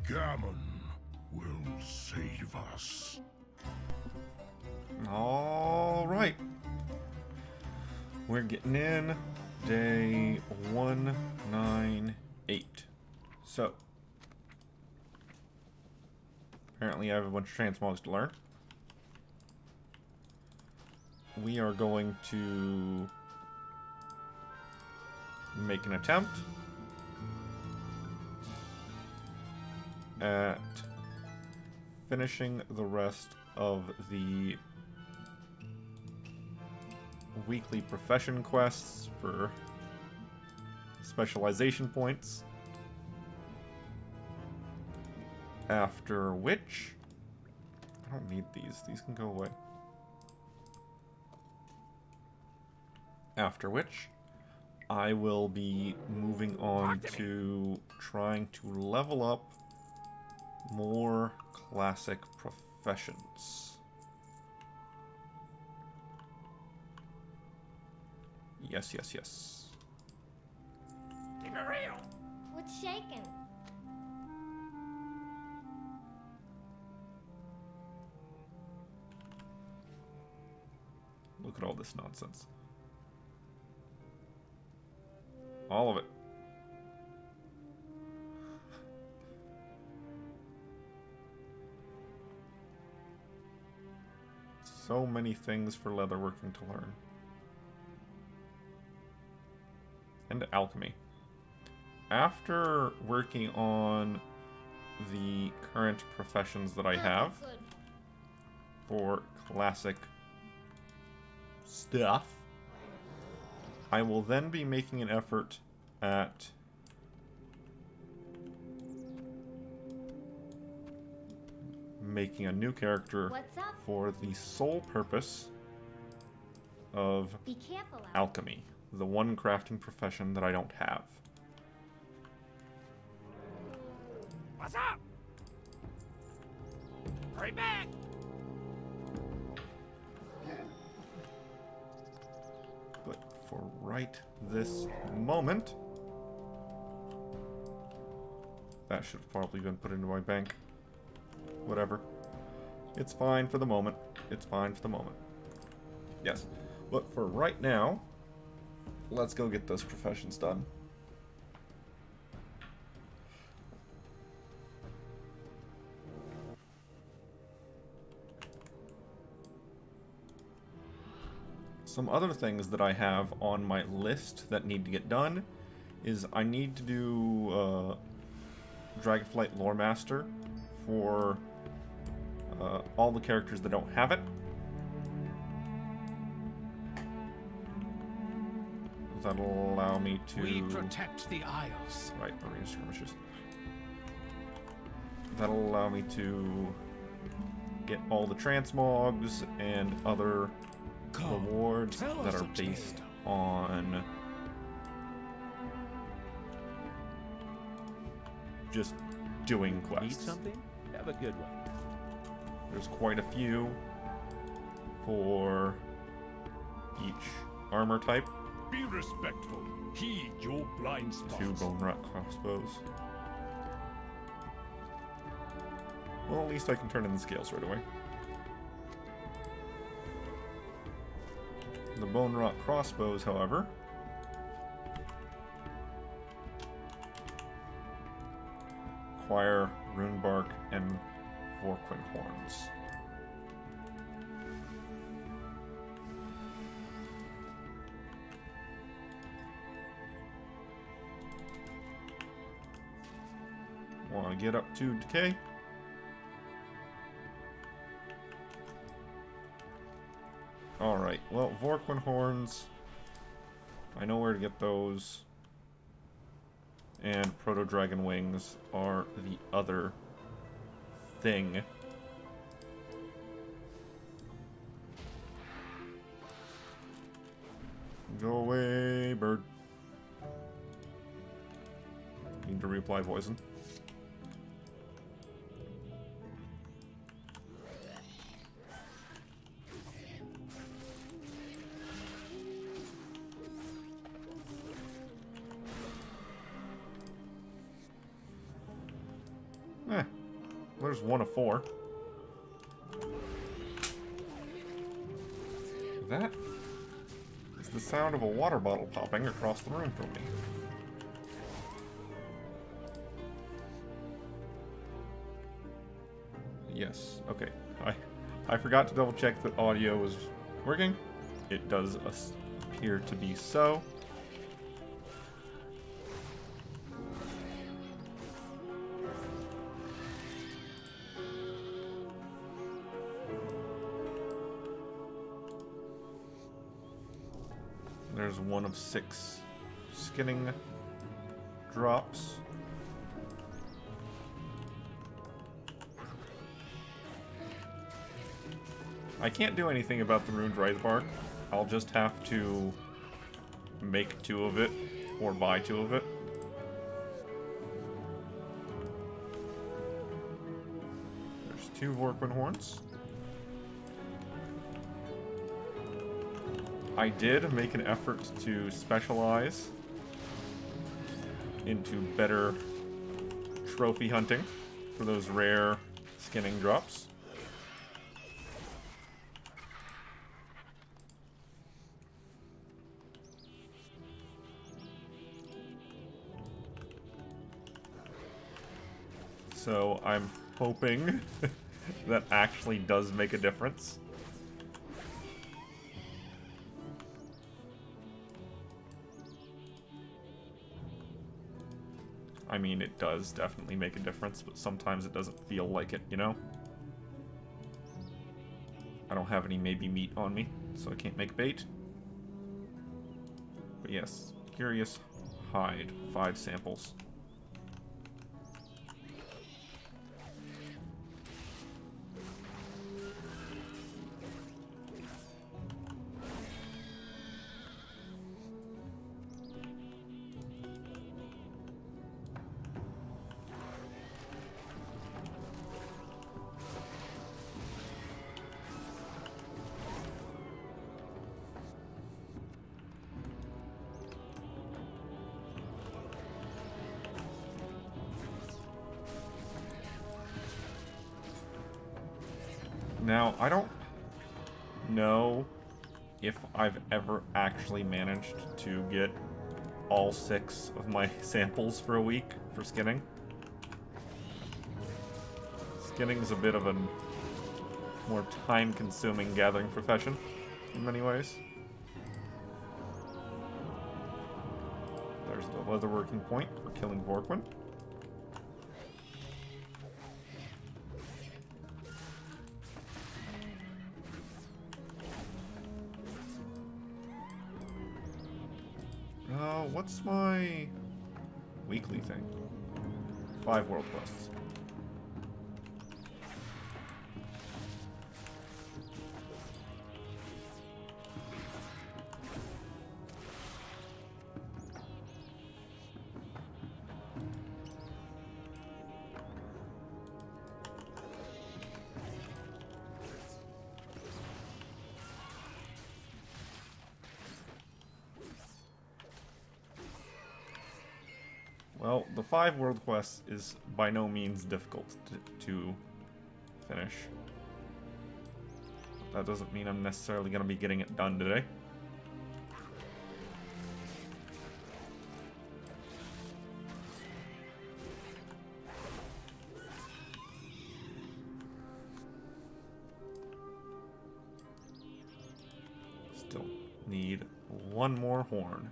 Gammon will save us. All right. We're getting in day 198. So, apparently I have a bunch of transmogs to learn. We are going to make an attempt at finishing the rest of the weekly profession quests for specialization points. After which, I don't need these. These can go away. After which, I will be moving on to trying to level up more classic professions. Yes, yes, yes. Keep it real. What's shaking? Look at all this nonsense. All of it. So many things for leatherworking to learn. And alchemy. After working on the current professions that I have for classic stuff, I will then be making an effort at making a new character for the sole purpose of Be careful out. alchemy, the one crafting profession that I don't have. What's up? Hurry back. But for right this moment, that should have probably been put into my bank. Whatever. It's fine for the moment. It's fine for the moment. Yes. But for right now, let's go get those professions done. Some other things that I have on my list that need to get done is I need to do Dragonflight Lore Master for all the characters that don't have it. That'll allow me to... We protect the Isles. Right, arena skirmishes. That'll allow me to get all the transmogs and other rewards that are based on just doing quests. Need something? Have a good one. There's quite a few for each armor type. Be respectful. Heed your blind spots. 2 bone rot crossbows. Well, at least I can turn in the scales right away. The bone rot crossbows, however, require runebark and Vorquin horns. Want to get up to decay? Alright, well, Vorquin horns, I know where to get those. And Proto-Dragon wings are the other thing. Go away, bird. Need to reapply poison. Eh, There's one of 4. That is the sound of a water bottle popping across the room from me. Yes, okay. I forgot to double check that audio was working. It does appear to be so. There's one of 6 skinning drops. I can't do anything about the ruined rice bark. I'll just have to make 2 of it, or buy 2 of it. There's 2 Vorkwin horns. I did make an effort to specialize into better trophy hunting for those rare skinning drops. So I'm hoping that actually does make a difference. I mean, it does definitely make a difference, but sometimes it doesn't feel like it, you know? I don't have any maybe meat on me, so I can't make bait. But yes, curious hide, 5 samples. Now, I don't know if I've ever actually managed to get all 6 of my samples for a week for skinning. Skinning's a bit of a more time-consuming gathering profession in many ways. There's the leatherworking point for killing Vorkwin. What's my weekly thing? 5 world quests. Well, the 5 world quests is by no means difficult to finish. That doesn't mean I'm necessarily going to be getting it done today. Still need 1 more horn.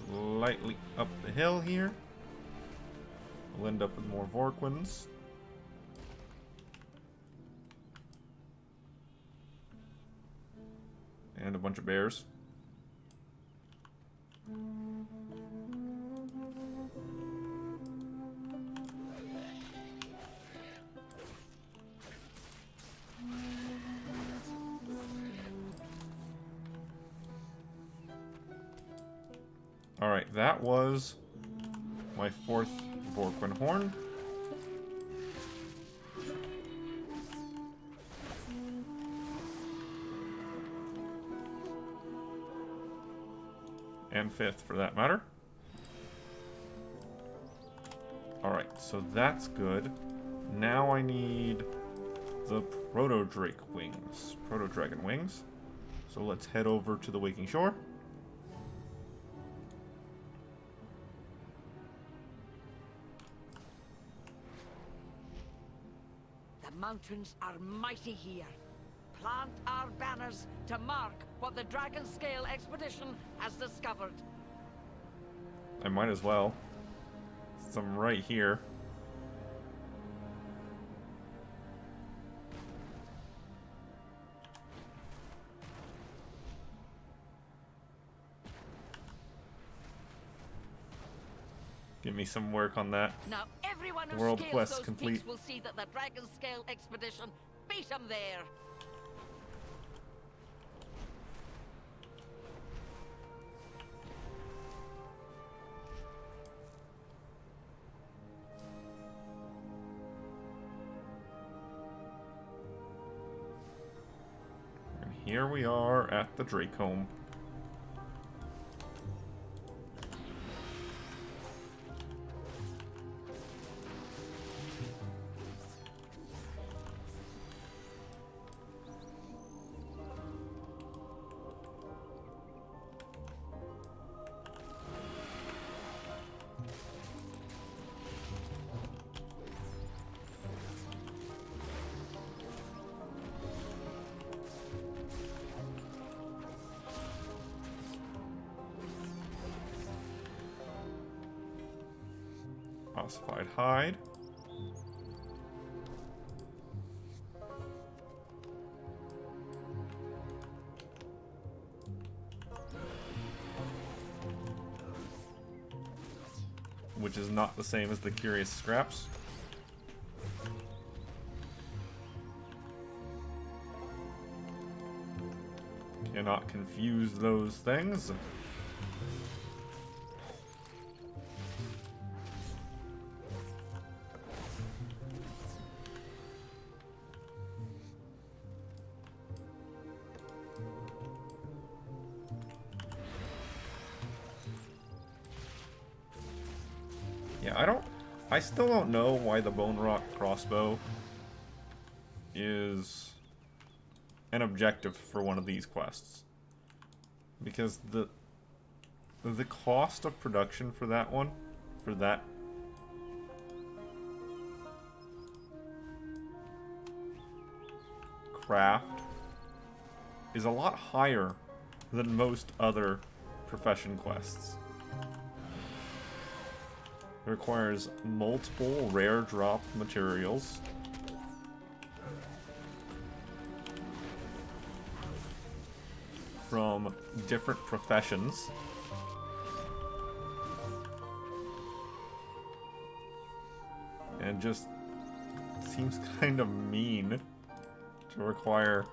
Slightly up the hill here. We'll end up with more Vorkwins. And a bunch of bears. Alright, that was my 4th Vorkwin horn. And 5th, for that matter. Alright, so that's good. Now I need the Proto-Drake wings. Proto-Dragon wings. So let's head over to the Waking Shore. The mountains are mighty here. Plant our banners to mark what the Dragon Scale expedition has discovered. I might as well. Since I'm right here. Give me some work on that. Now everyone who World scales quest those complete. peaks will see that the Dragon Scale expedition beat 'em there. And here we are at the Drake home. Ossified hide. Which is not the same as the curious scraps. Cannot confuse those things. Yeah, I still don't know why the Bone Rock crossbow is an objective for one of these quests. Because the cost of production for that one, for that craft, is a lot higher than most other profession quests. It requires multiple rare drop materials. From different professions. And just seems kind of mean to require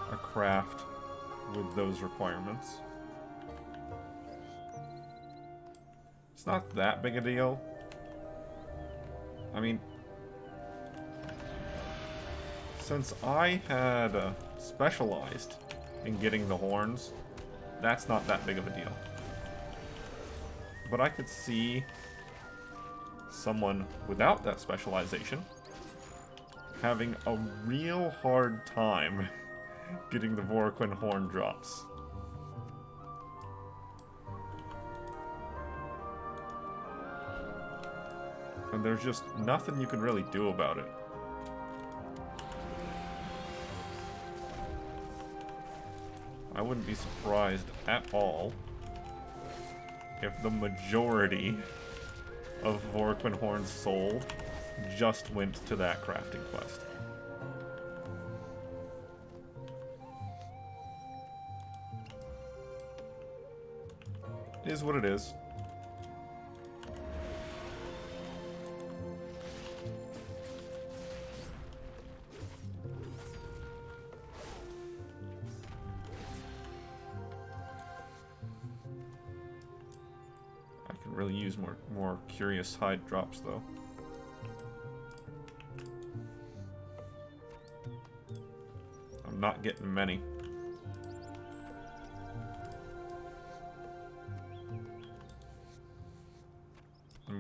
a craft with those requirements. It's not that big a deal. I mean, since I had specialized in getting the horns, that's not that big of a deal. But I could see someone without that specialization having a real hard time getting the Vorquin horn drops. And there's just nothing you can really do about it. I wouldn't be surprised at all if the majority of Vorquin horns sold just went to that crafting quest. It is what it is. Really use more curious hide drops though. I'm not getting many.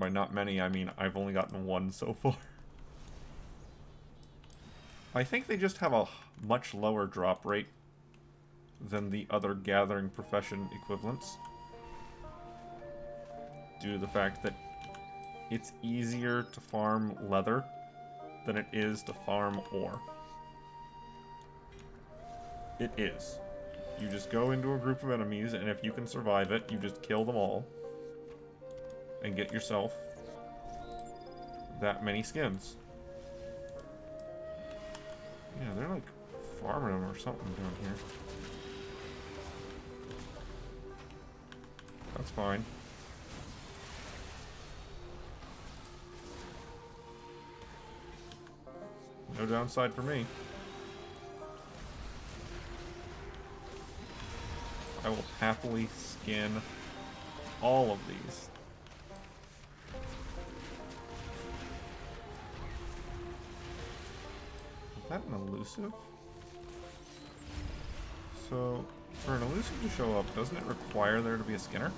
by not many, I mean I've only gotten one so far. I think they just have a much lower drop rate than the other gathering profession equivalents, due to the fact that it's easier to farm leather than it is to farm ore. It is. You just go into a group of enemies, and if you can survive it, you just kill them all and get yourself that many skins. Yeah, they're like farming them or something down here. That's fine. No downside for me. I will happily skin all of these. Is that an elusive? So, for an elusive to show up, doesn't it require there to be a skinner?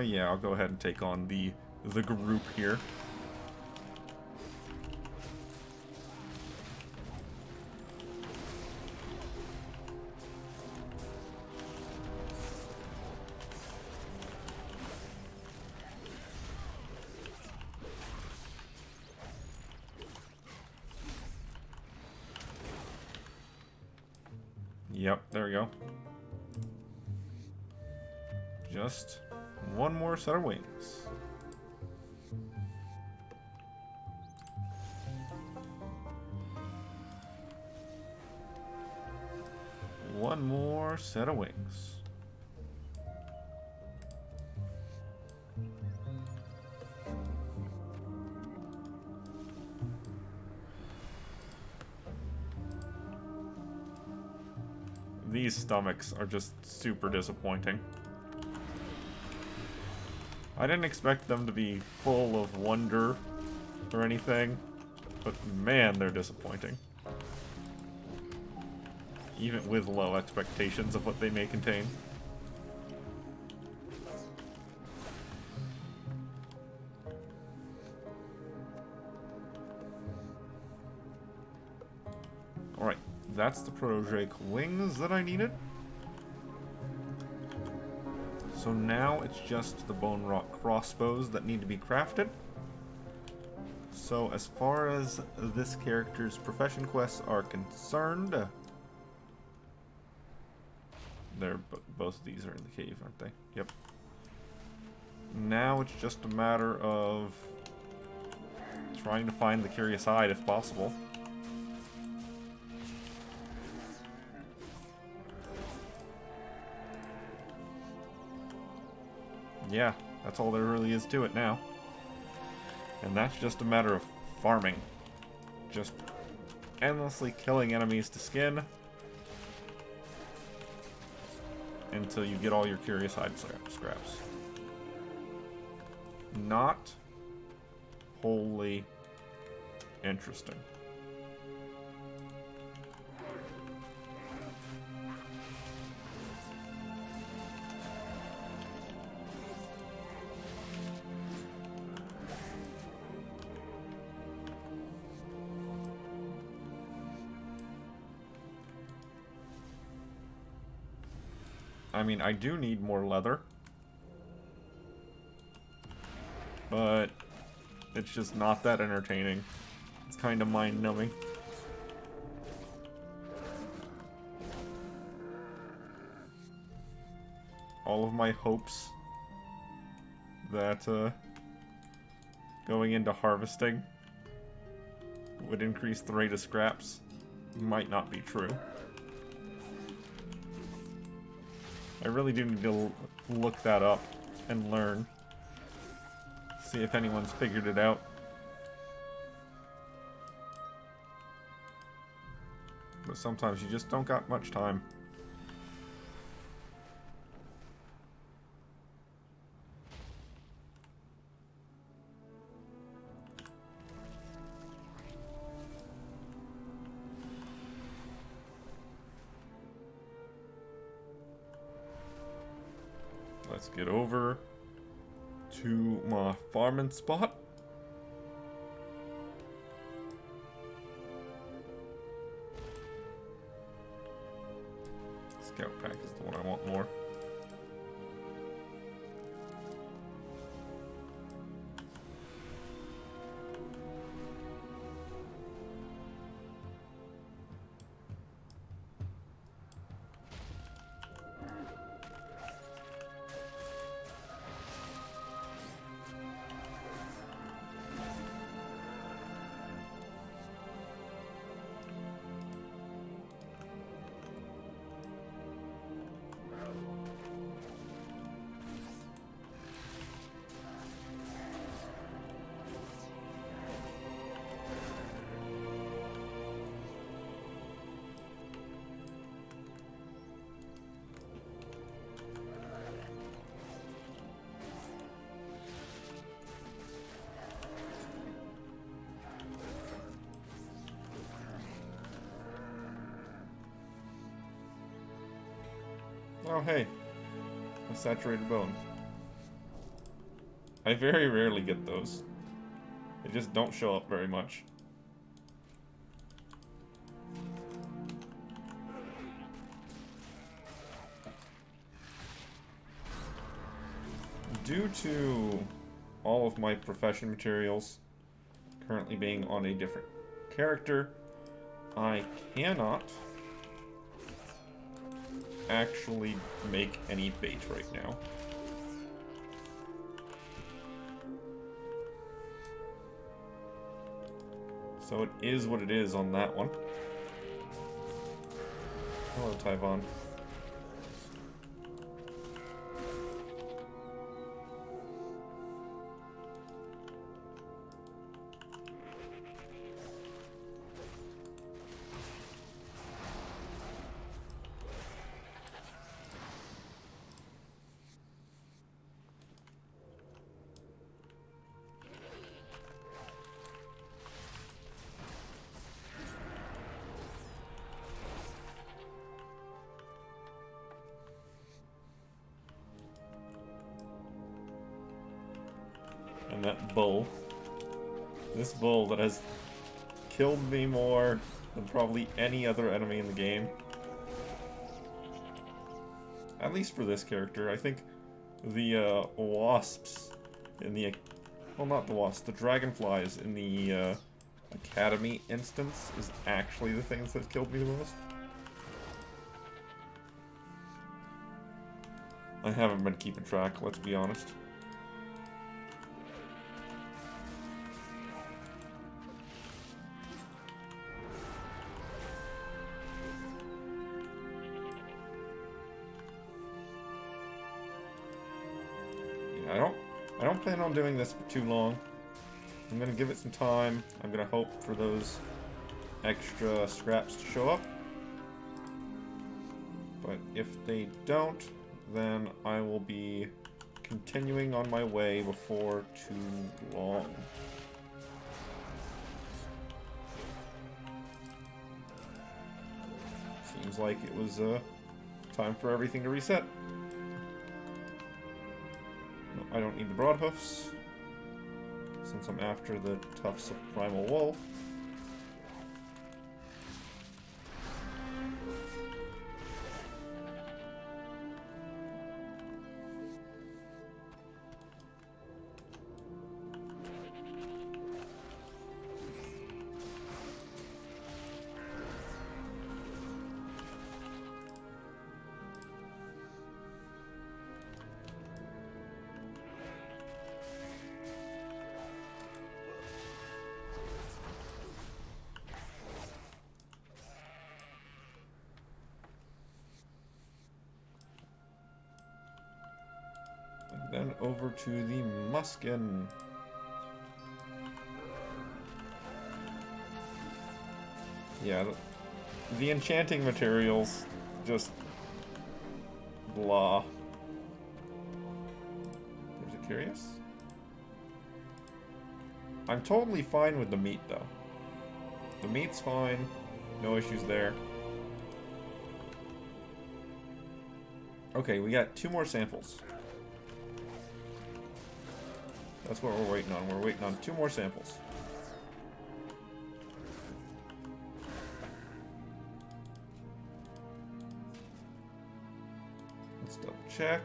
Yeah, I'll go ahead and take on the group here. Yep, there we go. Just one more set of wings. One more set of wings. These stomachs are just super disappointing. I didn't expect them to be full of wonder or anything, but man, they're disappointing. Even with low expectations of what they may contain. Alright, that's the Protodrake wings that I needed. So now it's just the bone rock crossbows that need to be crafted. So as far as this character's profession quests are concerned, both of these are in the cave, aren't they? Yep. Now it's just a matter of trying to find the curious hide if possible. Yeah, that's all there really is to it now. And that's just a matter of farming. Just endlessly killing enemies to skin until you get all your curious hide scraps. Not wholly interesting. I mean, I do need more leather. But it's just not that entertaining. It's kind of mind-numbing. All of my hopes that going into harvesting would increase the rate of scraps might not be true. I really do need to look that up and learn. See if anyone's figured it out. But sometimes you just don't got much time. Let's get over to my farming spot. Scout pack is the one I want more. Oh, hey. A saturated bone. I very rarely get those. They just don't show up very much. Due to all of my profession materials currently being on a different character, I cannot actually make any bait right now. So it is what it is on that one. Hello, Tyvon. And that bull. This bull that has killed me more than probably any other enemy in the game. At least for this character. I think the wasps in the... Well, not the wasps. The dragonflies in the Academy instance is actually the things that killed me the most. I haven't been keeping track, let's be honest. I don't plan on doing this for too long. I'm gonna give it some time. I'm gonna hope for those extra scraps to show up. But if they don't, then I will be continuing on my way before too long. Seems like it was time for everything to reset. I don't need the broadhoofs, since I'm after the tufts of primal wool. Then over to the Muskin. Yeah, the enchanting materials, just blah. There's a curious. I'm totally fine with the meat, though. The meat's fine. No issues there. Okay, we got 2 more samples. That's what we're waiting on. We're waiting on 2 more samples. Let's double check.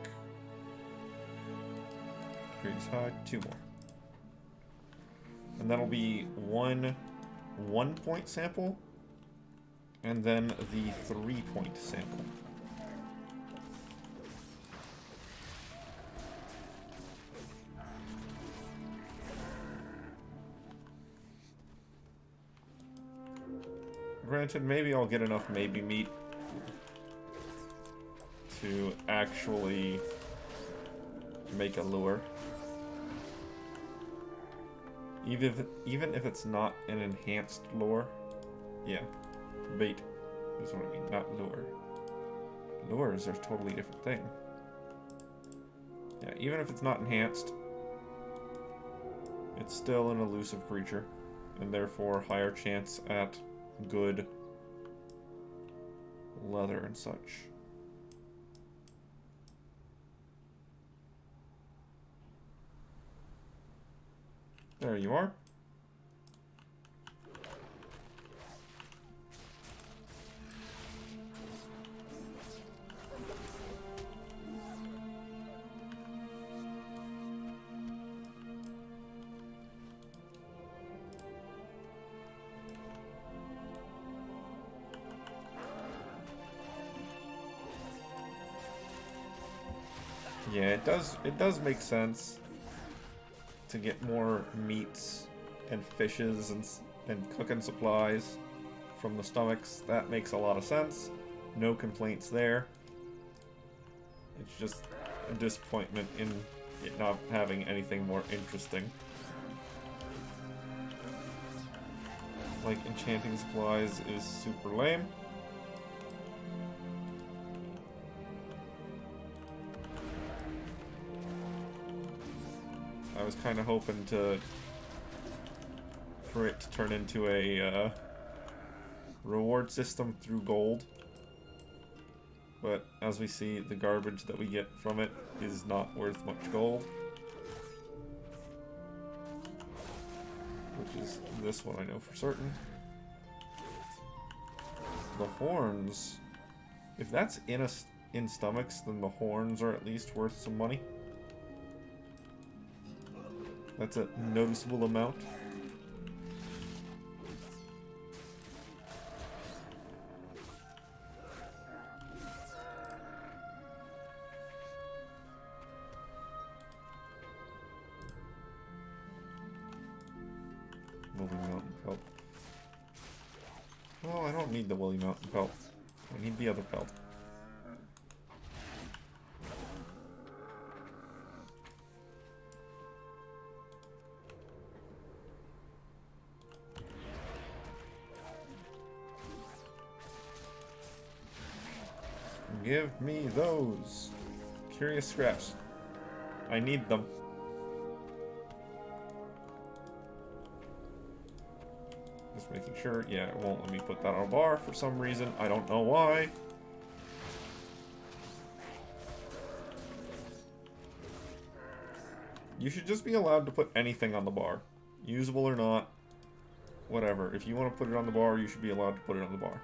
Curious high, 2 more. And that'll be one 1-point sample, and then the 3-point sample. Granted, maybe I'll get enough maybe meat to actually make a lure. Even if it's not an enhanced lure. Yeah. Bait is what I mean, not lure. Lures are a totally different thing. Yeah, even if it's not enhanced, it's still an elusive creature, and therefore higher chance at good leather and such. There you are. Yeah, it does make sense to get more meats and fishes and cooking supplies from the stomachs. That makes a lot of sense. No complaints there. It's just a disappointment in it not having anything more interesting. Like, enchanting supplies is super lame. I was kind of hoping for it to turn into a reward system through gold. But as we see, the garbage that we get from it is not worth much gold. Which is this one, I know for certain. The horns. If that's in stomachs, then the horns are at least worth some money. That's a noticeable amount. Woolly Mountain Pelt. Well, I don't need the Woolly Mountain Pelt. I need the other pelt. Give me those curious scraps. I need them. Just making sure. Yeah, it won't let me put that on a bar for some reason. I don't know why. You should just be allowed to put anything on the bar. Usable or not. Whatever. If you want to put it on the bar, you should be allowed to put it on the bar.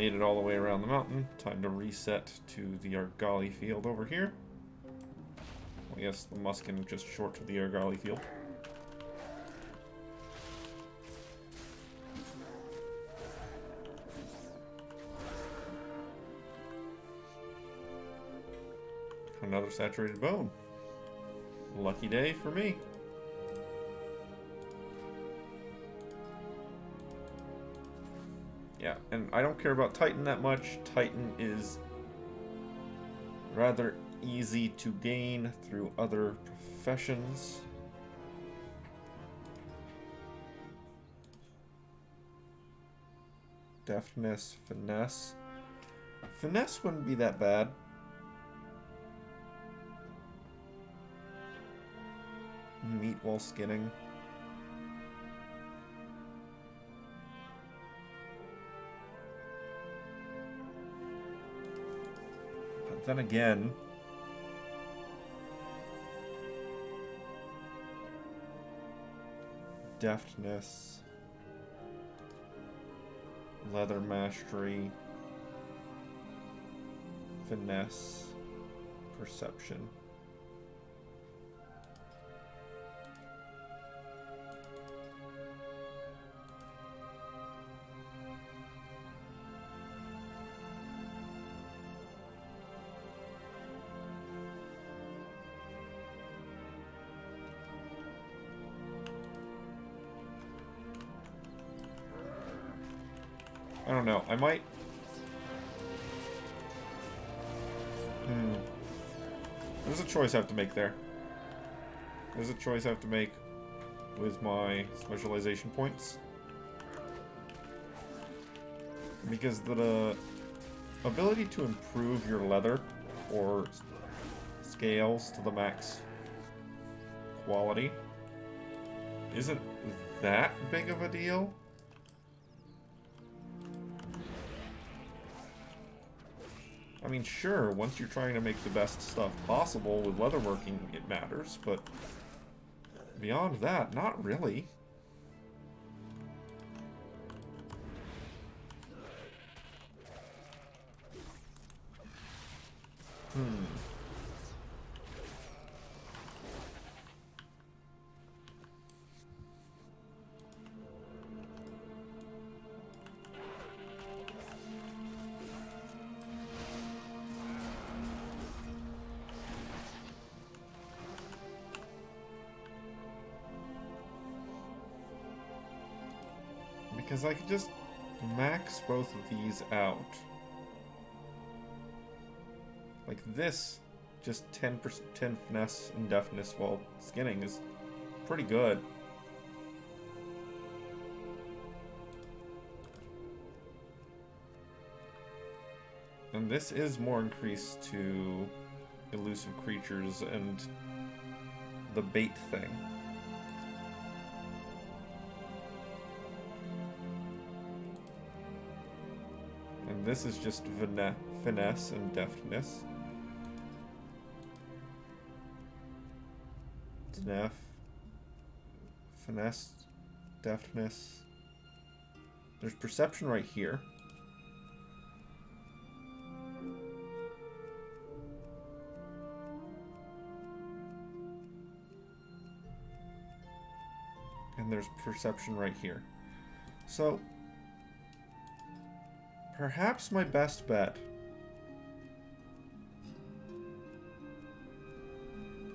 made it all the way around the mountain. Time to reset to the Argali field over here. Well, yes, the Muskin just short to the Argali field. Another saturated bone. Lucky day for me. Yeah, and I don't care about Titan that much. Titan is rather easy to gain through other professions. Deftness, finesse. Finesse wouldn't be that bad. Meat while skinning. But then again, deftness, leather mastery, finesse, perception. I don't know. I might... There's a choice I have to make there. There's a choice I have to make with my specialization points. Because the ability to improve your leather or scales to the max quality isn't that big of a deal. I mean, sure, once you're trying to make the best stuff possible with leatherworking, it matters, but beyond that, not really. Because I could just max both of these out. Like this, just 10 finesse and deftness while skinning is pretty good. And this is more increased to elusive creatures and the bait thing. And this is just finesse and deftness. Finesse, deftness. There's perception right here. And there's perception right here. So, perhaps my best bet.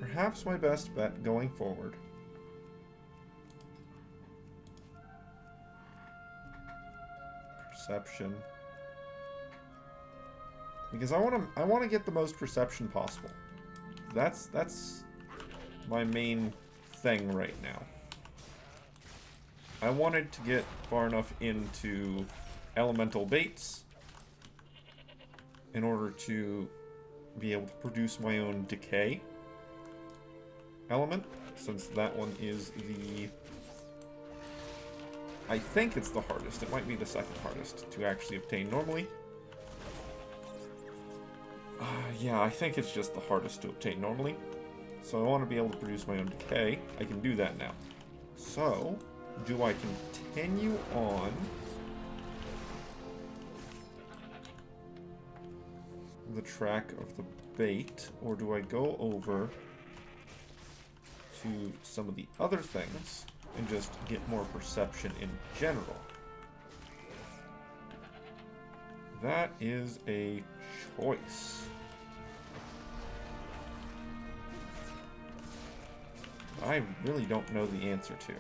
Perhaps my best bet going forward. Perception. Because I want to get the most perception possible. That's my main thing right now. I wanted to get far enough into elemental baits in order to be able to produce my own decay element, since that one is the... I think it's the hardest. It might be the second hardest to actually obtain normally. Yeah, I think it's just the hardest to obtain normally. So I want to be able to produce my own decay. I can do that now. So, do I continue on the track of the bait, or do I go over to some of the other things and just get more perception in general? That is a choice. I really don't know the answer to.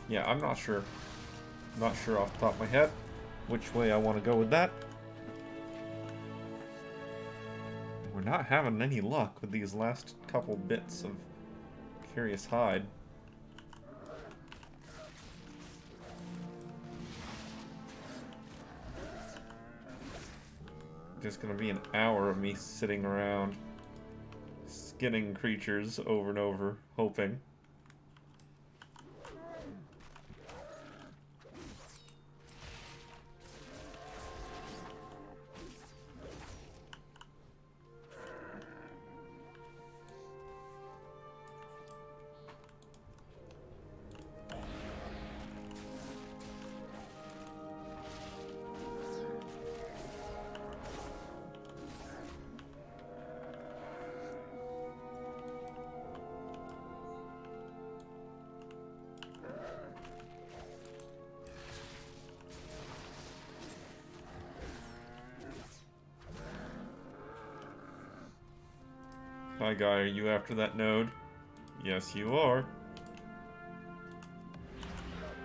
Yeah, I'm not sure. Not sure off the top of my head which way I want to go with that. We're not having any luck with these last couple bits of Curious Hide. Just gonna be an hour of me sitting around skinning creatures over and over, hoping. Hi guy, are you after that node? Yes you are.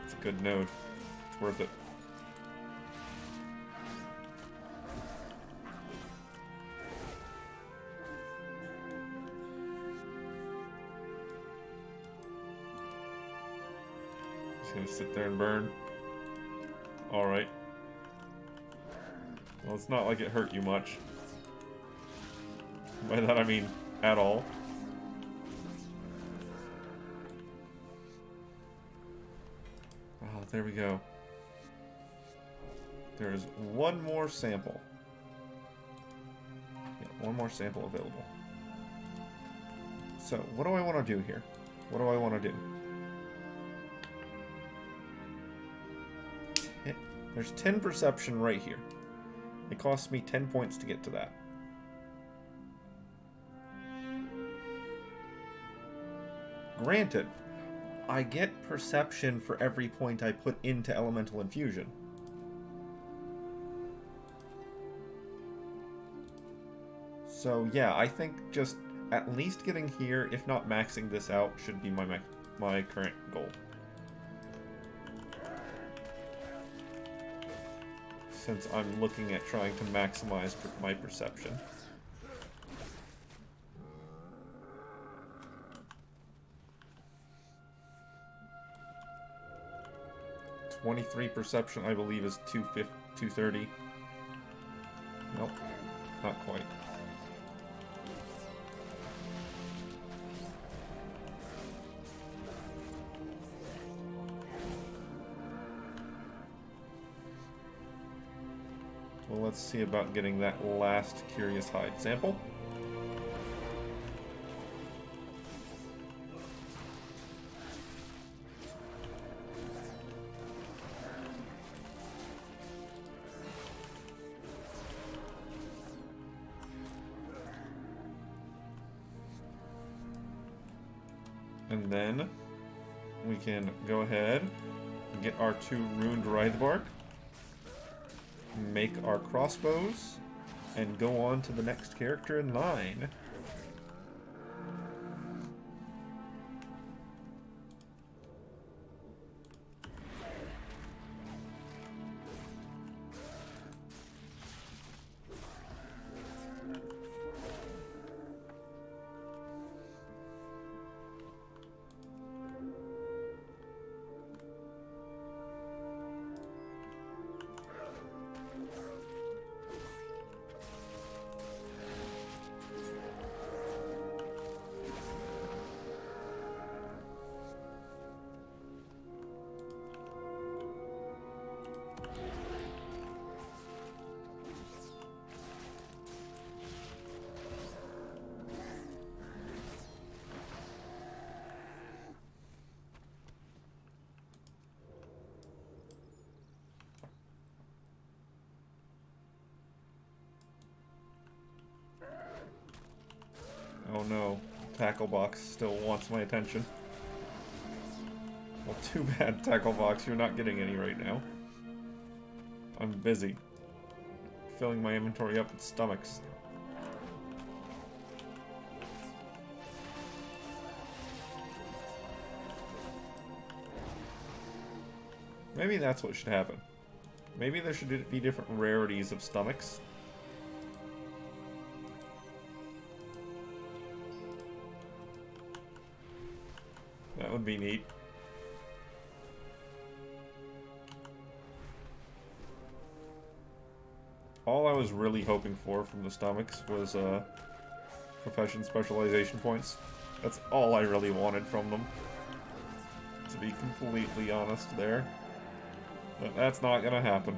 It's a good node. It's worth it. Just gonna sit there and burn. Alright. Well, it's not like it hurt you much. By that I mean at all. Oh, there we go. There's one more sample. Yeah, one more sample available. So, what do I want to do here? What do I want to do? There's 10 perception right here. It costs me 10 points to get to that. Granted, I get perception for every point I put into elemental infusion. So yeah, I think just at least getting here, if not maxing this out, should be my current goal. Since I'm looking at trying to maximize my perception. 23 perception, I believe, is 230. Nope, not quite. Well, let's see about getting that last Curious Hide sample. And then we can go ahead and get our 2 Ruined Writhe Bark. make our crossbows and go on to the next character in line. Oh no, Tackle Box still wants my attention. Well, too bad, Tackle Box, you're not getting any right now. I'm busy. Filling my inventory up with stomachs. Maybe that's what should happen. Maybe there should be different rarities of stomachs. That would be neat. All I was really hoping for from the stomachs was profession specialization points. That's all I really wanted from them. To be completely honest there. But that's not gonna happen.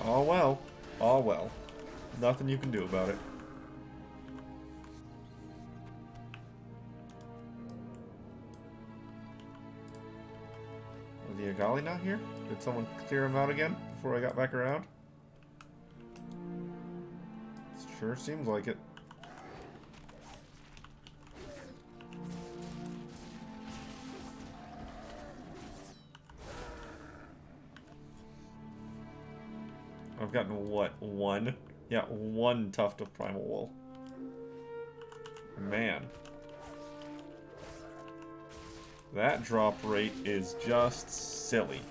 Oh well. Oh well. Nothing you can do about it. Was the Agali not here? Did someone clear him out again before I got back around? Sure seems like it. I've gotten, what, one? Yeah, one tuft of primal wool. Man. That drop rate is just silly.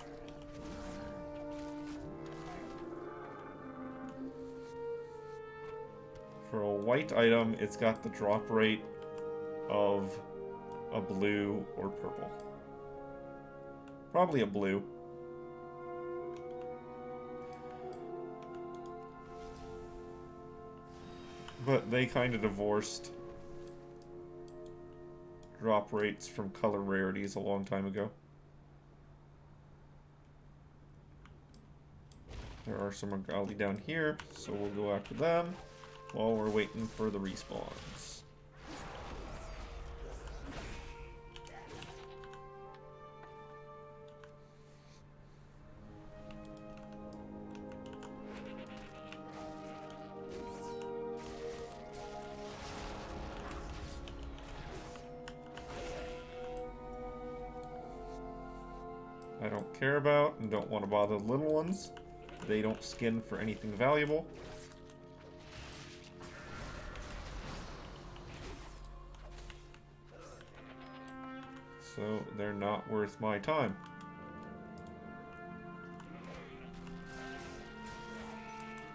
For a white item, it's got the drop rate of a blue or purple. Probably a blue. But they kind of divorced drop rates from color rarities a long time ago. There are some Agali down here, so we'll go after them while we're waiting for the respawns. I don't care about and don't want to bother the little ones. They don't skin for anything valuable. So they're not worth my time.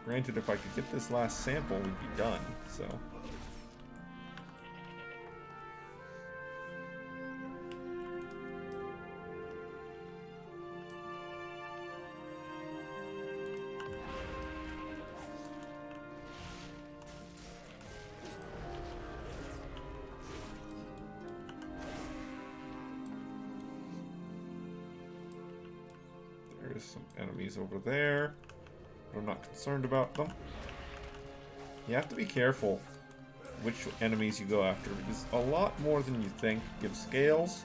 Granted, if I could get this last sample, we'd be done, so... There's some enemies over there. I'm not concerned about them. You have to be careful which enemies you go after, because a lot more than you think give scales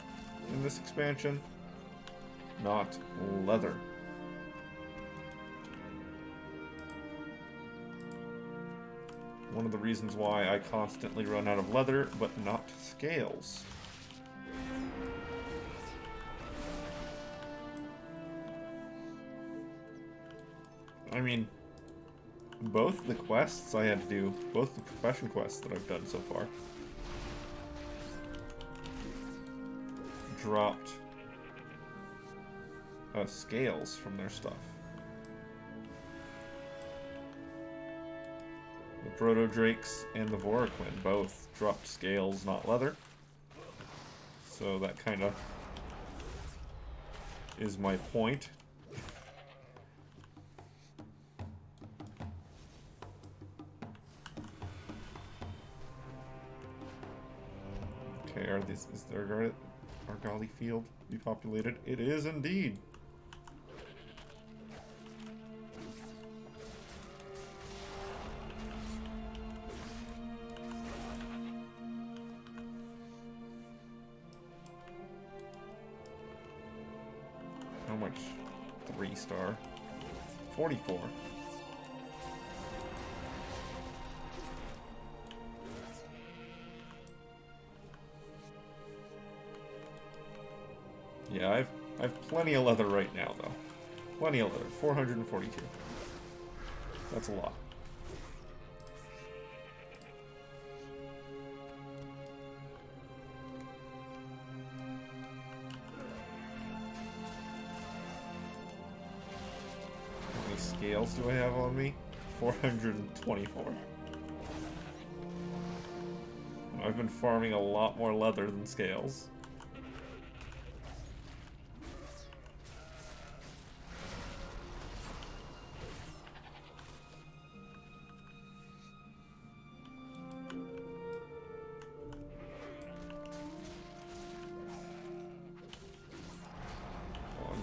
in this expansion, not leather. One of the reasons why I constantly run out of leather, but not scales. I mean, both the quests I had to do, both the profession quests that I've done so far, dropped scales from their stuff. The Proto Drakes and the Voraquin both dropped scales, not leather. So that kind of is my point. Okay, is there Argali Field be populated? It is indeed. How much? 3-star. 44. Yeah, I've plenty of leather right now, though. Plenty of leather. 442. That's a lot. How many scales do I have on me? 424. I've been farming a lot more leather than scales.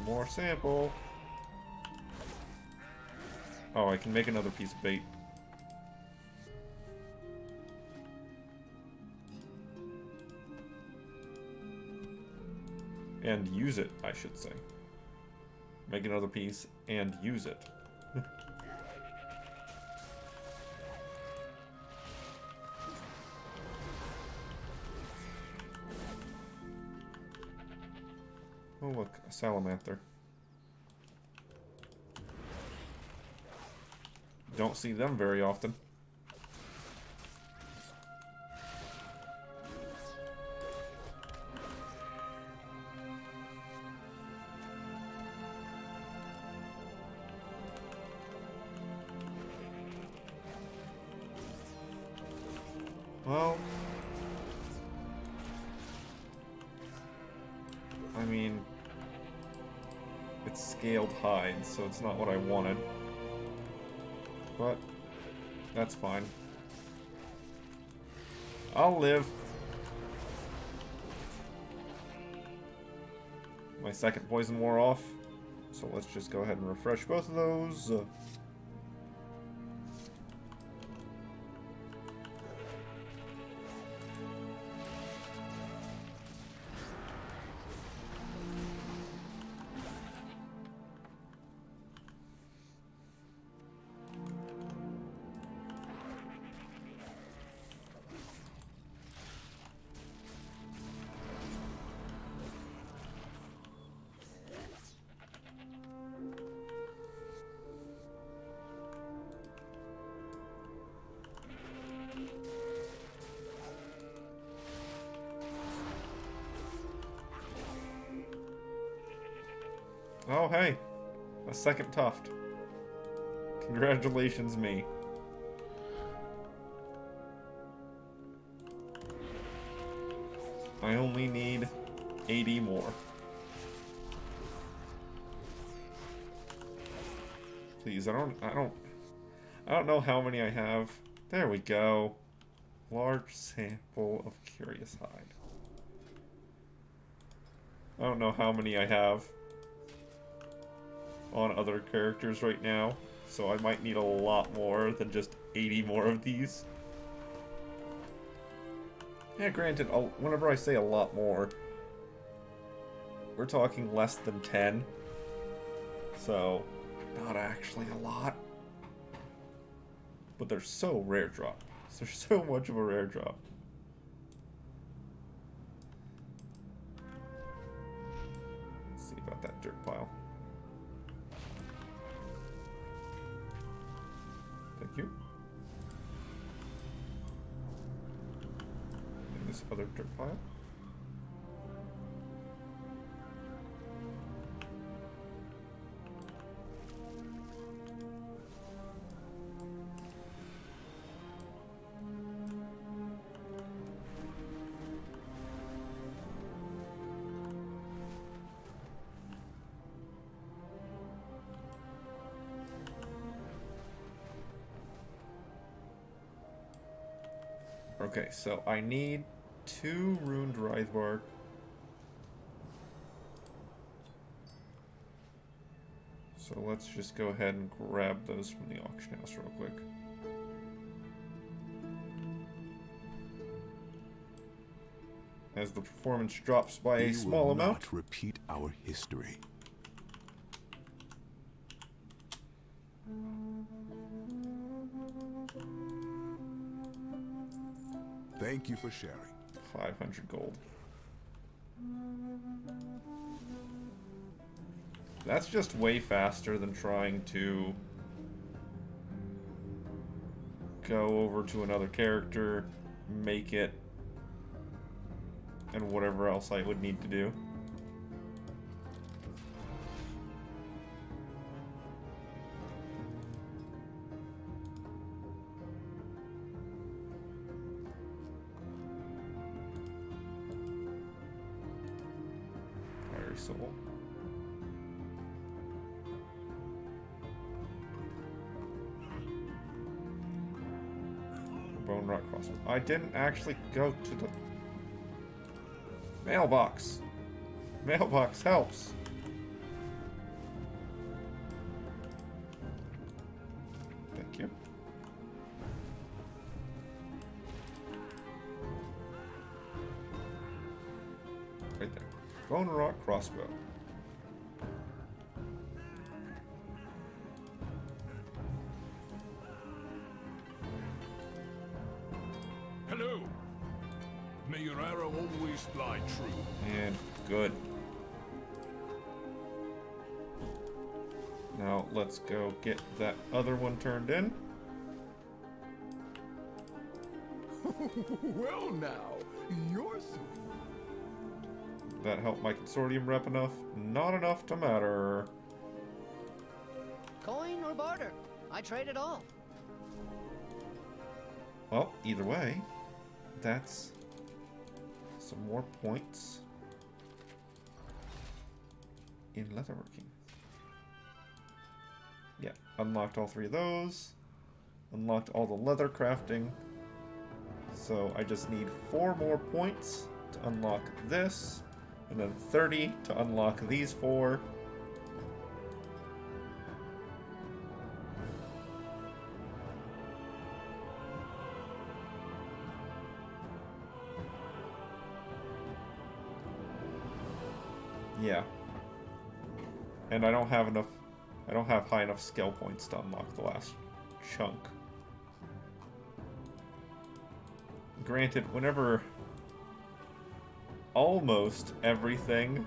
More sample. Oh, I can make another piece of bait. And use it, I should say. Make another piece and use it. Oh look, a salamander. Don't see them very often. Well, I mean, it's scaled hide, so it's not what I wanted. But that's fine. I'll live. My second poison wore off, so let's just go ahead and refresh both of those. Oh, hey. A second tuft. Congratulations, me. I only need 80 more. Please, I don't know how many I have. There we go. Large sample of curious hide. I don't know how many I have on other characters right now, so I might need a lot more than just 80 more of these. Yeah, granted, whenever I say a lot more, we're talking less than 10. So, not actually a lot. But they're so rare drop. They're so much of a rare drop. Let's see about that dirt pile. Thank you. And this other dirt pile. Okay, so I need 2 ruined writhe bark. So let's just go ahead and grab those from the auction house real quick. As the performance drops by a small amount. Not repeat our history. Thank you for sharing. 500 gold. That's just way faster than trying to go over to another character, make it, and whatever else I would need to do. Fiery soul. Bone rock crossbow. I didn't actually go to the mailbox. Mailbox helps. Thank you. Right there. Bone rock crossbow. Hello. May your arrow always fly true. And good. Now let's go get that other one turned in. Well now, you're so... That helped my consortium rep enough. Not enough to matter. Coin or barter? I trade it all. Well, either way, that's some more points in leatherworking. Yeah, unlocked all 3 of those. Unlocked all the leather crafting. So I just need 4 more points to unlock this, and then 30 to unlock these 4. Yeah. And I don't have high enough skill points to unlock the last chunk. Granted, whenever almost everything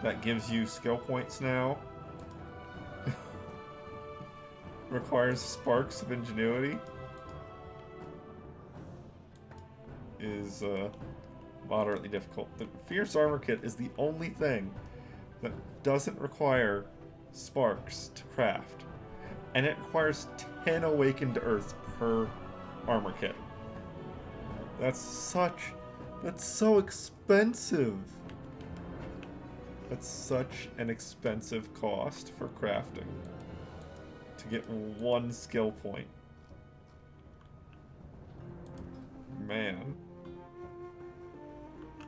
that gives you skill points now requires sparks of ingenuity is moderately difficult. The Fierce Armor Kit is the only thing that doesn't require sparks to craft. And it requires 10 Awakened Earths per armor kit. That's so expensive. That's such an expensive cost for crafting. To get 1 skill point. Man.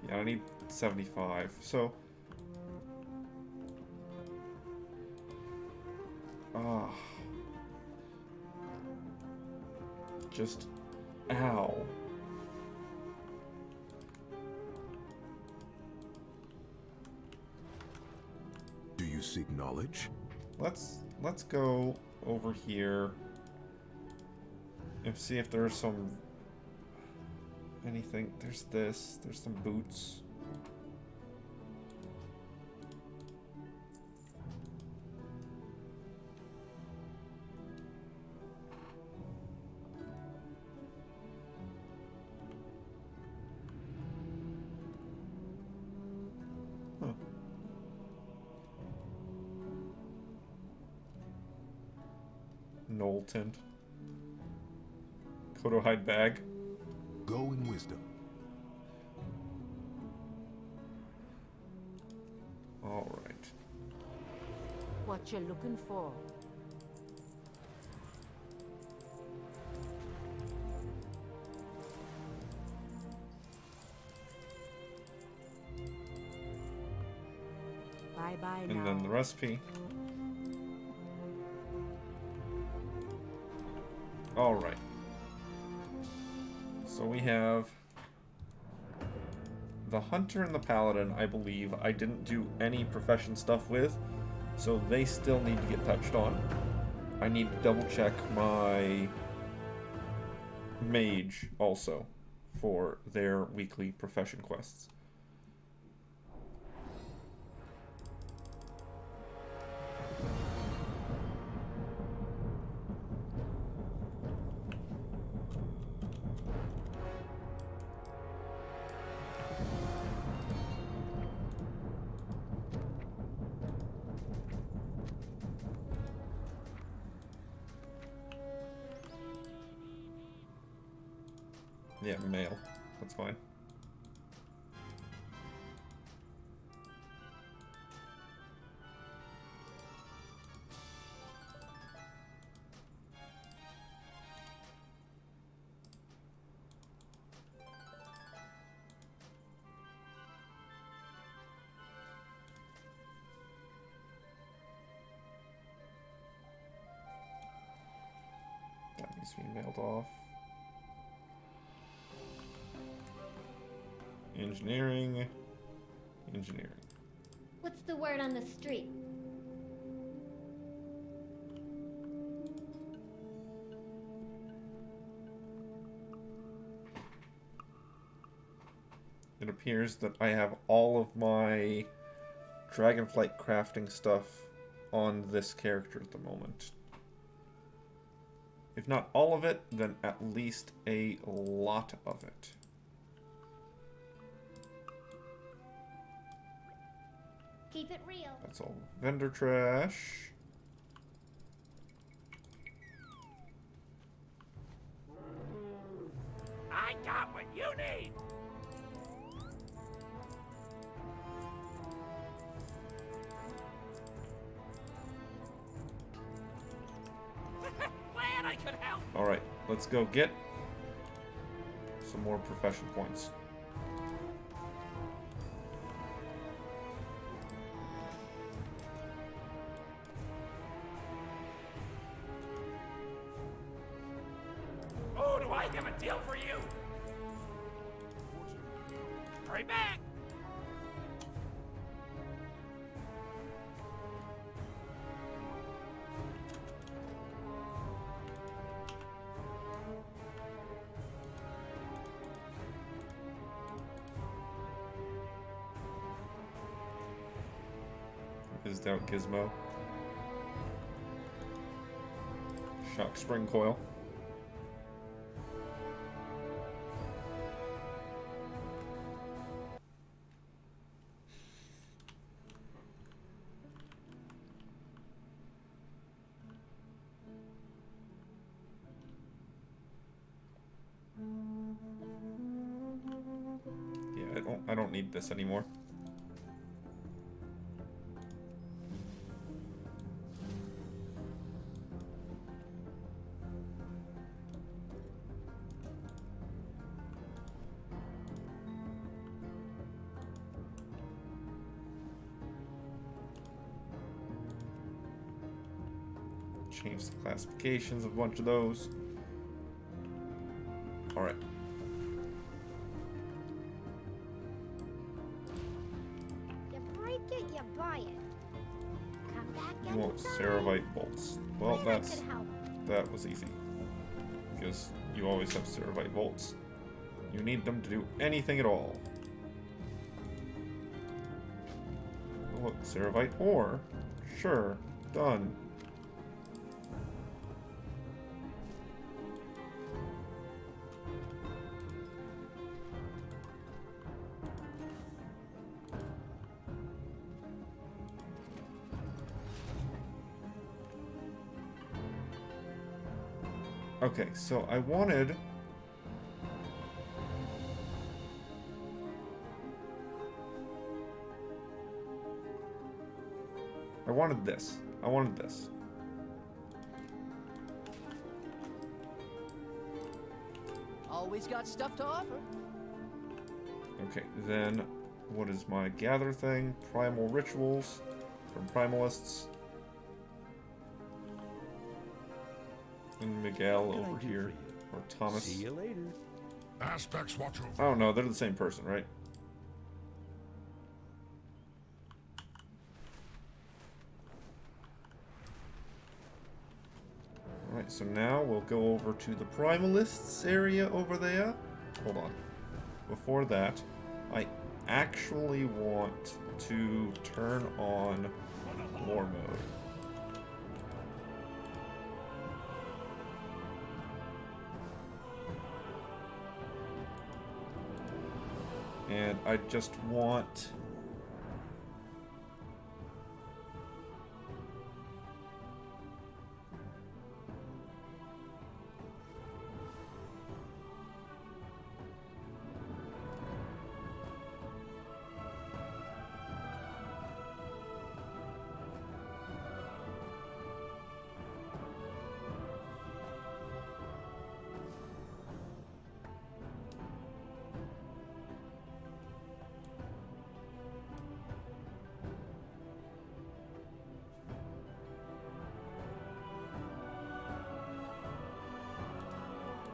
Yeah, I need 75. So... just Ow. Do you seek knowledge? Let's go over here and see if there's some anything. There's this. There's some boots. Huh. Knowlton. Kodo hide bag. Go in wisdom. All right. What you looking for? Bye-bye now. And then the recipe. All right. So we have the hunter and the paladin, I believe I didn't do any profession stuff with, so they still need to get touched on. I need to double check my mage also for their weekly profession quests. Yeah, male. That's fine. That needs to be mailed off. Engineering. Engineering. What's the word on the street? It appears that I have all of my Dragonflight crafting stuff on this character at the moment. If not all of it, then at least a lot of it. Keep it real. That's all vendor trash. I got what you need. Glad I could help. Alright, let's go get some more profession points. Oh, do I have a deal for you? Hurry back. Is out Gizmo. Shock spring coil. Yeah, I don't need this anymore. Change the classifications of a bunch of those. Alright. you buy it. Come back You want anytime. Ceravite bolts. Well, Glad I could help. that was easy. Because you always have Ceravite bolts. You need them to do anything at all. Oh, look, Ceravite ore. Sure, done. Okay, so I wanted... this. I wanted this. Always got stuff to offer. Okay, then what is my gather thing? Primal rituals from primalists. And Miguel What can I over do here. for Or Thomas. See you later. Aspects watch over. I don't know, they're the same person, right? Alright, so now we'll go over to the primalists area over there. Hold on. Before that, I actually want to turn on war mode. And I just want...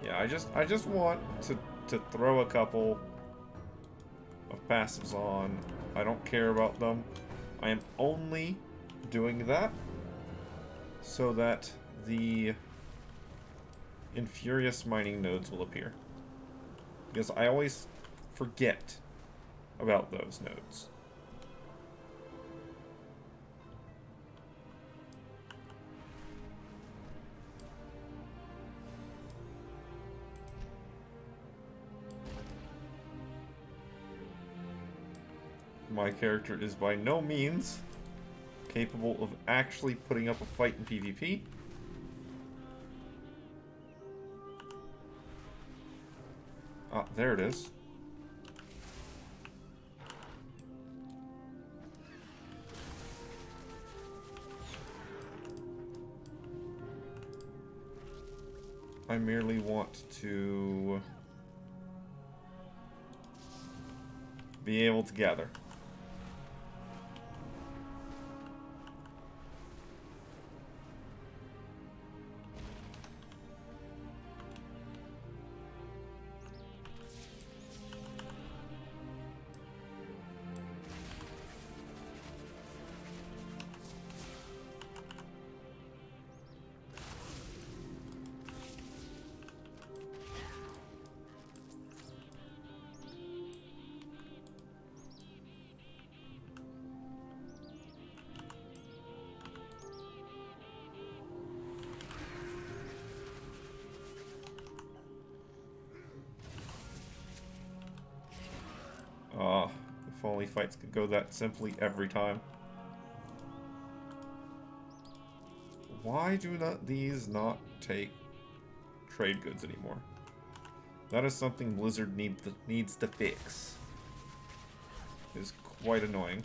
Yeah, I just want to throw a couple of passives on. I don't care about them. I am only doing that so that the Infurious mining nodes will appear. Because I always forget about those nodes. My character is by no means capable of actually putting up a fight in PvP. Ah, there it is. I merely want to be able to gather. Ah, if only fights could go that simply every time. Why do not these not take trade goods anymore? That is something Blizzard needs to fix. It is quite annoying.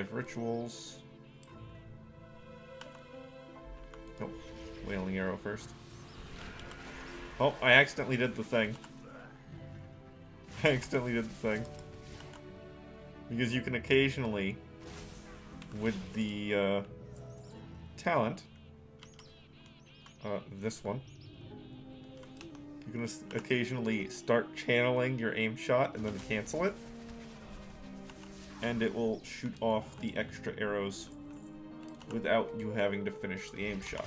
5 rituals. Oh, wailing arrow first. Oh, I accidentally did the thing. I accidentally did the thing. Because you can occasionally, with the talent, this one, you can occasionally start channeling your aim shot and then cancel it. And it will shoot off the extra arrows without you having to finish the aim shot.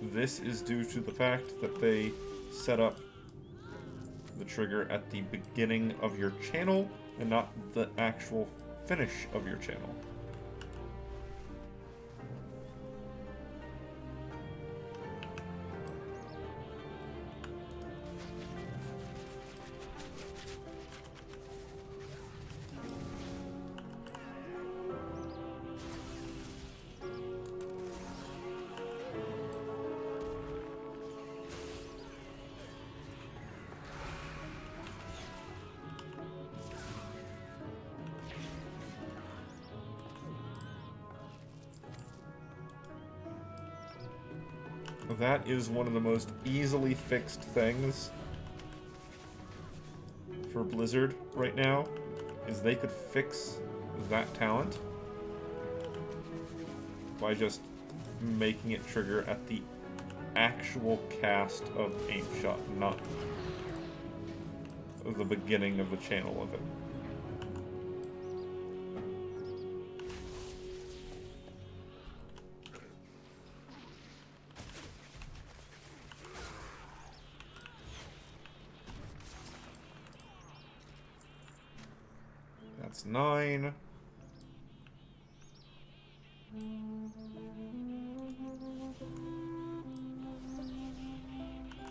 This is due to the fact that they set up the trigger at the beginning of your channel and not the actual finish of your channel. That is one of the most easily fixed things for Blizzard right now, is they could fix that talent by just making it trigger at the actual cast of aim shot, not the beginning of the channel of it. That's 9.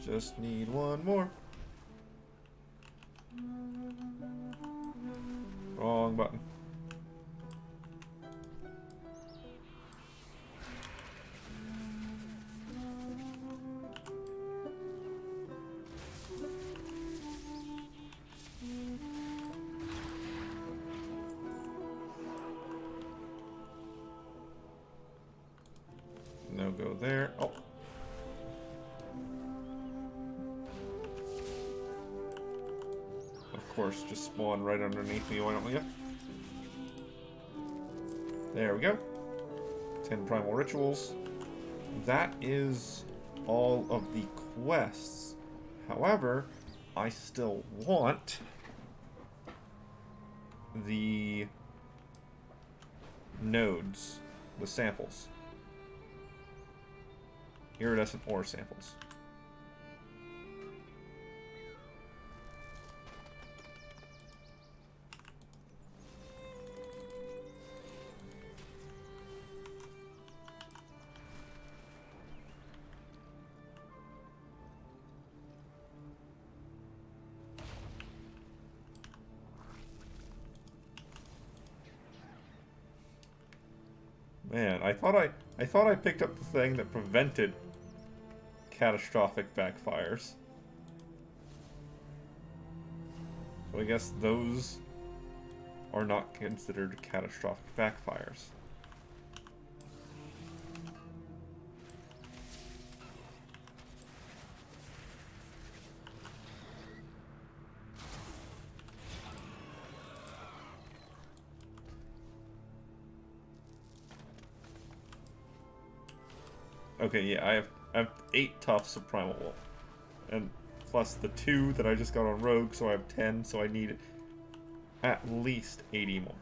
Just need one more. Wrong button. No go there. Oh. Of course, just spawn right underneath me, why don't we? There we go. 10 primal rituals. That is all of the quests. However, I still want the nodes, the samples. Iridescent ore samples. Man, I thought I picked up the thing that prevented catastrophic backfires. So I guess those are not considered catastrophic backfires. Okay, yeah, I have 8 tufts of primal wool, and plus the 2 that I just got on rogue, so I have 10. So I need at least 80 more,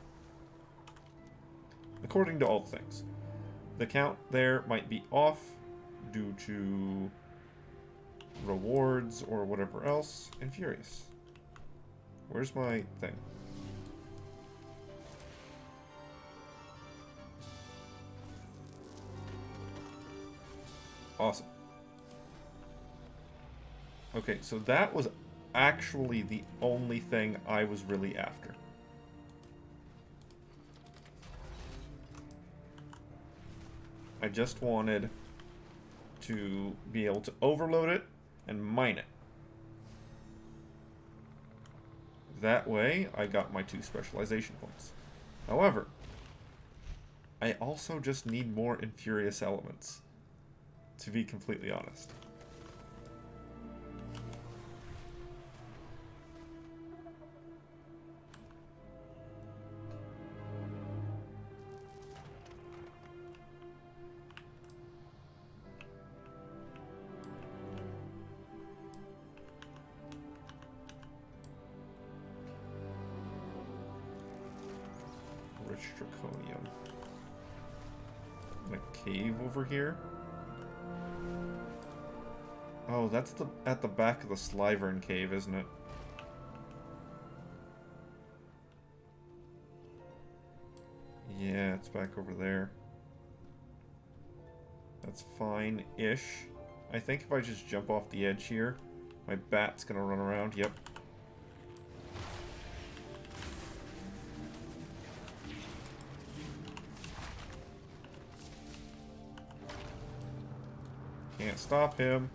according to all things. The count there might be off due to rewards or whatever else. And furious. Where's my thing? Awesome. Okay, so that was actually the only thing I was really after. I just wanted to be able to overload it and mine it. That way, I got my 2 specialization points. However, I also just need more Infurious elements, to be completely honest. Rich draconium. And a cave over here. Oh, that's at the back of the Slyvern cave, isn't it? Yeah, it's back over there. That's fine-ish. I think if I just jump off the edge here, my bat's gonna run around. Yep. Can't stop him.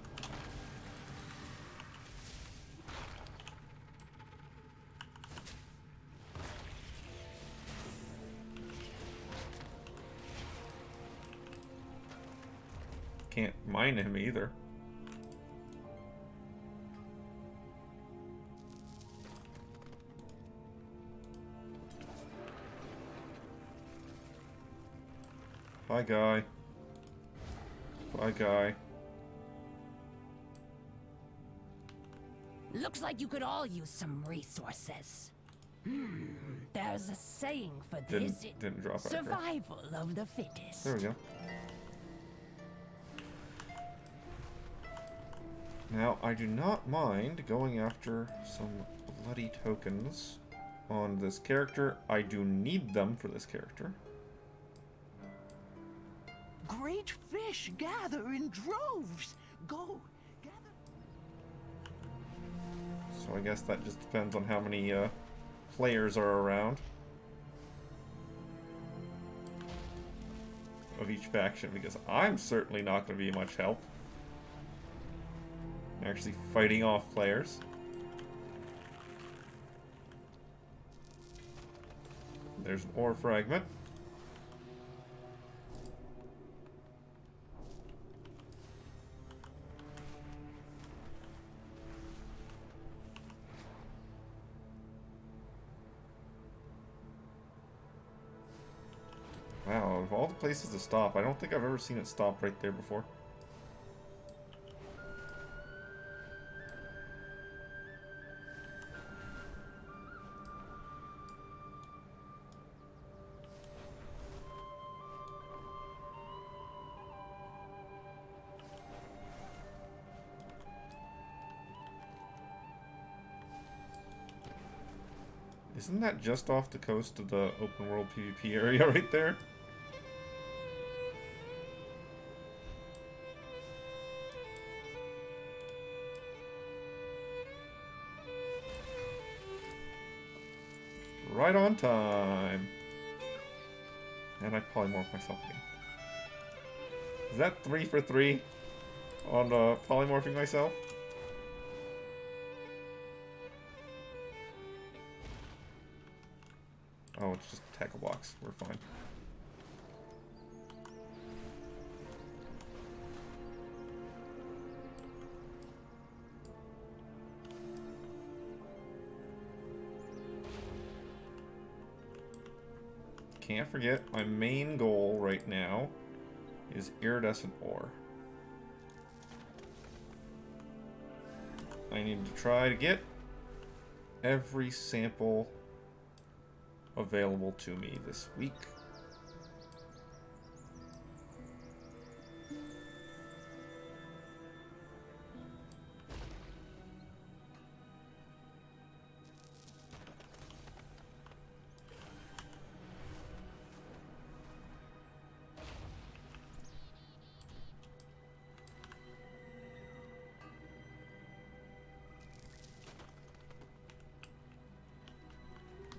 Can't mine him either. Bye, guy. Bye, guy. Looks like you could all use some resources. There's a saying for this. Didn't drop out. Survival of the fittest. There we go. Now, I do not mind going after some bloody tokens on this character. I do need them for this character. Great fish gather in droves. Go, gather. So I guess that just depends on how many players are around of each faction, because I'm certainly not going to be much help actually fighting off players. There's an ore fragment. Wow, of all the places to stop, I don't think I've ever seen it stop right there before. Isn't that just off the coast of the open world PvP area right there? Right on time. And I polymorph myself again. Is that 3 for 3 on polymorphing myself? Oh, it's just a tackle box. We're fine. Can't forget, my main goal right now is iridescent ore. I need to try to get every sample available to me this week.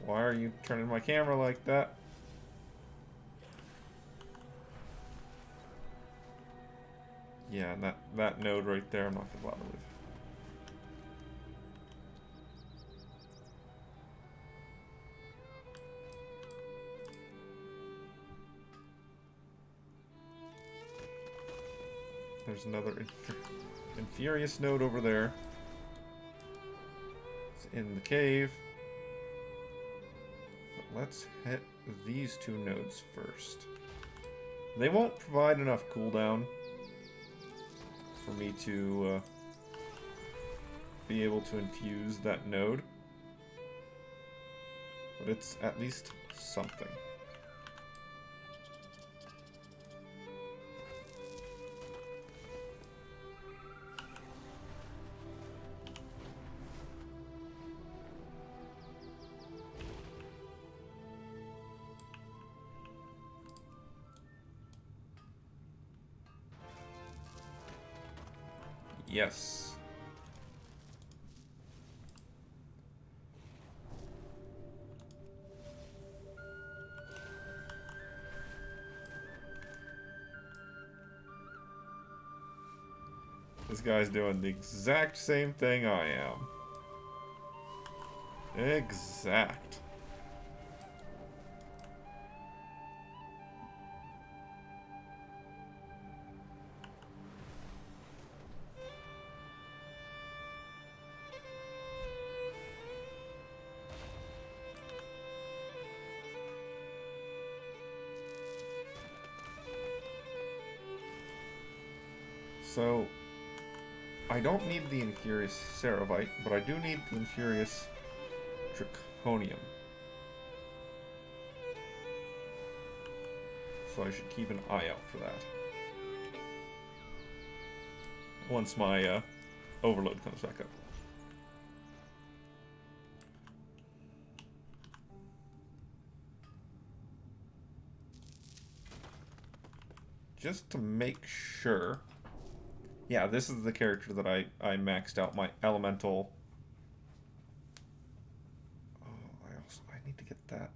Why are you turning my camera like that? Yeah, and that node right there, I'm not gonna bother with. There's another Infurious node over there. It's in the cave. But let's hit these two nodes first. They won't provide enough cooldown for me to be able to infuse that node. But it's at least something. Yes. This guy's doing the exact same thing I am. Exact. So, I don't need the Infurious Ceravite, but I do need the Infurious Draconium. So I should keep an eye out for that. Once my overload comes back up. Just to make sure. Yeah, this is the character that I maxed out my elemental. Oh, I need to get that.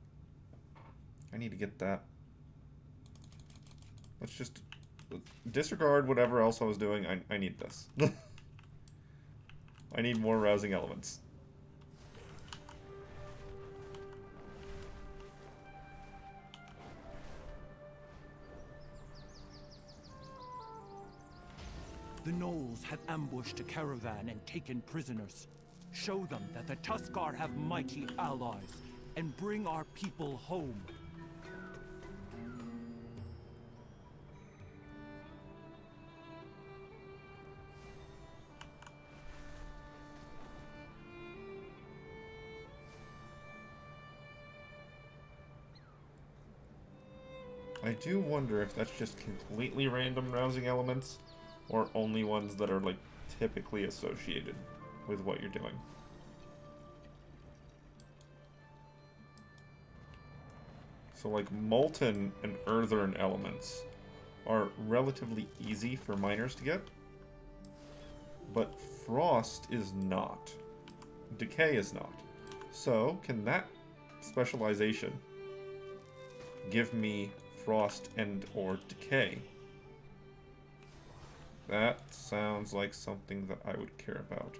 I need to get that. Let's just disregard whatever else I was doing. I need this. I need more rousing elements. The gnolls have ambushed a caravan and taken prisoners. Show them that the Tuskar have mighty allies, and bring our people home. I do wonder if that's just completely random rousing elements, or only ones that are, like, typically associated with what you're doing. So, like, molten and earthen elements are relatively easy for miners to get, but frost is not. Decay is not. So, can that specialization give me frost and or decay? That sounds like something that I would care about.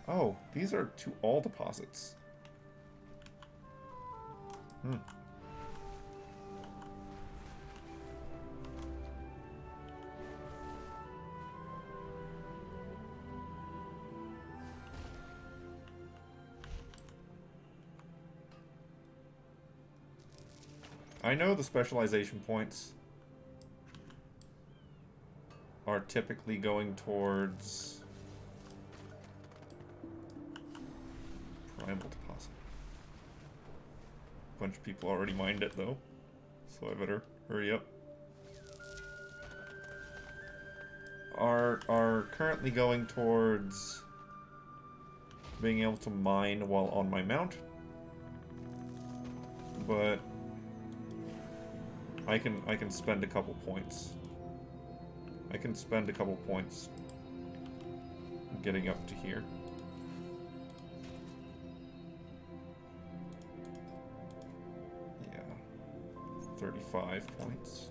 Oh, these are to all deposits. I know the specialization points are typically going towards primal deposit. A bunch of people already mined it though, so I better hurry up. Are currently going towards being able to mine while on my mount, but I can spend a couple points. I can spend a couple points getting up to here. Yeah. 35 points.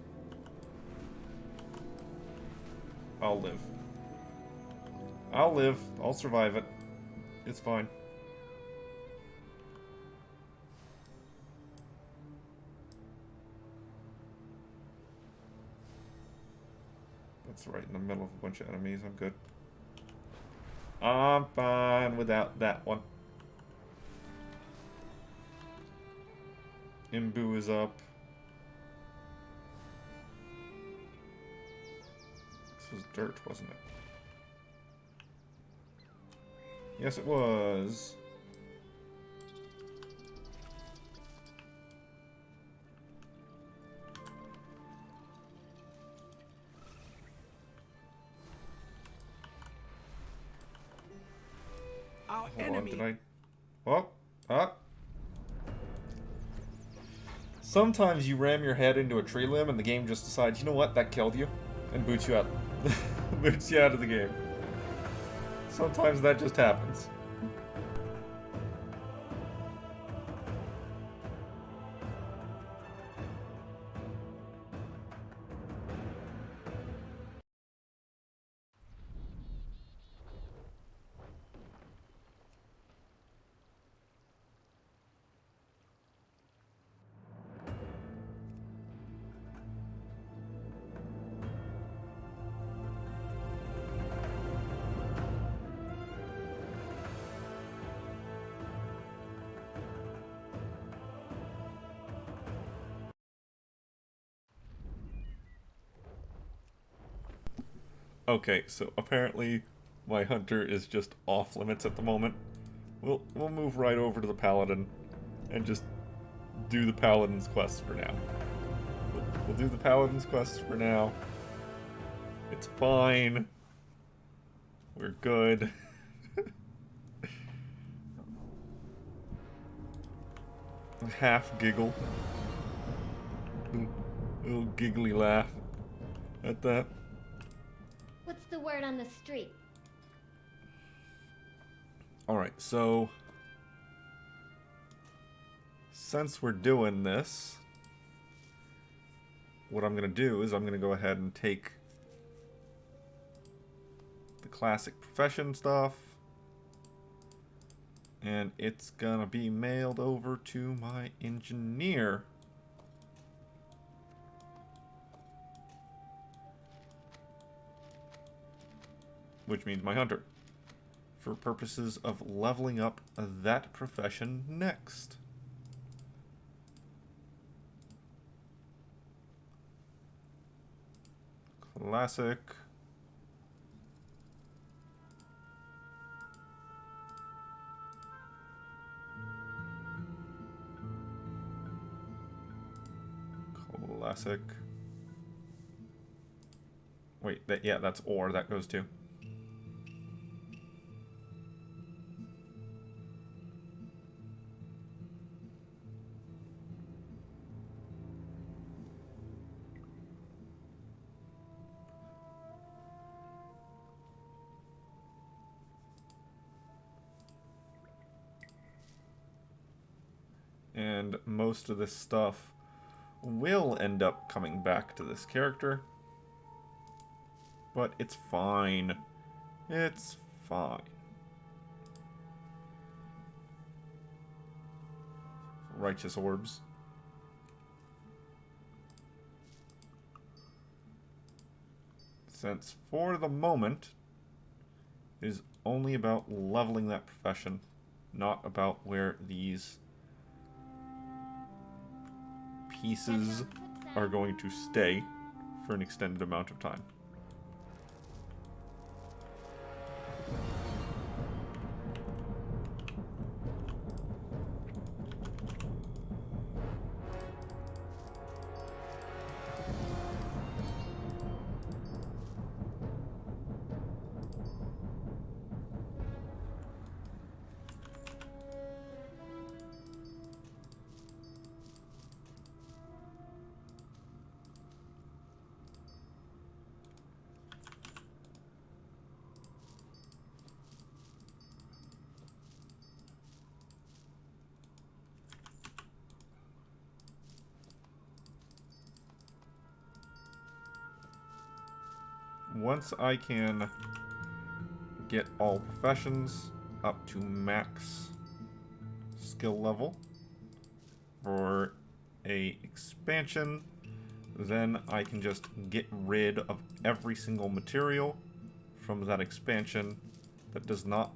I'll live. I'll live. I'll survive it. It's fine. That's right in the middle of a bunch of enemies. I'm good. I'm fine without that one. Imbu is up. This was dirt, wasn't it? Yes, it was. Our Hold on, enemy. did I? Oh, ah. Sometimes you ram your head into a tree limb and the game just decides, you know what, that killed you, and boots you out. Boots you out of the game. Sometimes that just happens. Okay, so apparently my hunter is just off limits at the moment. We'll move right over to the paladin and just do the paladin's quests for now. We'll do the paladin's quests for now. It's fine. We're good. Half giggle. Little giggly laugh at that. What's the word on the street? Alright, so since we're doing this, what I'm going to do is I'm going to go ahead and take the classic profession stuff, and it's going to be mailed over to my engineer. Which means my hunter, for purposes of leveling up that profession next. Classic. Classic. Wait, yeah, that's ore, that goes too. And most of this stuff will end up coming back to this character. But it's fine. It's fine. Righteous orbs. Since for the moment it is only about leveling that profession, not about where these pieces are going to stay for an extended amount of time. Once I can get all professions up to max skill level for a expansion, then I can just get rid of every single material from that expansion that does not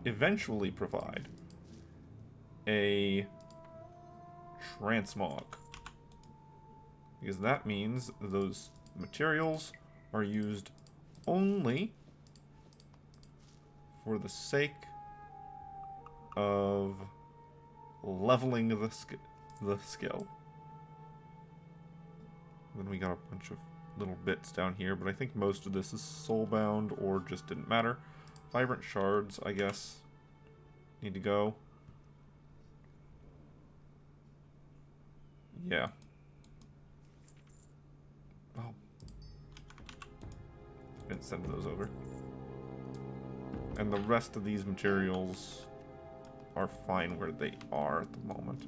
eventually provide a transmog. Because that means those materials are used only for the sake of leveling the skill. Then we got a bunch of little bits down here, but I think most of this is soulbound or just didn't matter. Vibrant shards, I guess, need to go. Yeah. Oh. Didn't send those over. And the rest of these materials are fine where they are at the moment.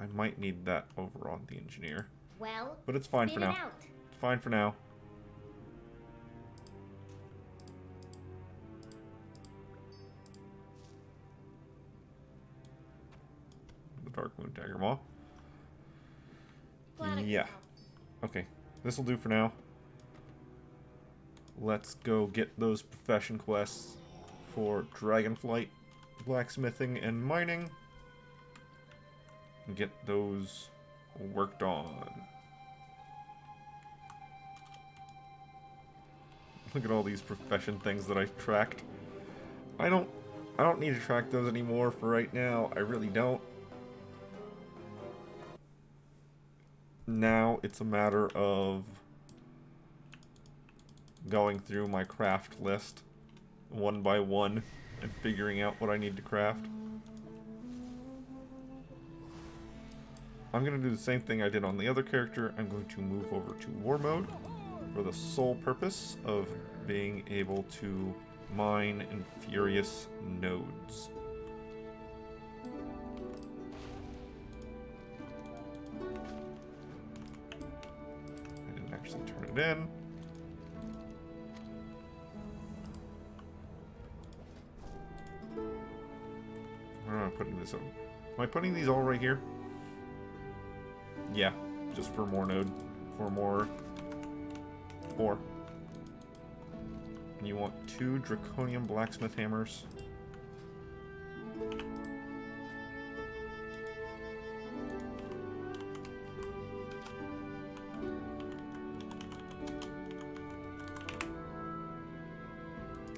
I might need that over on the engineer. Well, but it's fine for now. It's fine for now. The Dark Moon Dagger Maw. Yeah. Okay. This will do for now. Let's go get those profession quests for Dragonflight, blacksmithing, and mining. And get those worked on. Look at all these profession things that I tracked. I don't need to track those anymore for right now. I really don't. Now it's a matter of going through my craft list one by one and figuring out what I need to craft. I'm going to do the same thing I did on the other character. I'm going to move over to war mode for the sole purpose of being able to mine in furious nodes. I didn't actually turn it in. Where am I putting this on? Am I putting these all right here? Yeah, just for more node, for more ore. And you want 2 draconium blacksmith hammers.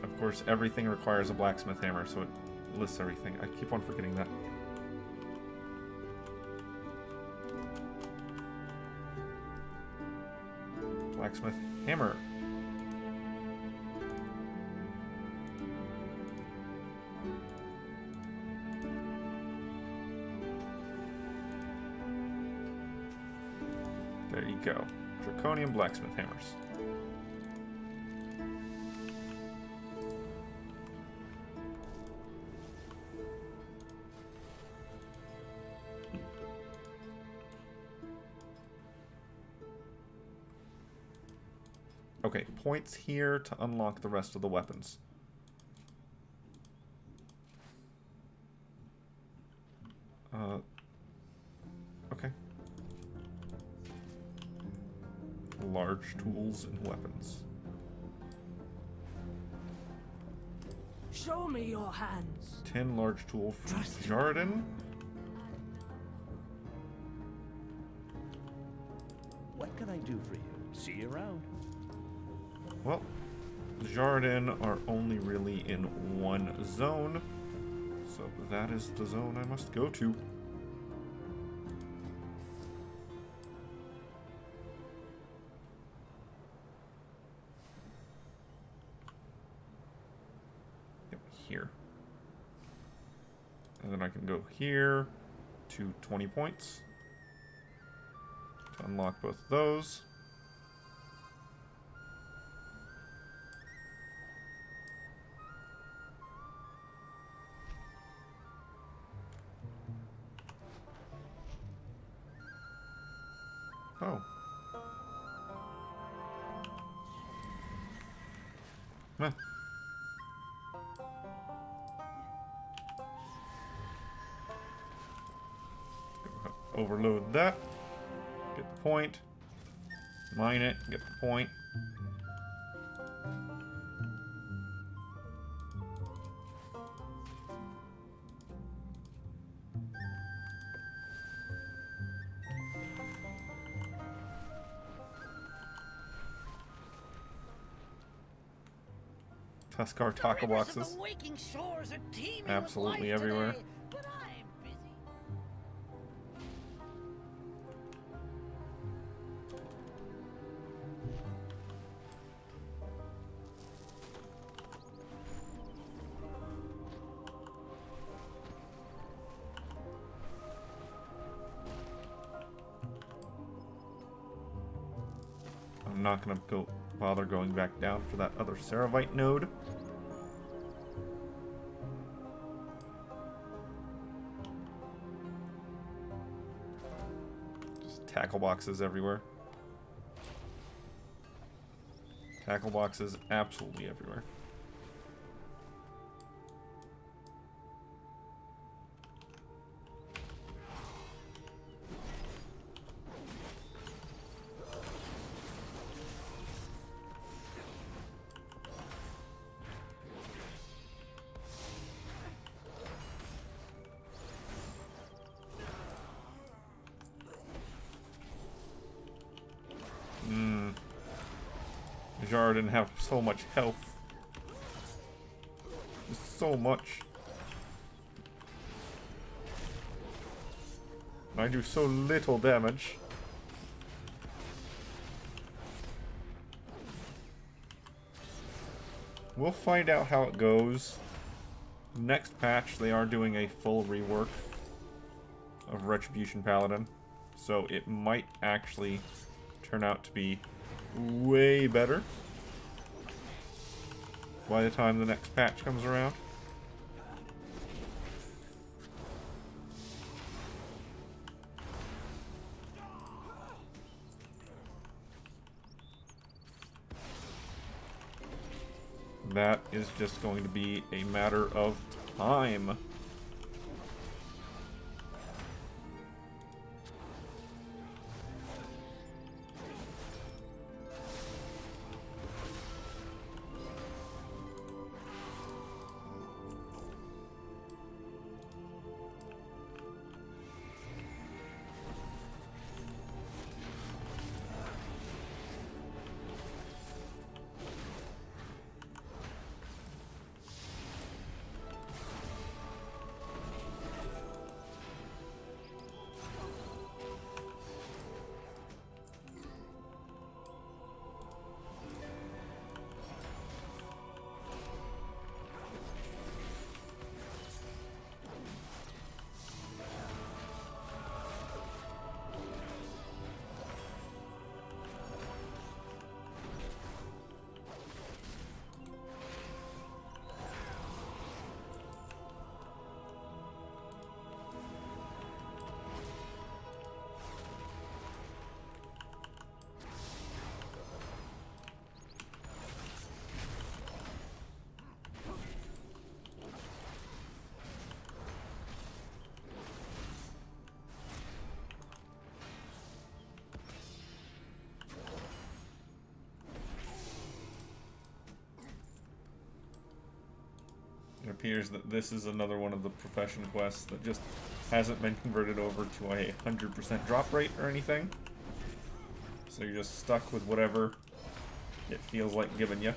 Of course, everything requires a blacksmith hammer, so it lists everything. I keep on forgetting that. Blacksmith hammer. There you go. Draconium blacksmith hammers. Okay, points here to unlock the rest of the weapons. Okay. Large tools and weapons. Show me your hands. 10 large tool from Jardin. What can I do for you? See you around. Well, Jardin are only really in one zone, so that is the zone I must go to. Yep, here. And then I can go here to 20 points to unlock both of those. Oh. Meh. overload that. Get the point. Mine it. Get the point. Tuskar taco boxes. Absolutely everywhere. I'm not gonna bother going back down for that other Ceravite node. Just tackle boxes everywhere. Tackle boxes absolutely everywhere. Jar didn't have so much health. Just so much. I do so little damage. We'll find out how it goes. Next patch, they are doing a full rework of Retribution Paladin. So it might actually turn out to be way better by the time the next patch comes around. That is just going to be a matter of time. It appears that this is another one of the profession quests that just hasn't been converted over to a 100% drop rate or anything. So you're just stuck with whatever it feels like giving you.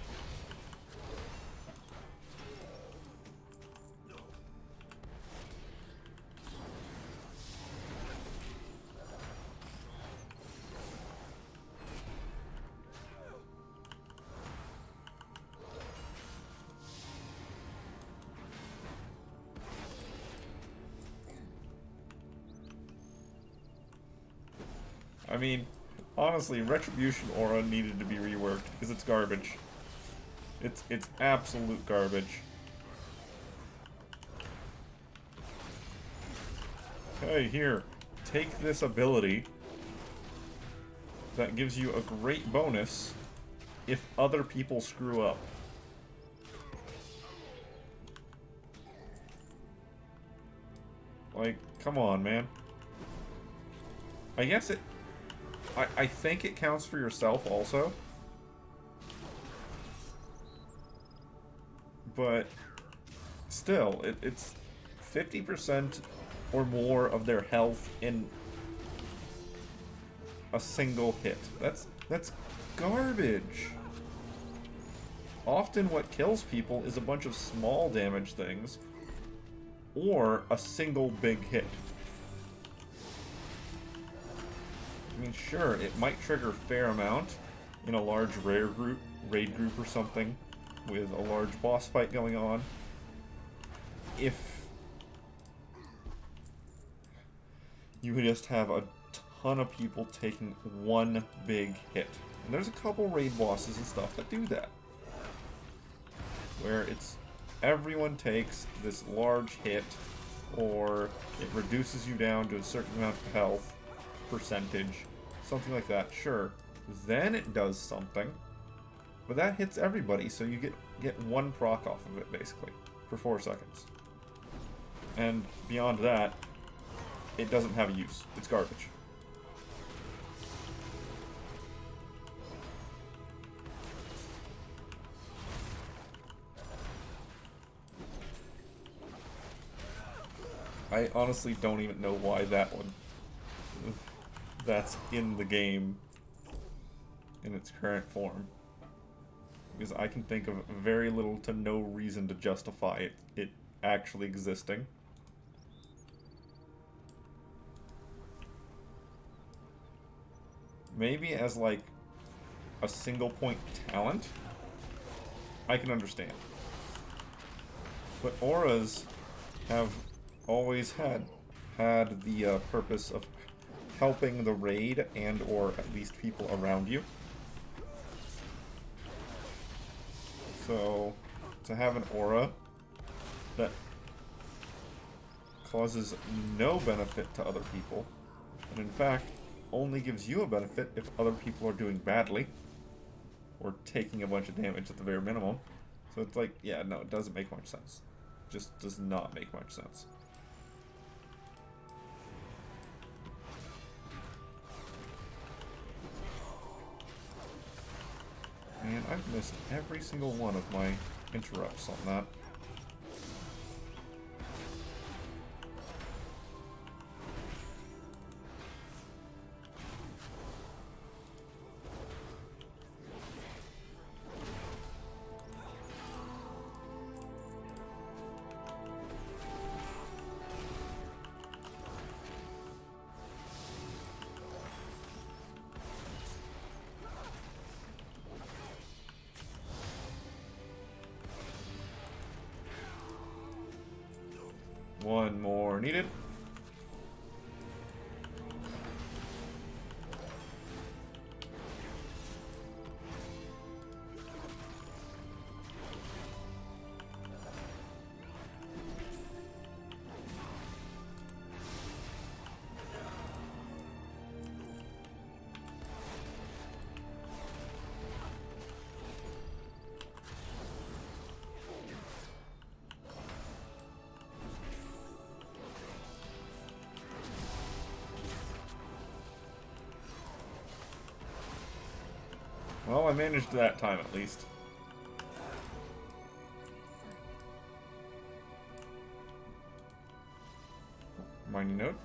I mean, honestly, Retribution Aura needed to be reworked because it's garbage. It's absolute garbage. Hey, here, take this ability that gives you a great bonus if other people screw up. Like, come on, man. I guess it... I think it counts for yourself also. But still, it's 50% or more of their health in a single hit. That's garbage. Often what kills people is a bunch of small damage things or a single big hit. I mean, sure, it might trigger a fair amount in a large raid group or something with a large boss fight going on. If you just have a ton of people taking one big hit. And there's a couple raid bosses and stuff that do that. Where it's everyone takes this large hit, or it reduces you down to a certain amount of health percentage, something like that. Sure, then it does something, but that hits everybody, so you get one proc off of it basically for 4 seconds, and beyond that, it doesn't have a use. It's garbage. I honestly don't even know why that one that's in the game in its current form. Because I can think of very little to no reason to justify it actually existing. Maybe as like a single point talent, I can understand. But auras have always had the purpose of helping the raid and or at least people around you. So to have an aura that causes no benefit to other people, and in fact only gives you a benefit if other people are doing badly or taking a bunch of damage at the very minimum. So it's like, yeah, no, it doesn't make much sense. Just does not make much sense. Man, I've missed every single one of my interrupts on that. One more needed. Well, I managed that time at least. Mining node.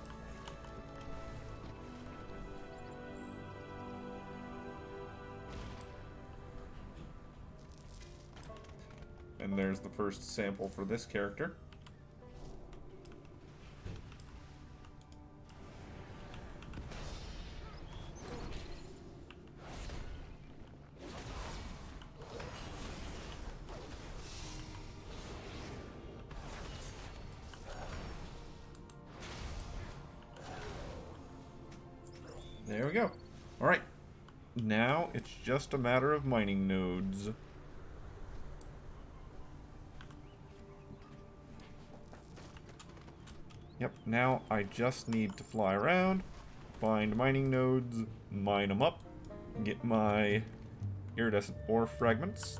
And there's the first sample for this character. There we go. Alright. Now it's just a matter of mining nodes. Yep, now I just need to fly around, find mining nodes, mine them up, get my iridescent ore fragments.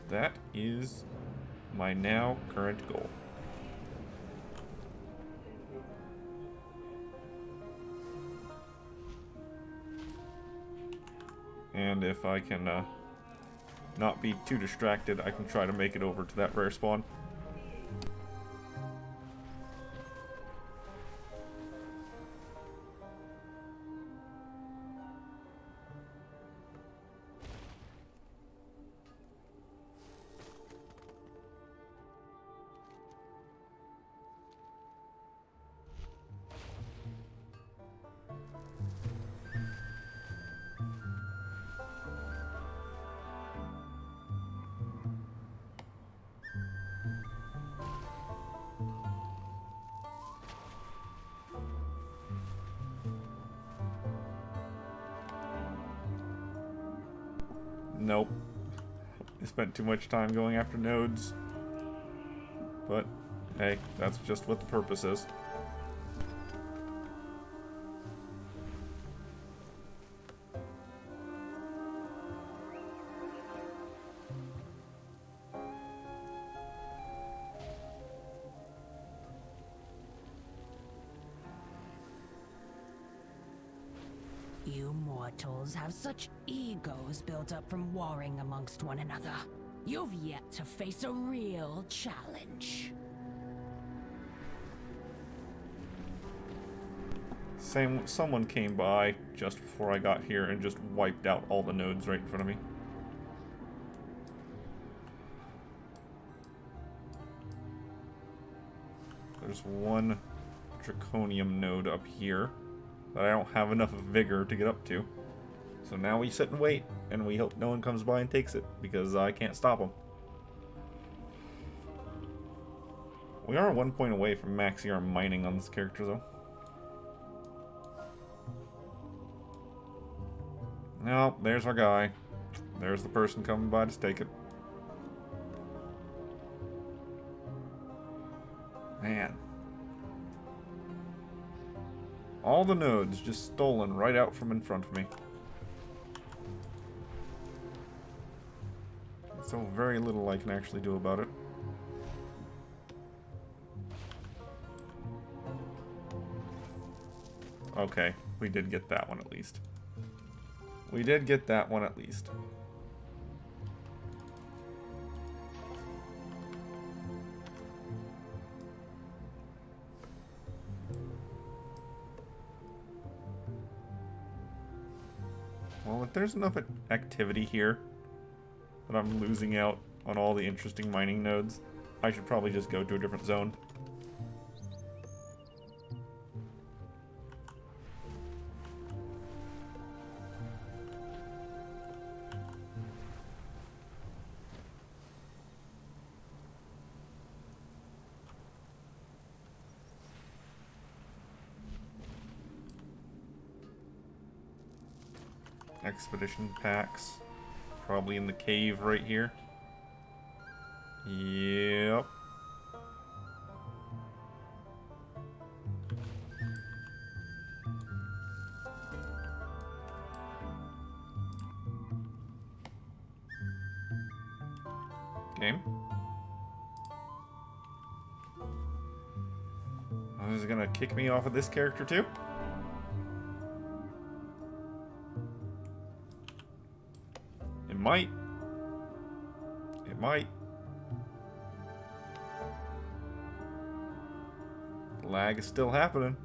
That is my now current goal. And if I can not be too distracted, I can try to make it over to that rare spawn. Nope. I spent too much time going after nodes. But, hey, that's just what the purpose is. You mortals have such egos built up from warring amongst one another. You've yet to face a real challenge. Someone came by just before I got here and just wiped out all the nodes right in front of me. There's one draconium node up here that I don't have enough vigor to get up to. So now we sit and wait, and we hope no one comes by and takes it, because I can't stop them. We are 1 point away from maxing our mining on this character, though. No, there's our guy. There's the person coming by to stake it. Man. All the nodes just stolen right out from in front of me. So very little I can actually do about it. Okay, we did get that one at least. We did get that one at least. Well, if there's enough activity here that I'm losing out on all the interesting mining nodes, I should probably just go to a different zone. Expedition packs. Probably in the cave right here. Yep. Game. Oh, is it gonna kick me off of this character too? It might. It might. The lag is still happening.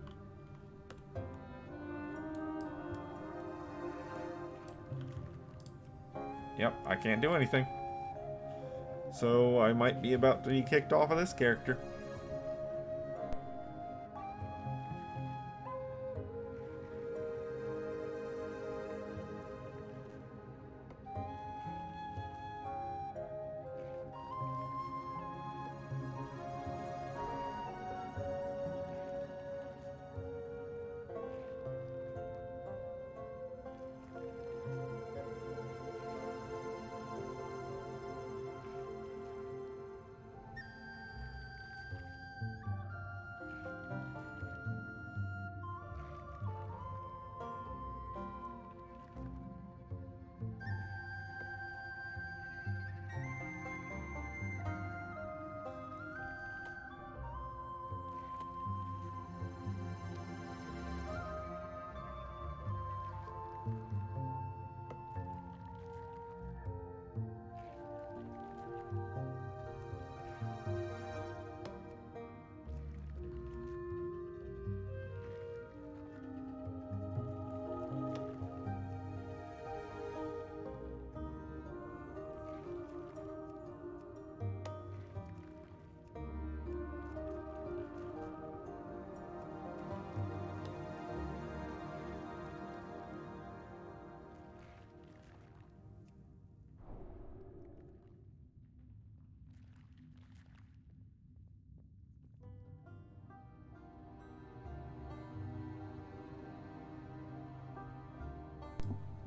Yep, I can't do anything. So I might be about to be kicked off of this character.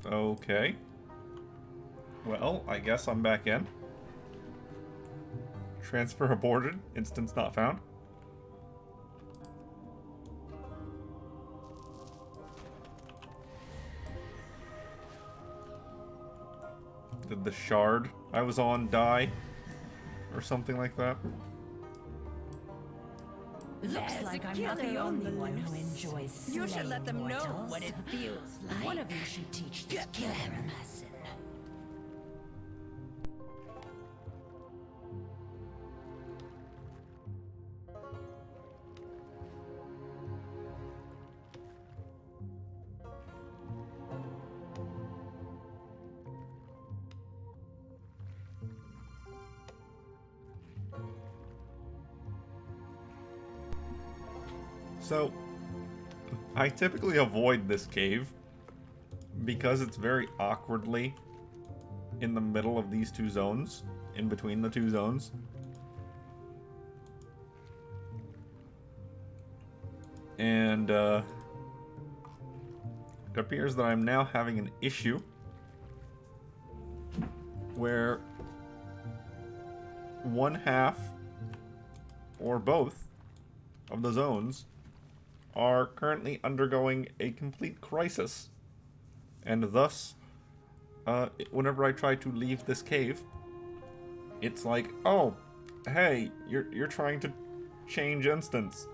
Okay. Well, I guess I'm back in. Transfer aborted. Instance not found. Did the shard I was on die? Or something like that? Looks like I'm not the only one who enjoys You should let them know mortals. what it feels like. One of you should teach this killer a lesson. So, I typically avoid this cave because it's very awkwardly in the middle of these two zones, in between the two zones. And it appears that I'm now having an issue where one half or both of the zones are currently undergoing a complete crisis. And thus, whenever I try to leave this cave, it's like, oh, hey, you're trying to change instance.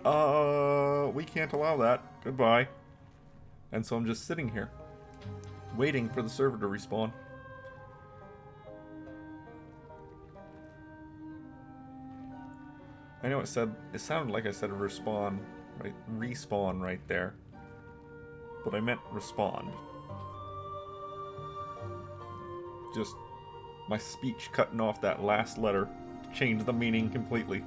We can't allow that. Goodbye. And so I'm just sitting here, waiting for the server to respawn. I know it sounded like I said respawn, right? Respawn right there. But I meant respond. Just my speech cutting off that last letter changed the meaning completely.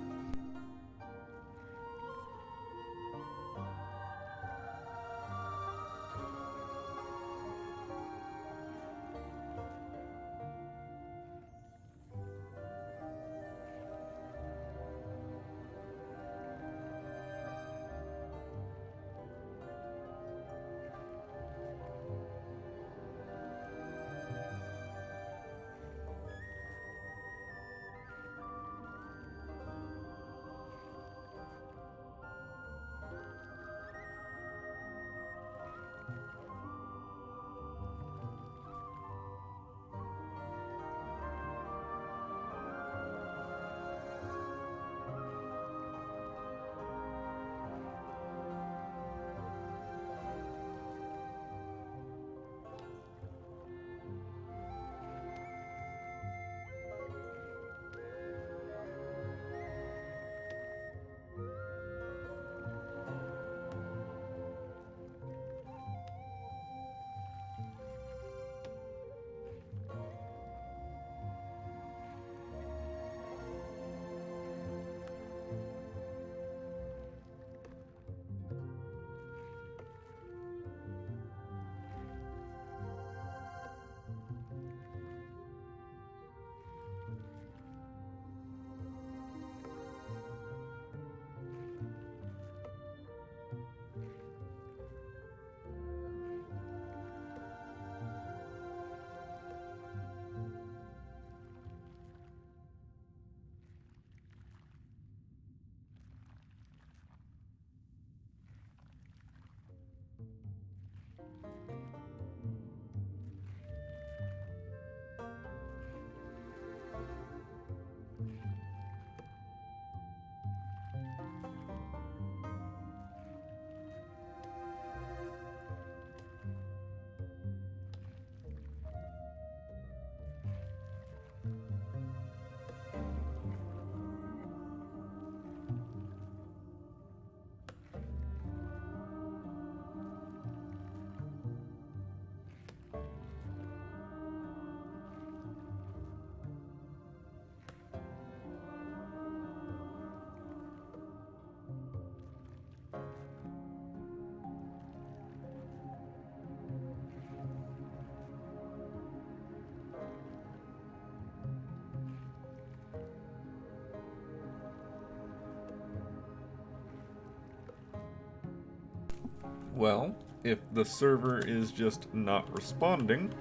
Well, if the server is just not responding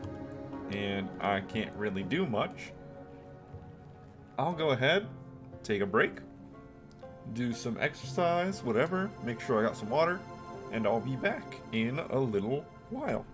and I can't really do much, I'll go ahead, take a break, do some exercise, whatever, make sure I got some water, and I'll be back in a little while.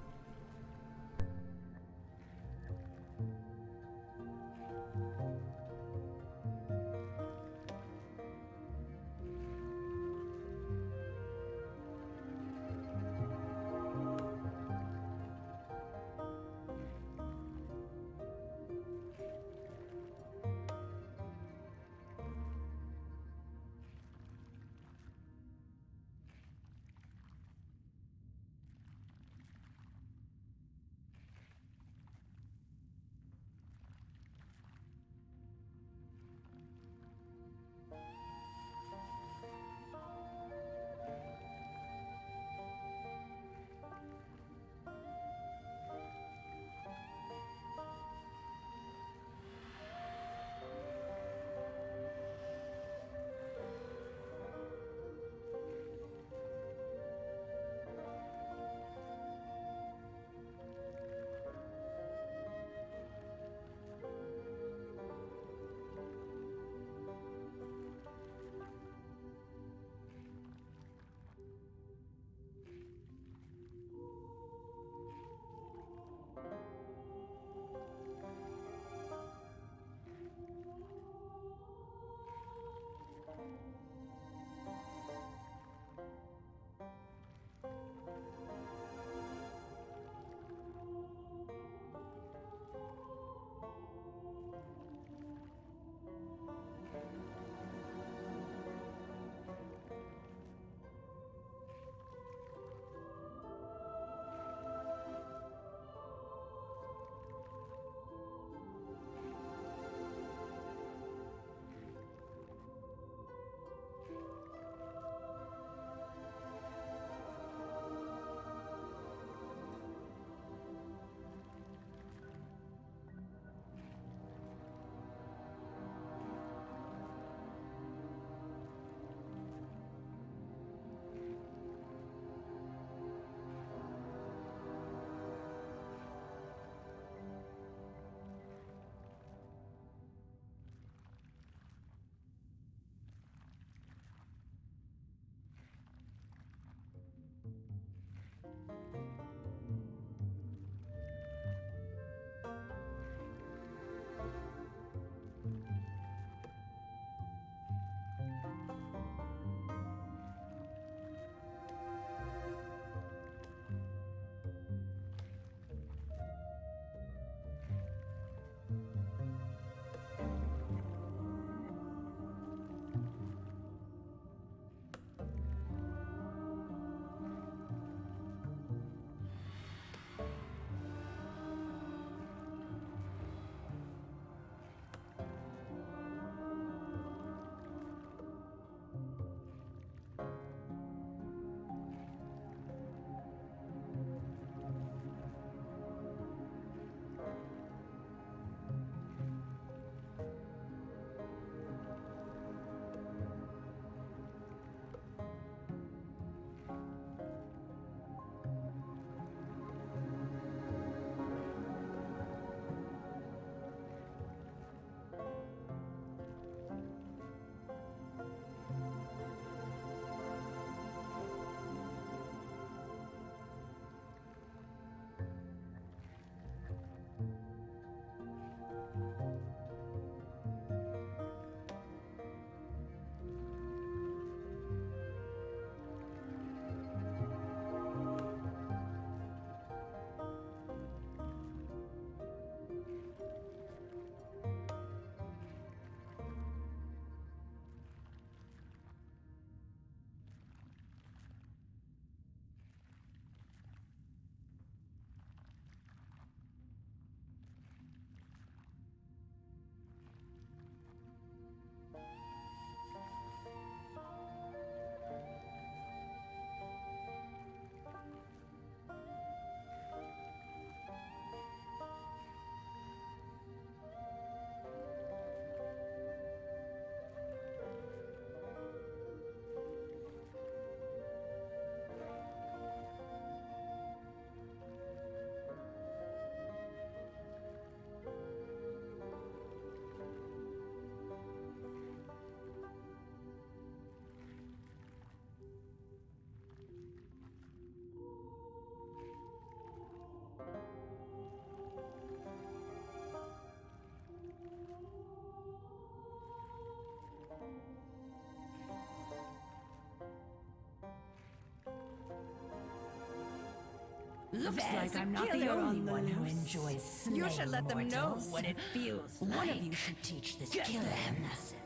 Looks There's like a I'm not the killer only on the one who loose. enjoys slaying You should let them know mortals. what it feels One like. of you should teach this Get killer them. a lesson.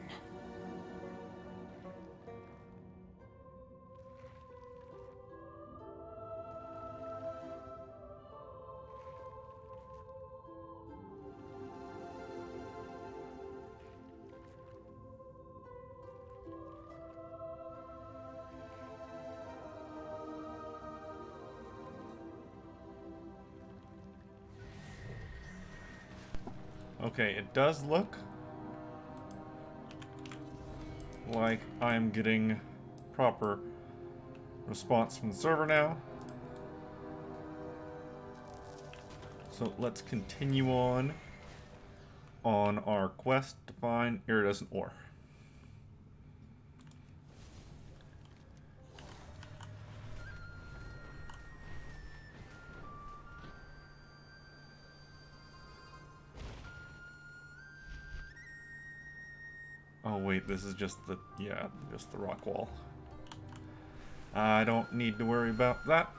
Okay, it does look like I'm getting proper response from the server now. So let's continue on our quest to find iridescent ore. Oh wait, this is just the, yeah, just the rock wall. I don't need to worry about that.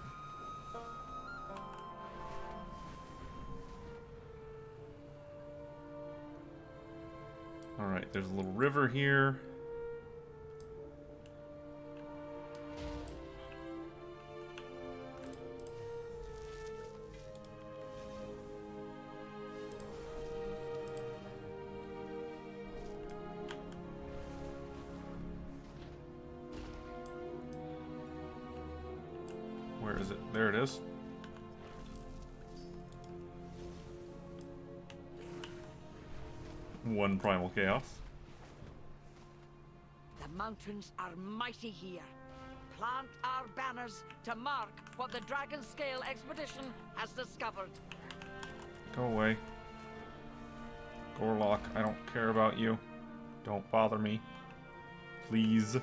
Alright, there's a little river here. Where is it? There it is. One primal chaos. The mountains are mighty here. Plant our banners to mark what the Dragon Scale expedition has discovered. Go away. Gorlock, I don't care about you. Don't bother me. Please.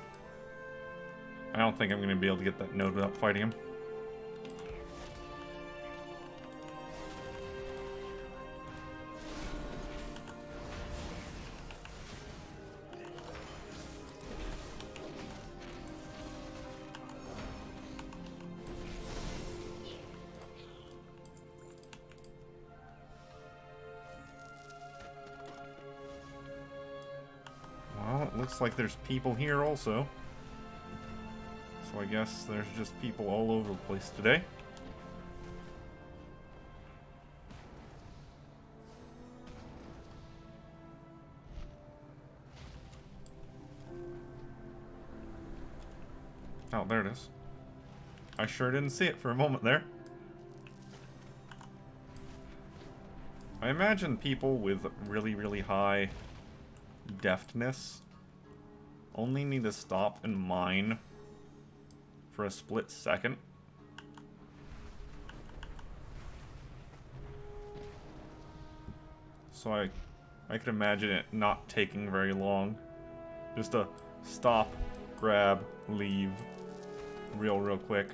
I don't think I'm going to be able to get that node without fighting him. Well, it looks like there's people here also. So I guess there's just people all over the place today. Oh, there it is. I sure didn't see it for a moment there. I imagine people with really, really high deftness only need to stop and mine for a split second. So I could imagine it not taking very long. Just a stop, grab, leave, real quick.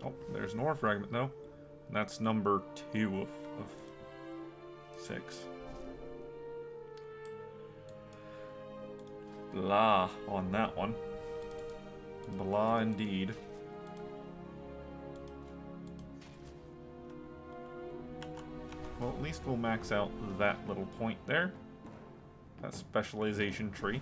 Oh, there's an ore fragment though. That's number 2 of 6. Blah on that one. Blah indeed. Well, at least we'll max out that little point there. That specialization tree.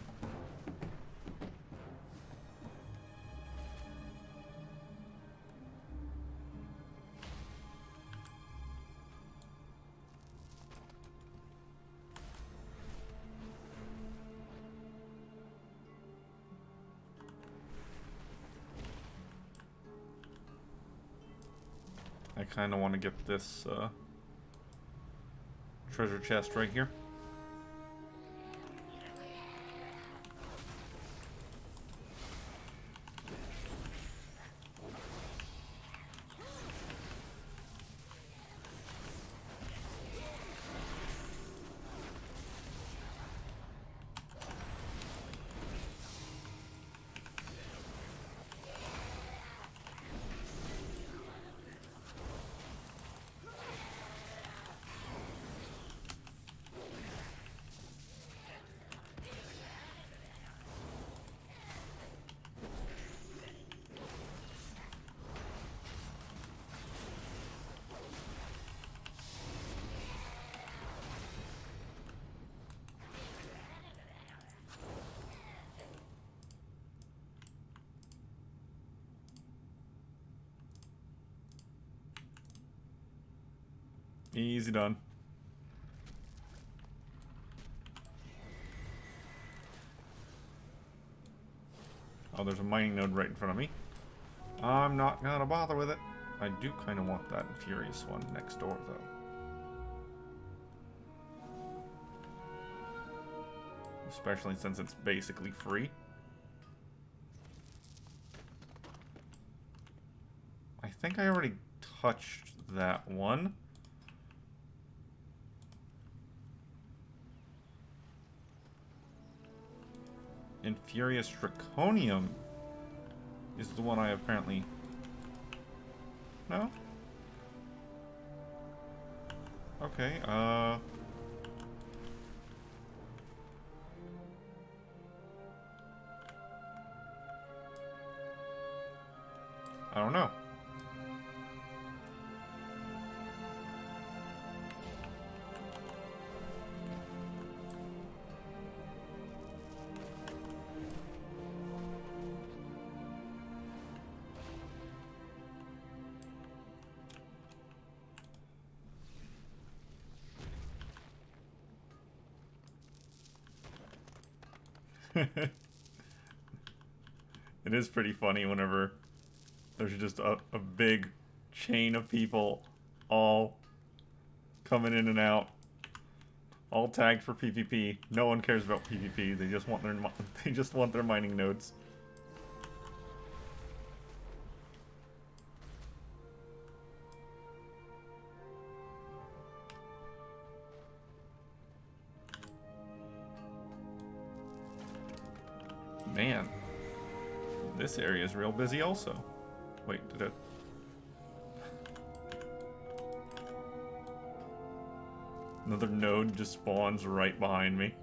I kind of want to get this treasure chest right here. Easy done. Oh, there's a mining node right in front of me. I'm not gonna bother with it. I do kind of want that Furious one next door, though. Especially since it's basically free. I think I already touched that one. And Furious Draconium is the one I apparently... No? Okay, I don't know. It is pretty funny whenever there's just a big chain of people all coming in and out, all tagged for PvP. No one cares about PvP. They just want their mining nodes. Man, this area is real busy also. Wait, did it... Another node just spawns right behind me.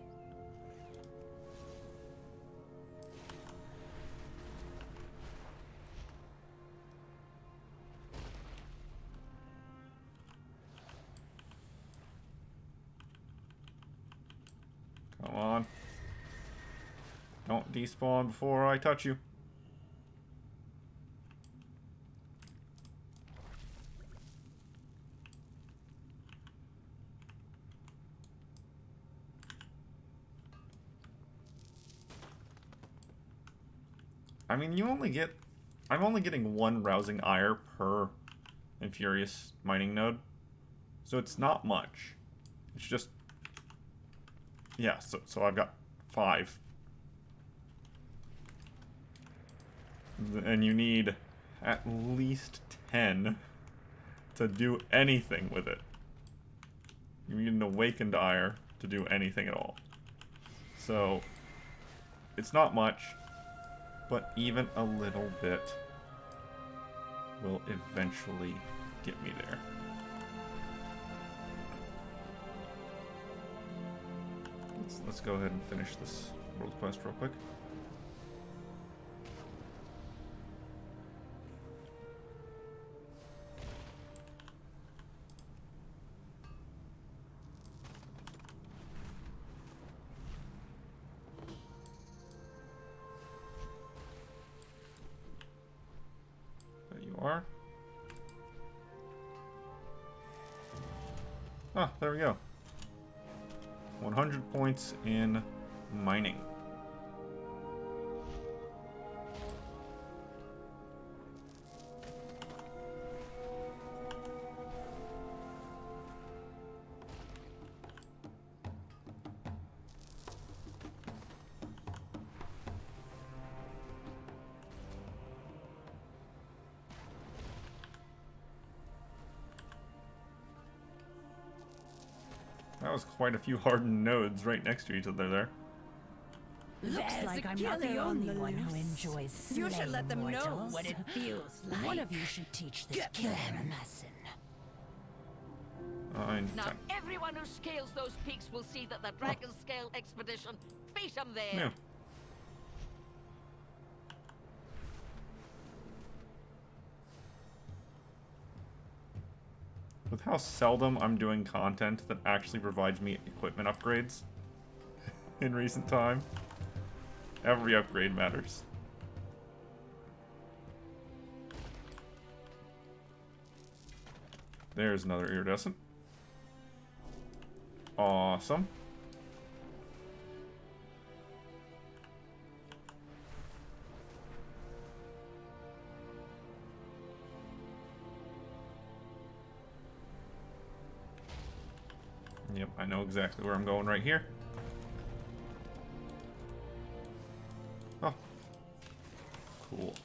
Come on. Don't despawn before I touch you. I mean, you only get... I'm only getting one rousing ire per Infurious mining node. So it's not much. It's just... Yeah, so I've got 5. And you need at least 10 to do anything with it. You need an awakened ire to do anything at all. So, it's not much, but even a little bit will eventually get me there. Let's go ahead and finish this world quest real quick. Are. Ah, there we go. 100 points in mining. That was quite a few hardened nodes right next to each other there. Looks like I'm not the only one who enjoys slaying You should let them know mortals. what it feels like. One of you should teach this killer a lesson. Now everyone who scales those peaks will see that the Dragon Scale expedition beat them there. Yeah. With how seldom I'm doing content that actually provides me equipment upgrades in recent time, every upgrade matters. There's another iridescent. Awesome. Yep, I know exactly where I'm going right here. Oh. Cool.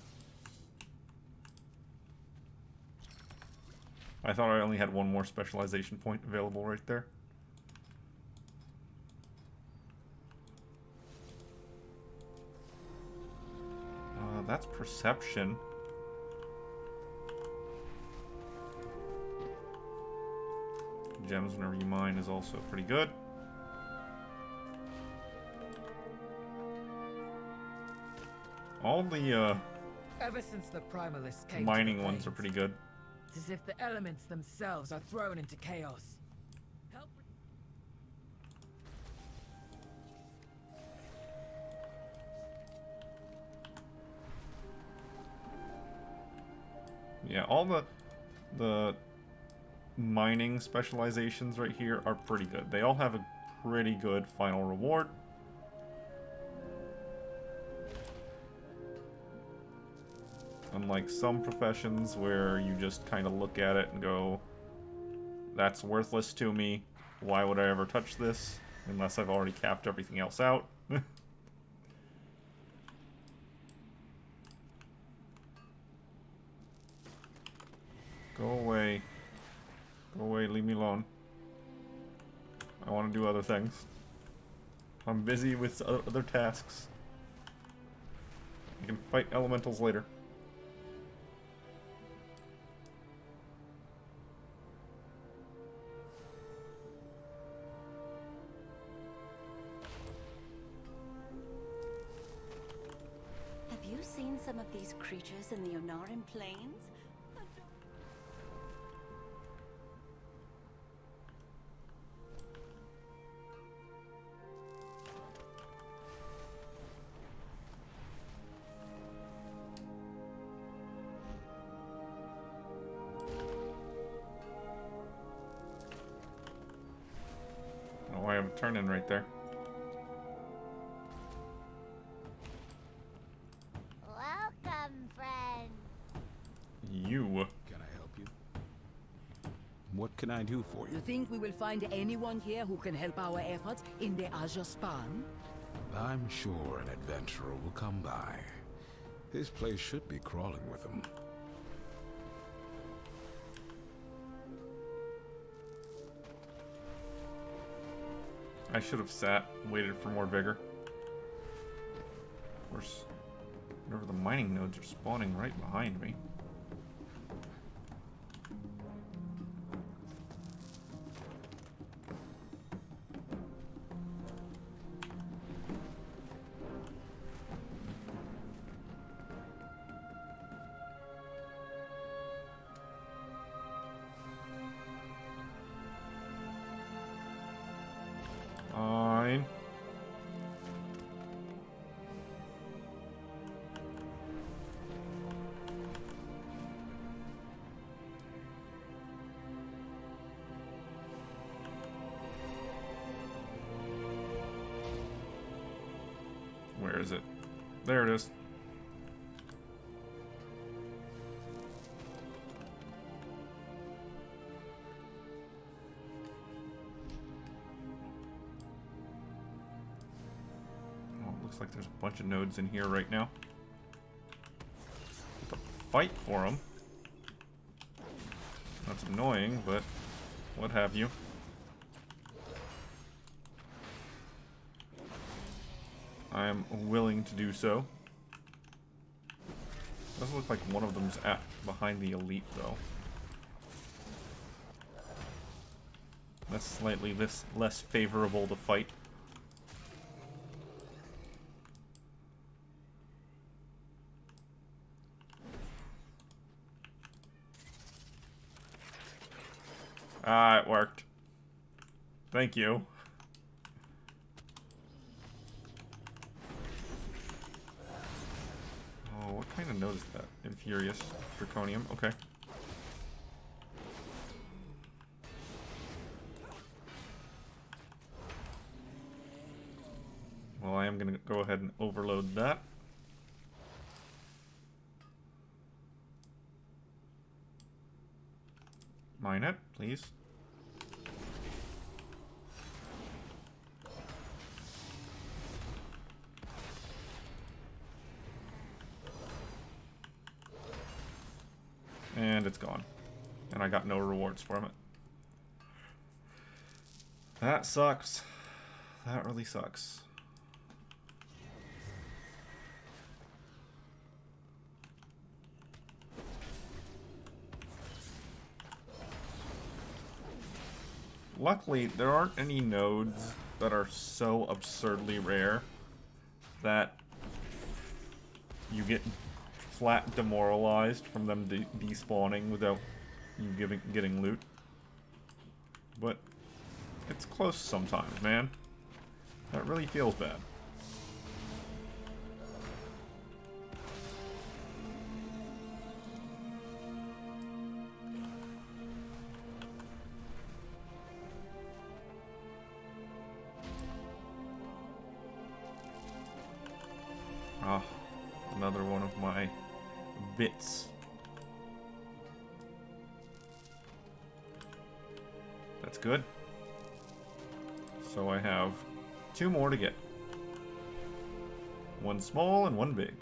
I thought I only had one more specialization point available right there. That's perception. Gems whenever you mine is also pretty good. All the Ever since the primalists came mining to the ones are plains, pretty good. it's as if the elements themselves are thrown into chaos. Help. Yeah, all the mining specializations right here are pretty good. They all have a pretty good final reward. Unlike some professions where you just kind of look at it and go, that's worthless to me. Why would I ever touch this? Unless I've already capped everything else out. Go away. Go away, leave me alone. I want to do other things. I'm busy with other tasks. I can fight elementals later. Have you seen some of these creatures in the Onaran Plains? Oh, I have a turn in right there. Welcome, friend. You. Can I help you? What can I do for You you? think we will find anyone here who can help our efforts in the Azure Span? I'm sure an adventurer will come by. This place should be crawling with them. I should have sat, waited for more vigor. Of course, whatever the mining nodes are spawning right behind me. Fine. Where is it? There it is. Oh, it looks like there's a bunch of nodes in here right now. Have to fight for them. That's annoying, but what have you. I am willing to do so. Doesn't look like one of them's behind the elite, though. That's slightly less favorable to fight. Ah, it worked. Thank you. Oh, what kind of node is that? Infurious. Draconium. Okay. Well, I am going to go ahead and overload that. Mine it, please. And it's gone. And I got no rewards from it. That sucks. That really sucks. Luckily, there aren't any nodes that are so absurdly rare that you get flat demoralized from them despawning without you getting loot. But it's close sometimes, man. That really feels bad. Ah, another one of my bits. That's good. So I have 2 more to get. One small and one big.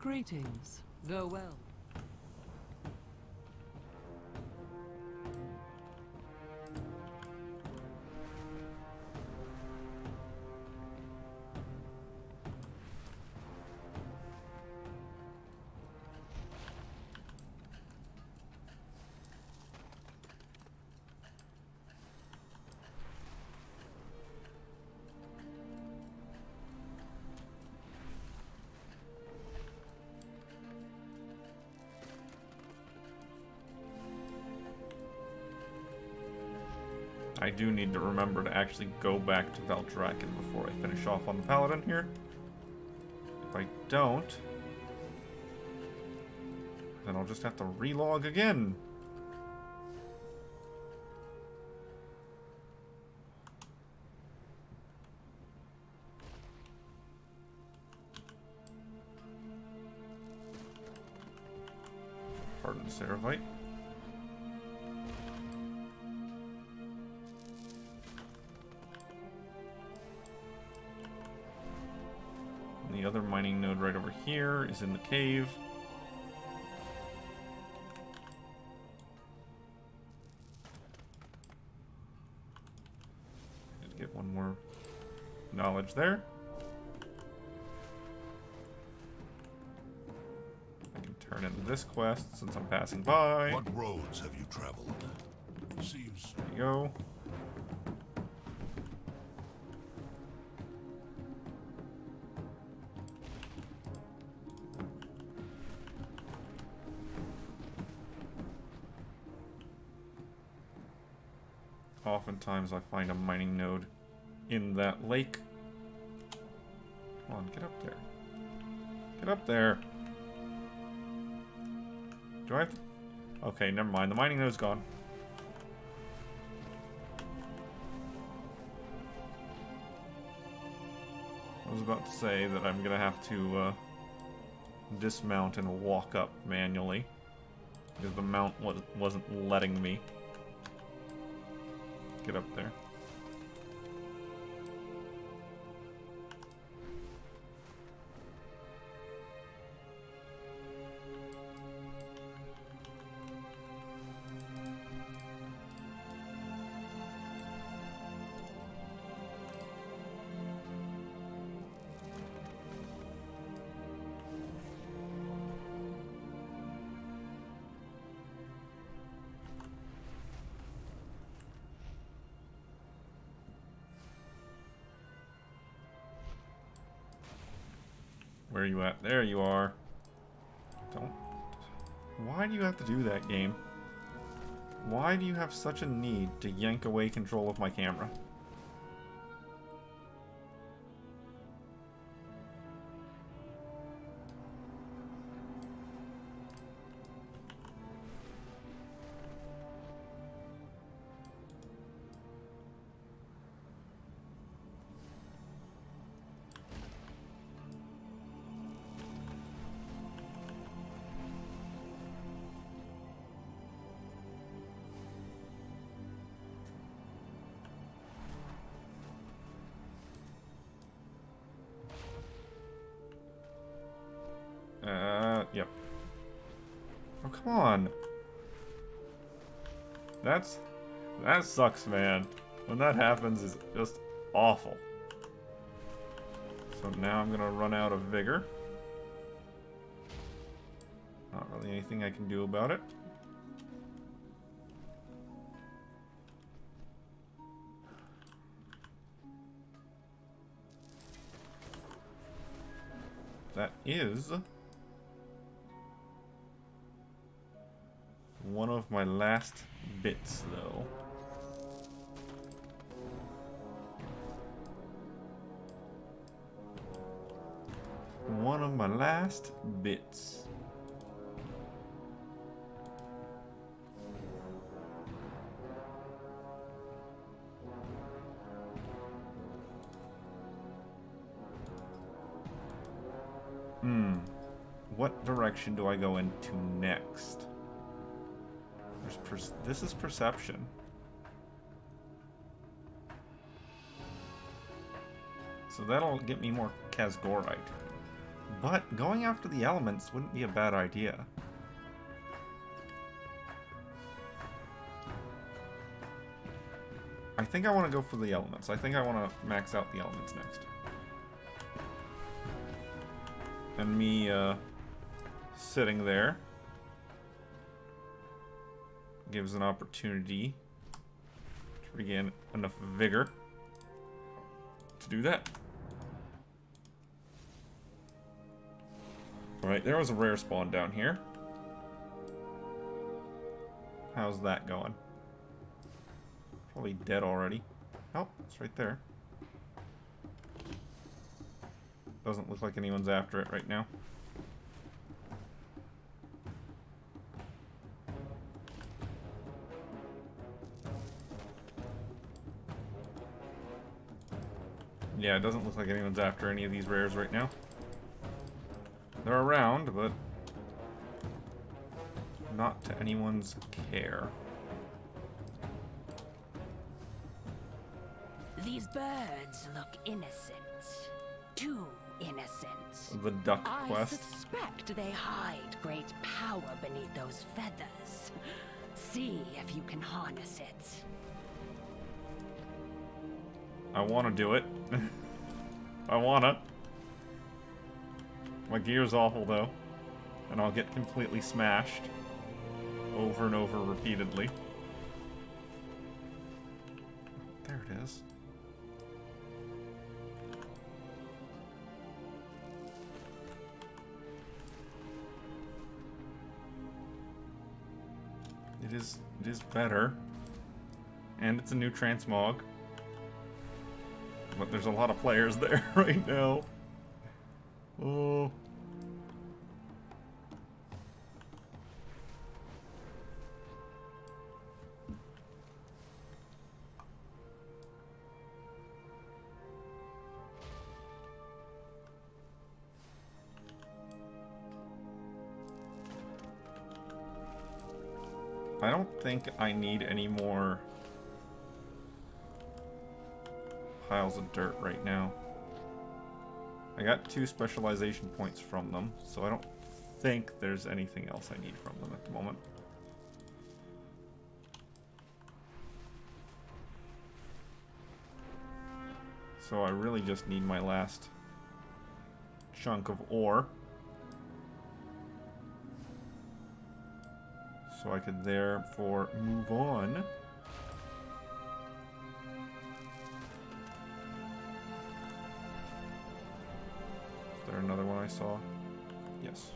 Greetings. Go well. I do need to remember to actually go back to Valdrakken before I finish off on the Paladin here. If I don't, then I'll just have to relog again. Pardon, Seraphite. The other mining node right over here is in the cave. Get one more knowledge there. I can turn in this quest since I'm passing by. What roads have you traveled? Seems. There you go. Oftentimes I find a mining node in that lake. Come on, get up there. Get up there. Do I have to... Okay, never mind. The mining node's gone. I was about to say that I'm gonna have to dismount and walk up manually because the mount wasn't letting me get up there. Where are you at? There you are. Don't... Why do you have to do that, game? Why do you have such a need to yank away control of my camera? Yep. Oh, come on. That sucks, man. When that happens, it's just awful. So now I'm gonna run out of vigor. Not really anything I can do about it. That is one of my last bits, though. One of my last bits. What direction do I go into next? This is perception. So that'll get me more Kazgorite. But going after the elements wouldn't be a bad idea. I think I want to go for the elements. I think I want to max out the elements next. And me, sitting there gives an opportunity to regain enough vigor to do that. Alright, there was a rare spawn down here. How's that going? Probably dead already. Oh, it's right there. Doesn't look like anyone's after it right now. Yeah, it doesn't look like anyone's after any of these rares right now. They're around, but not to anyone's care. These birds look innocent. Too innocent. The duck quest. I suspect they hide great power beneath those feathers. See if you can harness it. I want to do it. I wanna. My gear's awful though, and I'll get completely smashed over and over repeatedly. There it is. It is better, and it's a new transmog. But there's a lot of players there right now. Oh. I don't think I need any more piles of dirt right now. I got 2 specialization points from them, so I don't think there's anything else I need from them at the moment. So I really just need my last chunk of ore. So I could therefore move on. Is there another one I saw? Yes.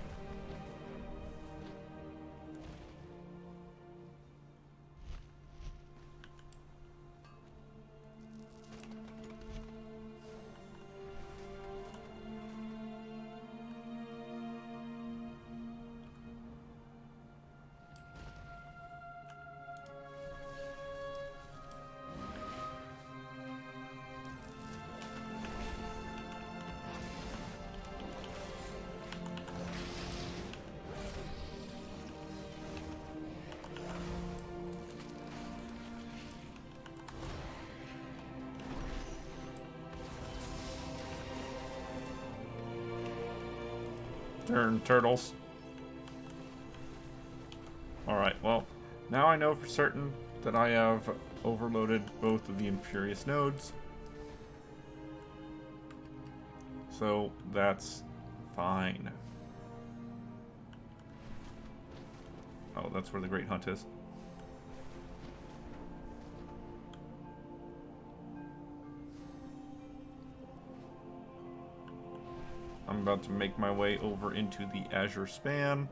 Turn turtles. Alright, well, now I know for certain that I have overloaded both of the Infurious nodes. So that's fine. Oh, that's where the Great Hunt is. I'm about to make my way over into the Azure Span.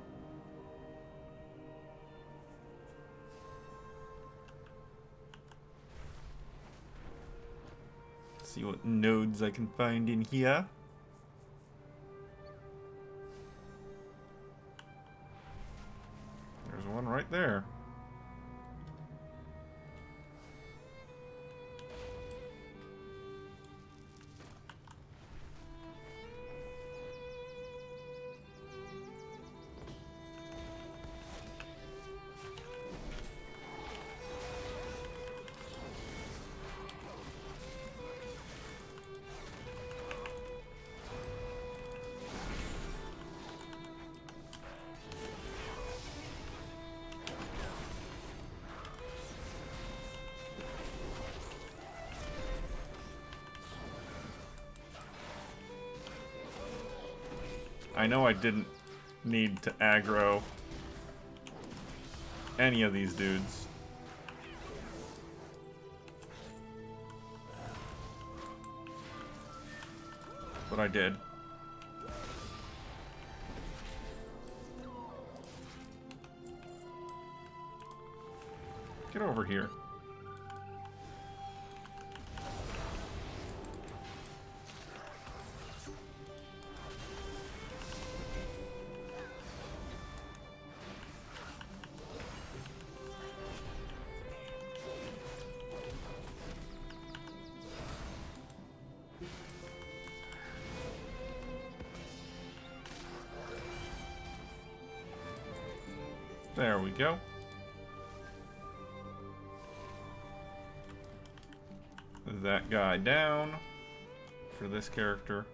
See what nodes I can find in here. There's one right there. I know I didn't need to aggro any of these dudes. But I did. Get over here. There we go. That guy down for this character.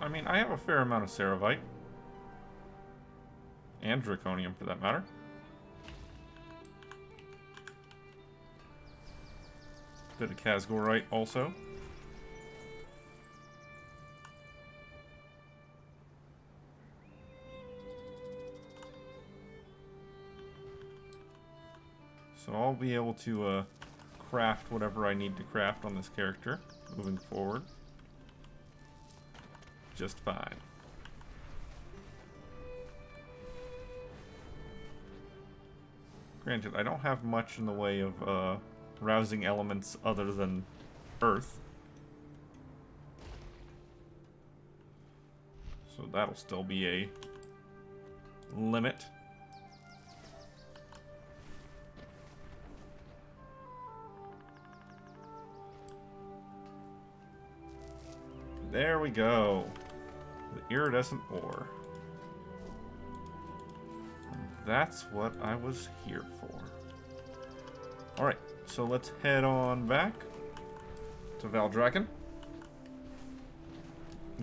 I mean, I have a fair amount of Ceravite. And Draconium, for that matter. Bit of Casgorite, also. So I'll be able to craft whatever I need to craft on this character moving forward. Just fine. Granted, I don't have much in the way of rousing elements other than Earth. So that'll still be a limit. There we go. The iridescent ore. And that's what I was here for. Alright, so let's head on back to Valdraken.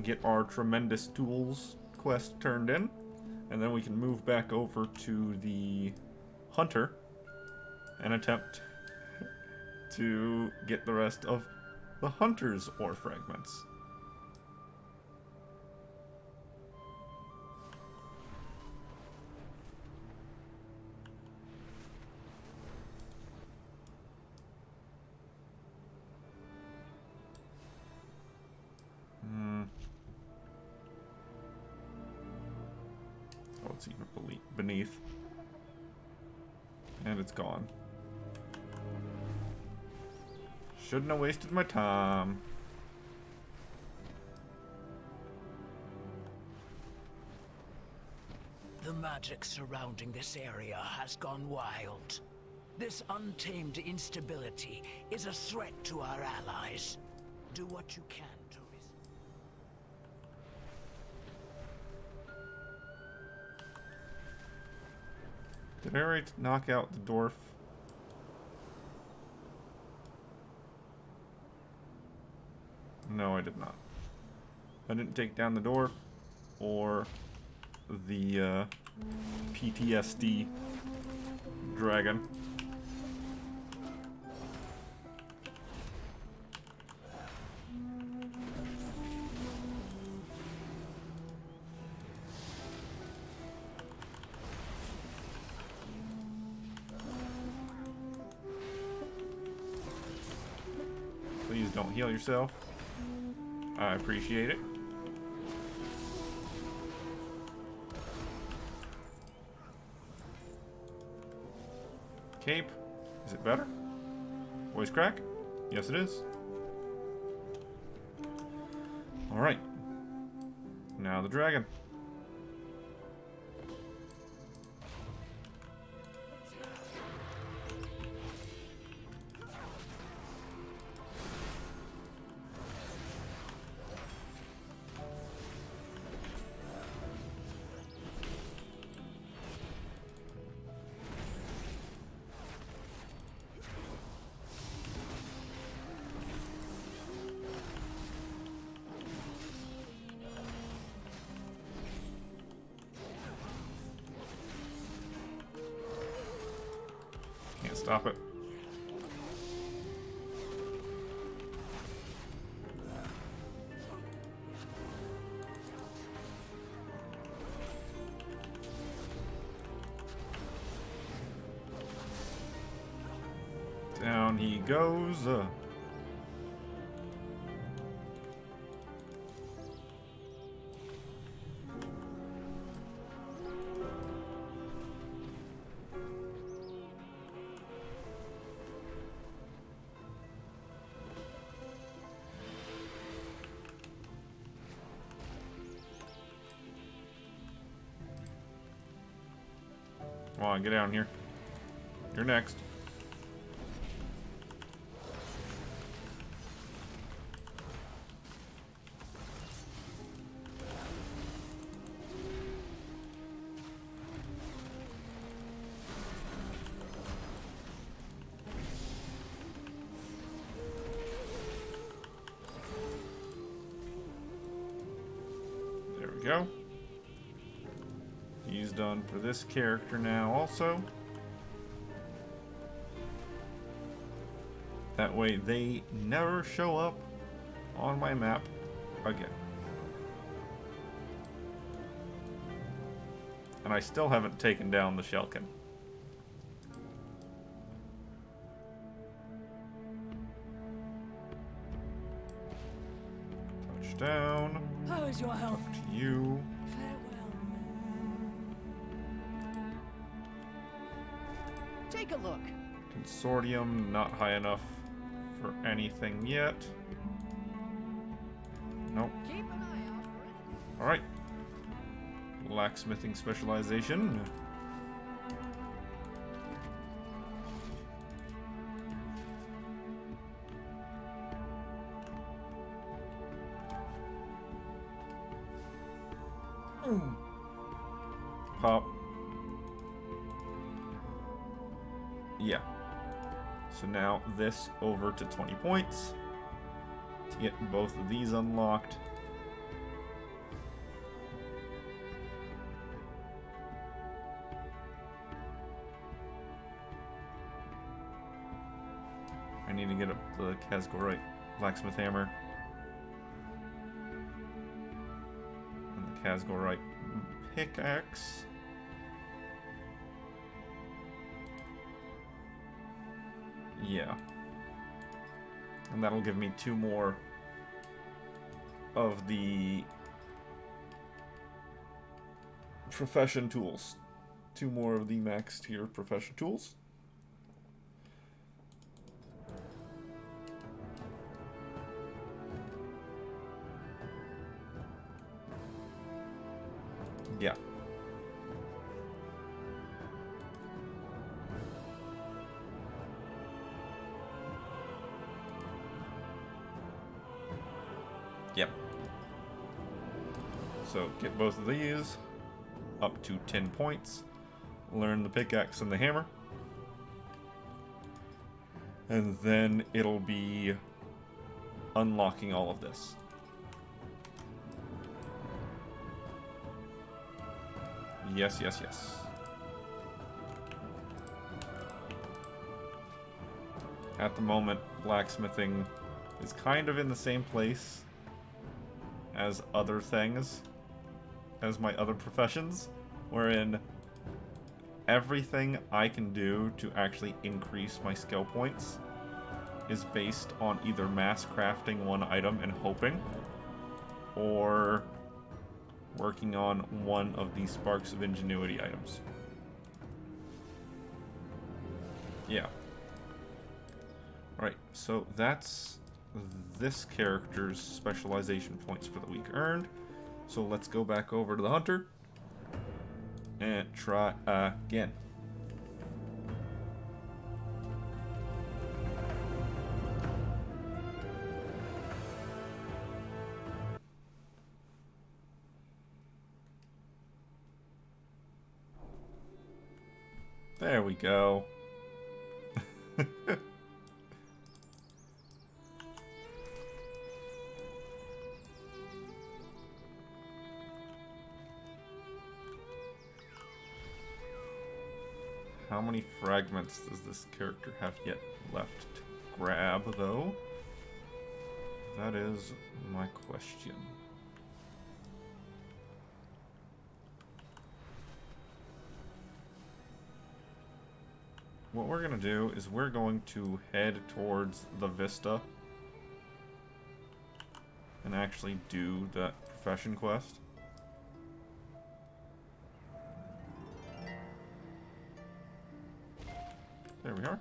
Get our Tremendous Tools quest turned in. And then we can move back over to the Hunter and attempt to get the rest of the Hunter's ore fragments. Oh, it's even beneath. And it's gone. Shouldn't have wasted my time. The magic surrounding this area has gone wild. This untamed instability is a threat to our allies. Do what you can, Tourist. Did I already knock out the dwarf? No, I did not. I didn't take down the dwarf or the PTSD dragon. Please don't heal yourself. I appreciate it. Cape. Is it better? Voice crack? Yes, it is. Alright. Now the dragon. Can't stop it. Down he goes. Come on, get down here. You're next. There we go. He's done for this character now also. That way they never show up on my map again. And I still haven't taken down the Shellkin. Touchdown. How is your health? To you. Farewell. Take a look. Consortium, not high enough for anything yet. Nope. Keep an eye out for anything. Alright. Blacksmithing specialization. Pop. Yeah. So now this over to 20 points to get both of these unlocked. I need to get up the Kazgorite blacksmith hammer and the Kazgorite pickaxe. Yeah. And that'll give me 2 more of the profession tools. 2 more of the max tier profession tools. Yeah. Yep. So get both of these up to 10 points. Learn the pickaxe and the hammer. And then it'll be unlocking all of this. Yes, yes, yes. At the moment, blacksmithing is kind of in the same place as other things, as my other professions, wherein everything I can do to actually increase my skill points is based on either mass crafting one item and hoping, or working on one of these Sparks of Ingenuity items. Yeah. Alright, so that's this character's specialization points for the week earned. So let's go back over to the Hunter and try again. There we go. How many fragments does this character have yet left to grab, though? That is my question. What we're going to do is we're going to head towards the Vista and actually do that profession quest. There we are.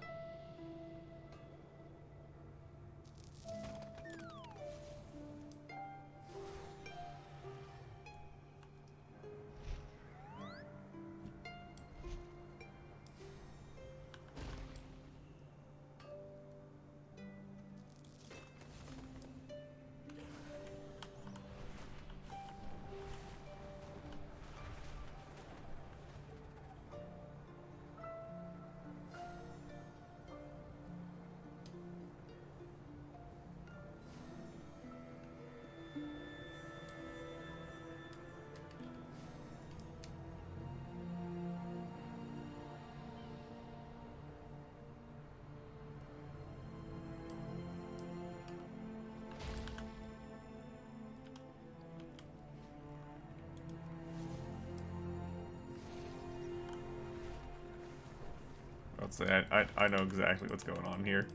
I'd say I know exactly what's going on here.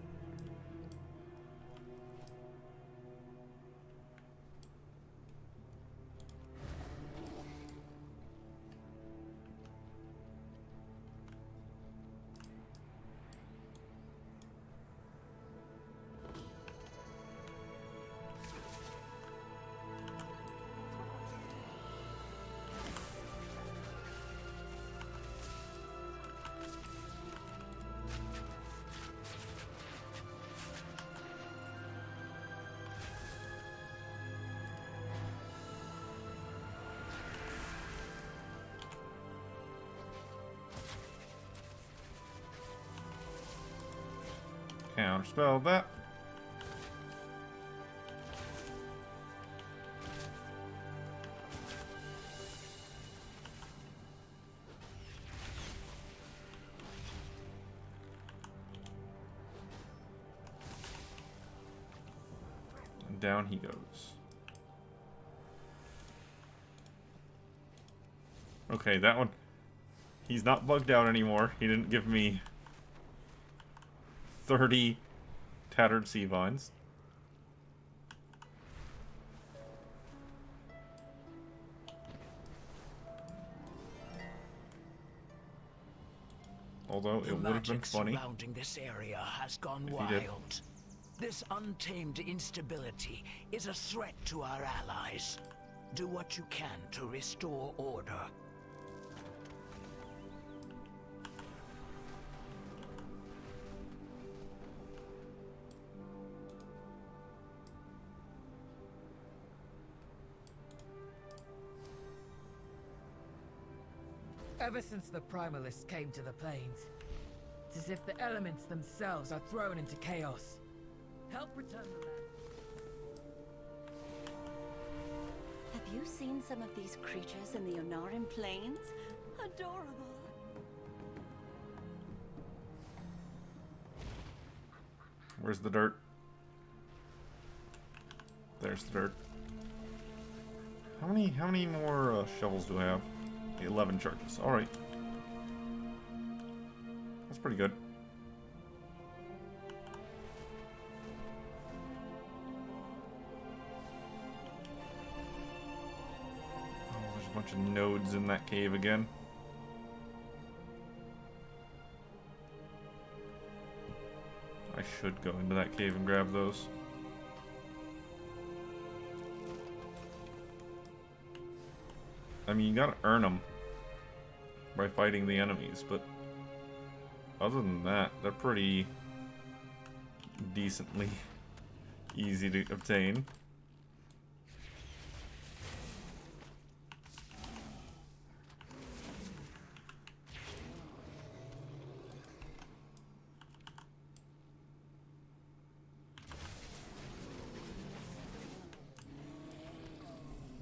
Counterspell that. And down he goes. Okay, that one. He's not bugged out anymore. He didn't give me 30 tattered sea vines. Although it would have been funny surrounding this area has gone if he did. wild. This untamed instability is a threat to our allies. Do what you can to restore order. Ever since the Primalists came to the plains, it's as if the elements themselves are thrown into chaos. Help return the land. Have you seen some of these creatures in the Onaran plains? Adorable. Where's the dirt? There's the dirt. How many more shovels do I have? 11 charges. All right. That's pretty good. Oh, there's a bunch of nodes in that cave again. I should go into that cave and grab those. I mean, you gotta earn them by fighting the enemies, but other than that, they're pretty decently easy to obtain.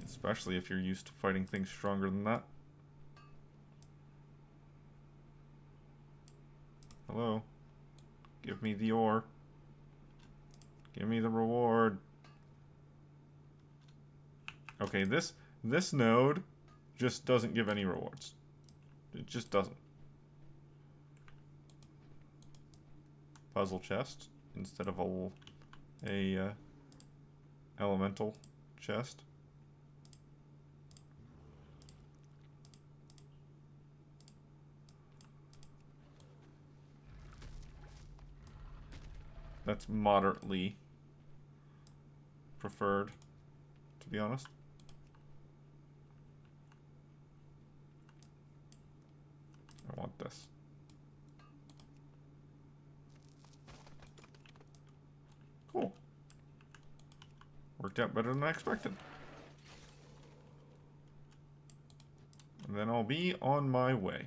Especially if you're used to fighting things stronger than that. Hello. Give me the ore. Give me the reward. Okay, this node just doesn't give any rewards. It just doesn't. Puzzle chest instead of a elemental chest. That's moderately preferred, to be honest. I want this. Cool. Worked out better than I expected. And then I'll be on my way.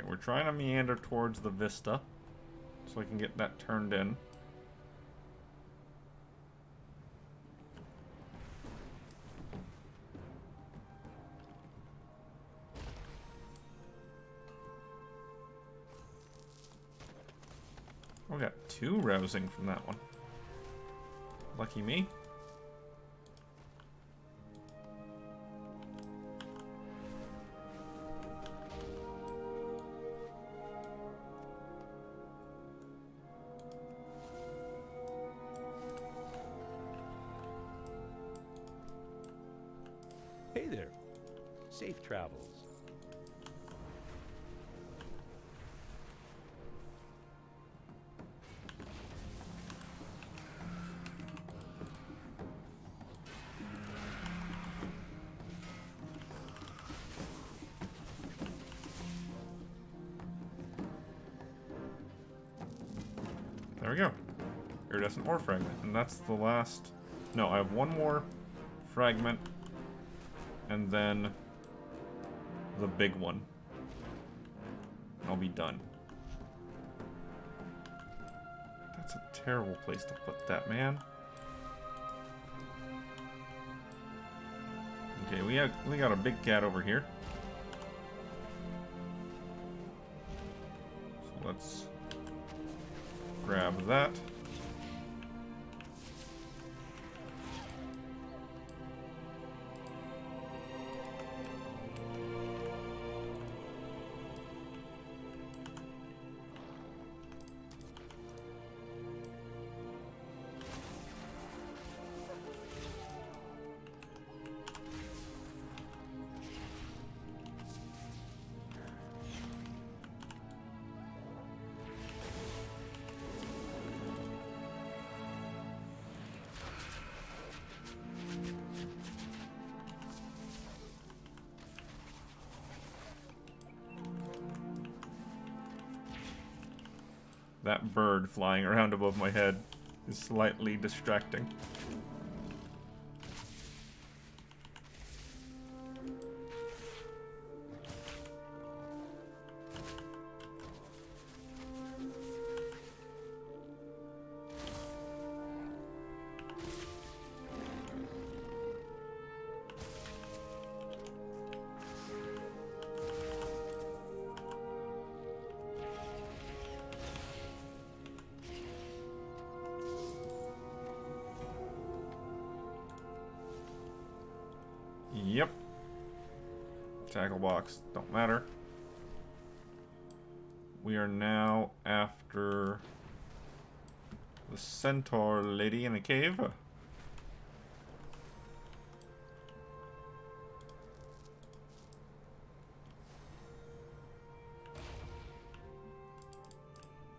We're trying to meander towards the vista so I can get that turned in. We got 2 rousing from that one. Lucky me. Hey there. Safe travels. There we go. Iridescent ore fragment. And that's the last... No, I have one more fragment. And then the big one. I'll be done. That's a terrible place to put that, man. Okay, we got a big cat over here. So let's grab that. That bird flying around above my head is slightly distracting. Yep. Tackle box, don't matter. We are now after the centaur lady in a cave.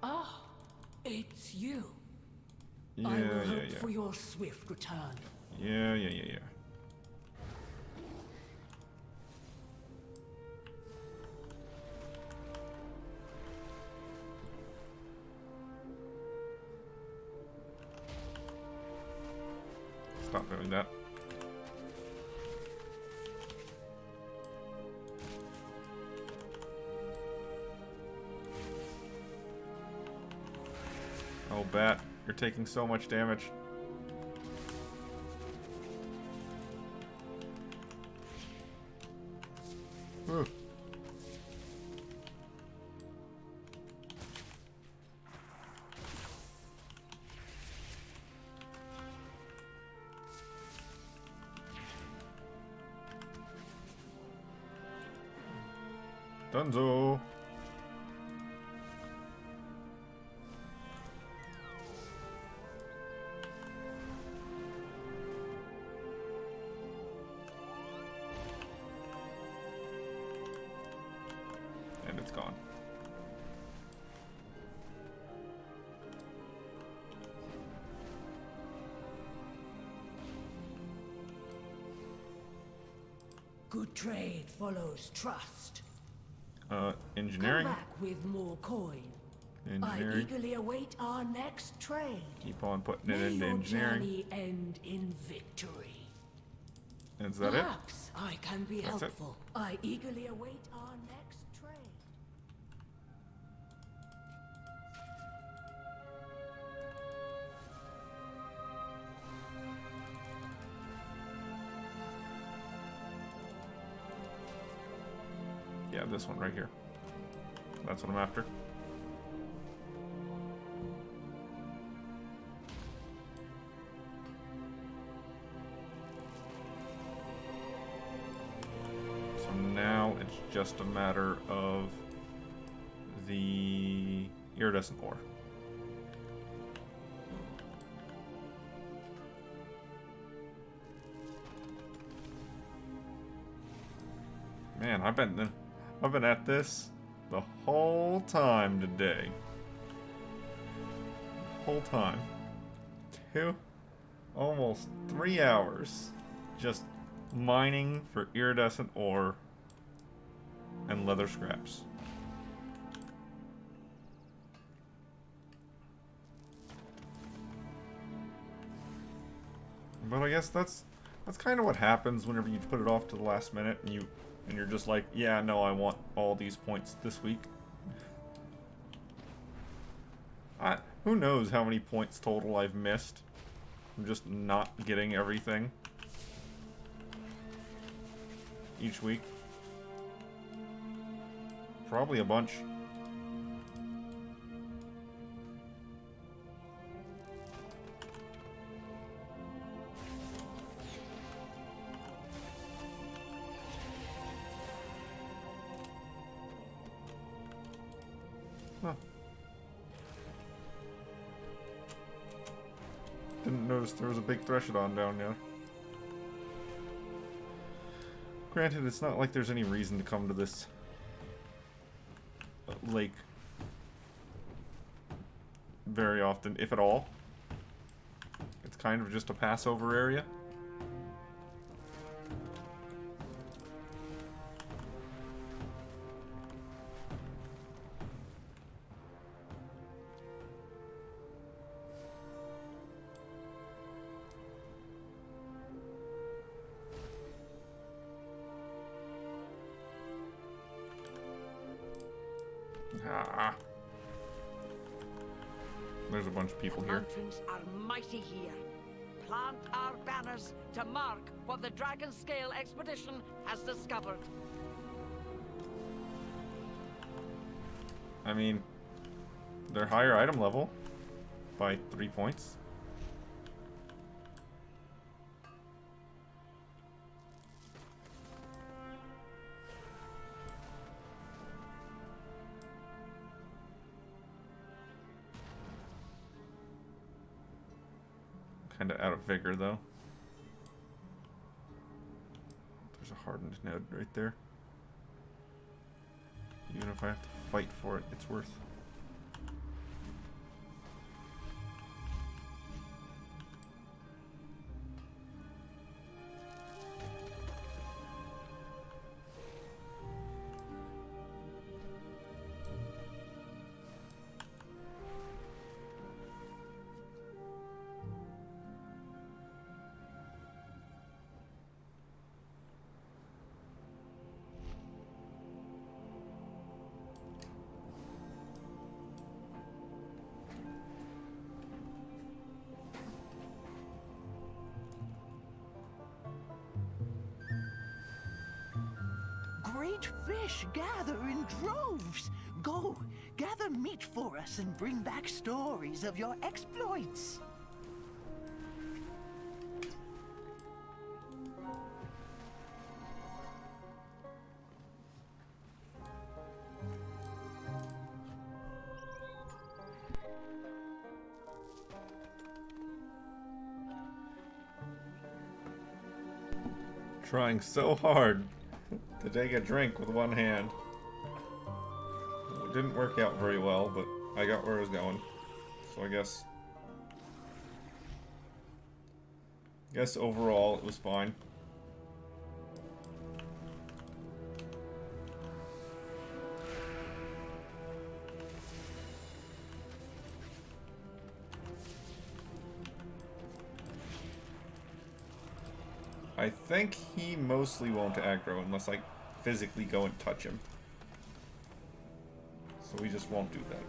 Ah, it's you. Yeah, I will yeah, hope yeah. for your swift return. Yeah. Stop doing that. Oh, bat, you're taking so much damage. Whew. Dunzo. And it's gone. Good trade follows trust. Engineering. Come back with more coin. I Engineering. eagerly await our next trade. Keep on putting it May into your engineering. journey end in victory. Is that it? Perhaps I can be That's it. helpful. I eagerly await our next trade. Yeah, this one right here. That's what I'm after. So now it's just a matter of the iridescent ore. Man, I've been at this the whole time today. Whole time. Almost 3 hours just mining for iridescent ore and leather scraps. But I guess that's kind of what happens whenever you put it off to the last minute and you're just like, yeah, no, I want all these points this week. Who knows how many points total I've missed from just not getting everything. each week? Probably a bunch. Huh. Didn't notice there was a big Threshodon down there. Granted, it's not like there's any reason to come to this lake very often, if at all. It's kind of just a Passover area. Ah. There's a bunch of people The here. mountains are mighty here. Plant our banners to mark what the Dragon Scale expedition has discovered. I mean, they're higher item level by 3 points. Kind of out of vigor, though. There's a hardened node right there. Even if I have to fight for it, it's worth. Great fish gather in droves. Go, gather meat for us and bring back stories of your exploits. Trying so hard to take a drink with one hand. It didn't work out very well, but I got where I was going. So I guess overall it was fine. I think he mostly won't aggro unless I physically go and touch him. So we just won't do that.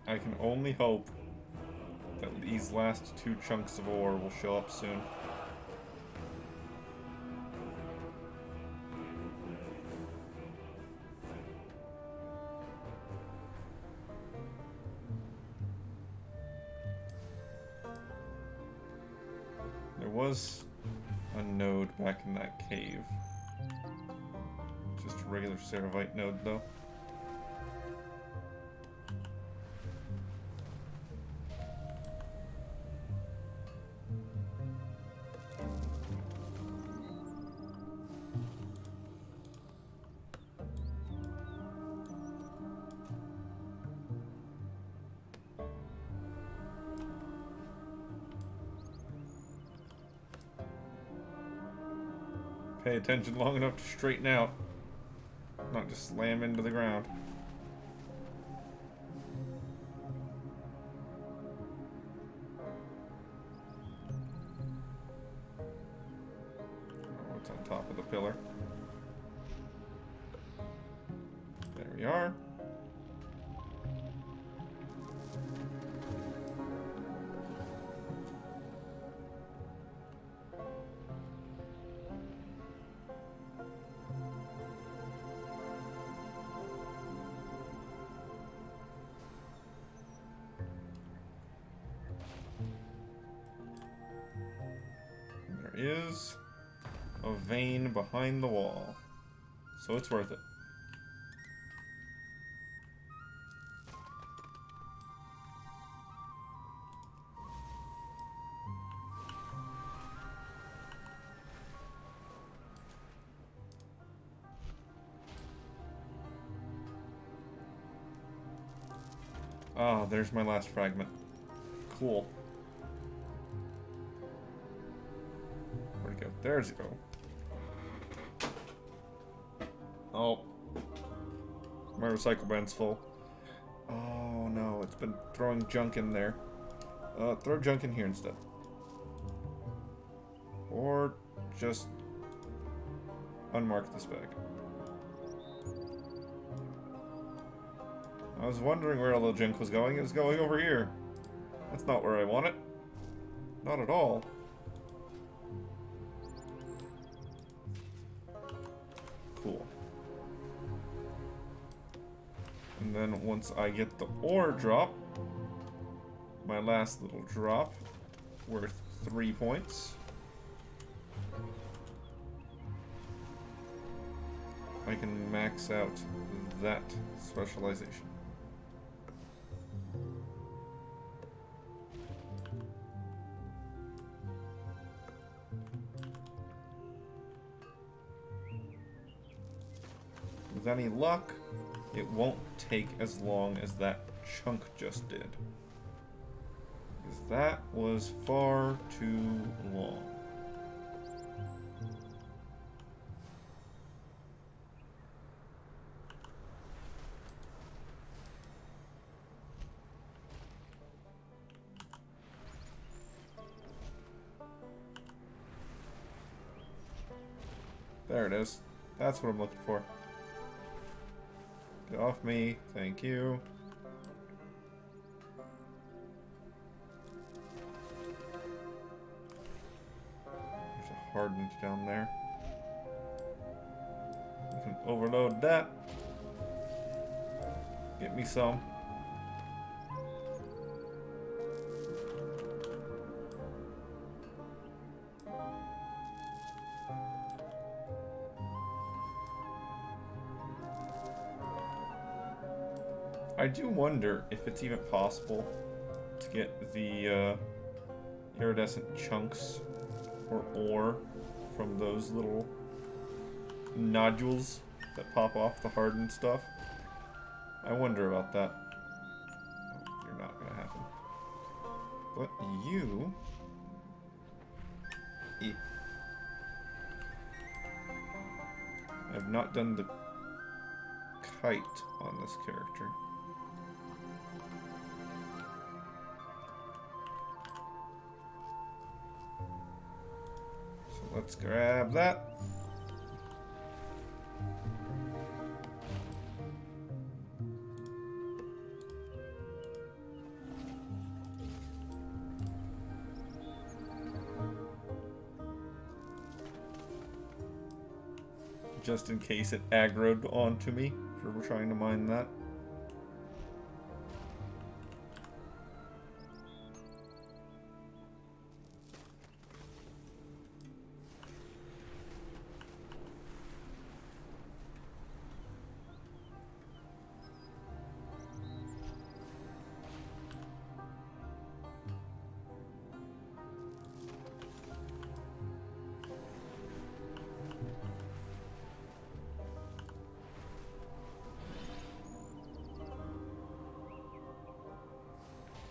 I can only hope that these last 2 chunks of ore will show up soon. There was a node back in that cave. Just a regular Ceravite node, though. pay attention long enough to straighten out. Not just slam into the ground. Oh, it's on top of the pillar. There we are. Is a vein behind the wall, so it's worth it. Ah, there's my last fragment. Cool. Where'd it go? There's it go. Oh. My recycle bin's full. Oh no, it's been throwing junk in there. Throw junk in here instead. Or just unmark this bag. I was wondering where all the junk was going. It was going over here. That's not where I want it. Not at all. Cool. And then once I get the ore drop, my last little drop, worth 3 points, I can max out that specialization. With any luck, it won't take as long as that chunk just did. Because that was far too long. There it is. That's what I'm looking for. Get off me. Thank you. There's a hardened down there. We can overload that. Get me some. I do wonder if it's even possible to get the iridescent chunks or ore from those little nodules that pop off the hardened stuff. I wonder about that. You're not gonna happen. But you... I've not done the kite on this character. Let's grab that. Just in case it aggroed onto me for trying to mine that.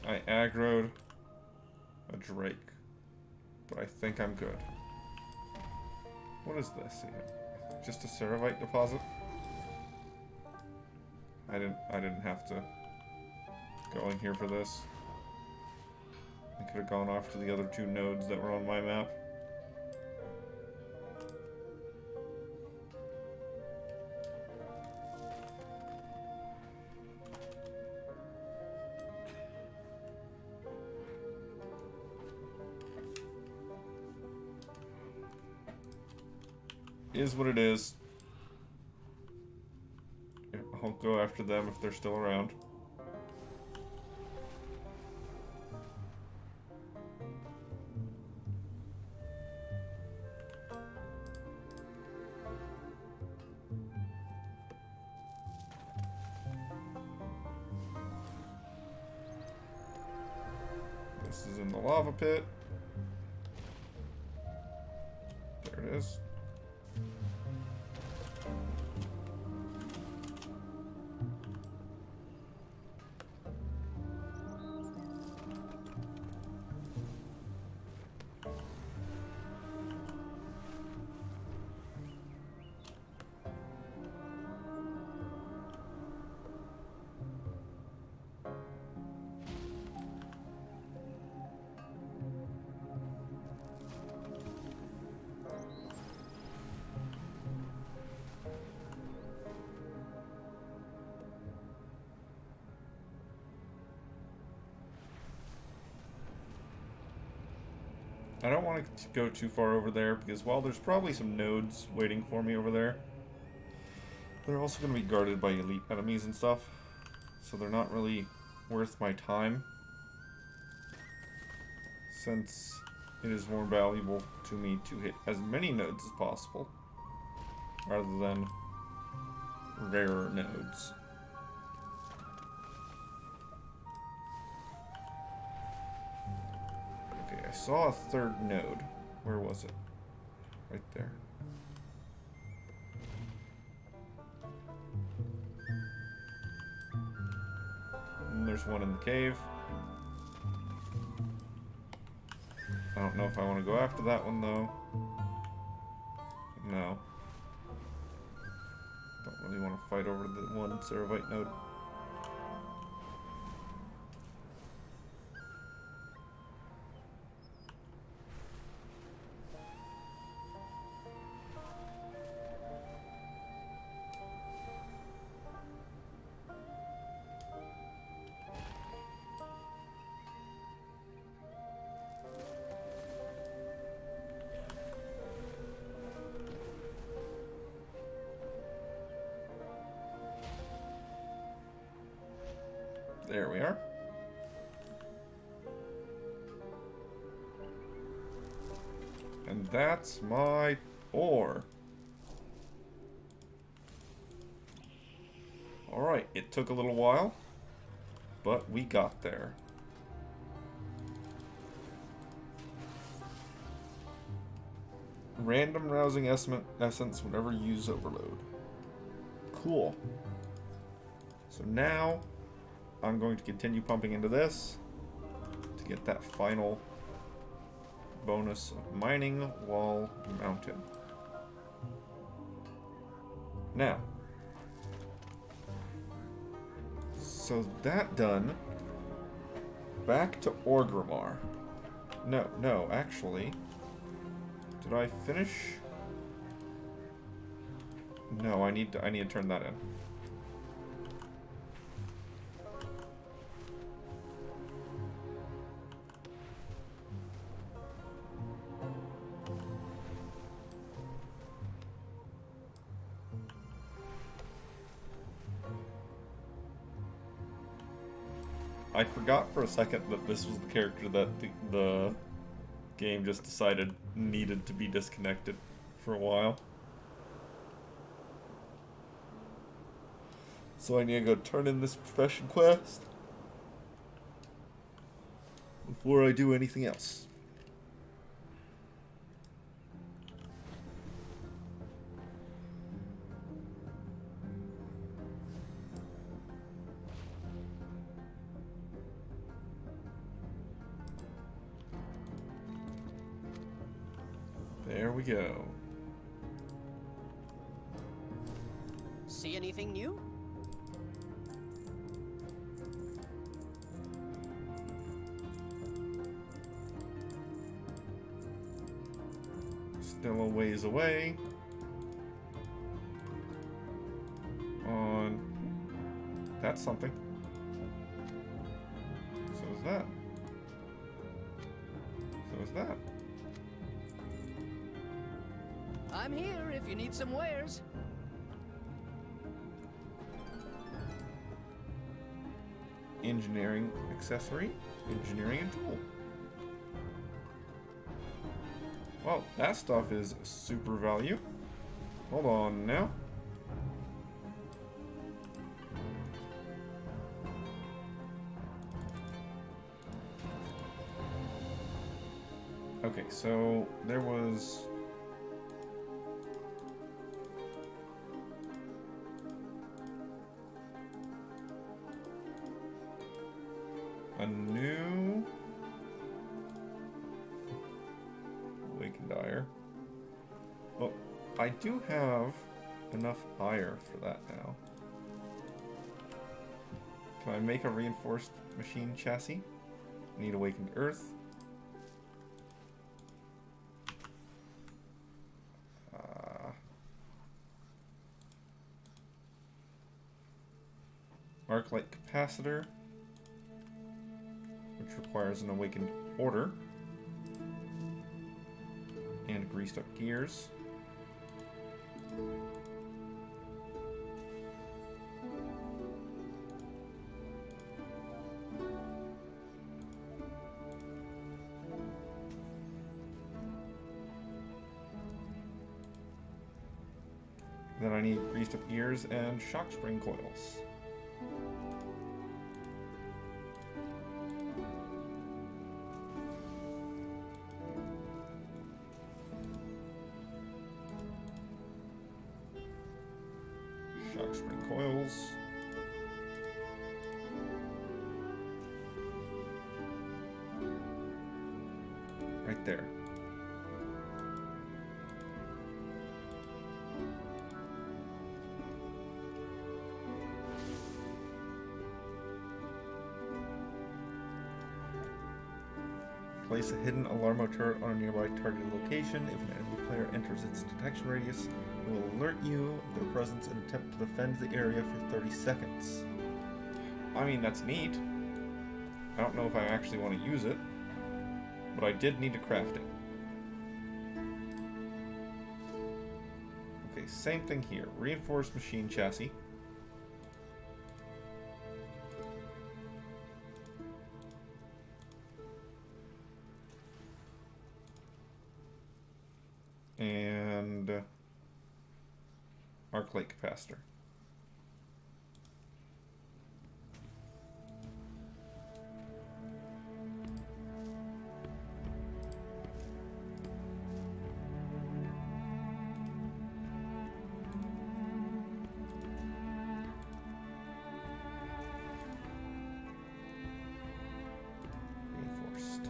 I aggroed a drake, but I think I'm good. What is this? Just a ceravite deposit? I didn't have to go in here for this. I could have gone off to the other 2 nodes that were on my map. Is what it is. I'll go after them if they're still around. This is in the lava pit. There it is. I don't want to go too far over there, because while there's probably some nodes waiting for me over there, they're also going to be guarded by elite enemies and stuff, so they're not really worth my time, since it is more valuable to me to hit as many nodes as possible, rather than rarer nodes. I saw a 3rd node. Where was it? Right there. And there's one in the cave. I don't know if I want to go after that one, though. No. Don't really want to fight over the one ceravite node. There we are. And that's my ore. Alright, it took a little while, but we got there. Random rousing essence whenever you use overload. Cool. So now I'm going to continue pumping into this to get that final bonus of mining while mounted. Now, so that done, back to Orgrimmar. No, actually, did I finish? No, I need to turn that in. I forgot for a second that this was the character that the game just decided needed to be disconnected for a while. So I need to go turn in this profession quest before I do anything else. There we go. Anything new? Still a ways away. That's something. So is that. So is that. I'm here if you need some wares. Engineering accessory, engineering and tool. Well, that stuff is super value. Hold on now. Okay, so there was a new awakened ire. Well, I do have enough ire for that now. Can I make a reinforced machine chassis? Need awakened earth. Arc-light capacitor, which requires an awakened order, and greased up gears. Then I need greased up gears and shock spring coils. Shock spring coils. Right there. Place a hidden alarmo turret on a nearby targeted location. If an enemy player enters its detection radius, it will alert you of their presence and attempt to defend the area for 30 seconds. I mean, that's neat. I don't know if I actually want to use it, but I did need to craft it. Okay, same thing here. Reinforced machine chassis. And arc-light capacitor. Reinforced.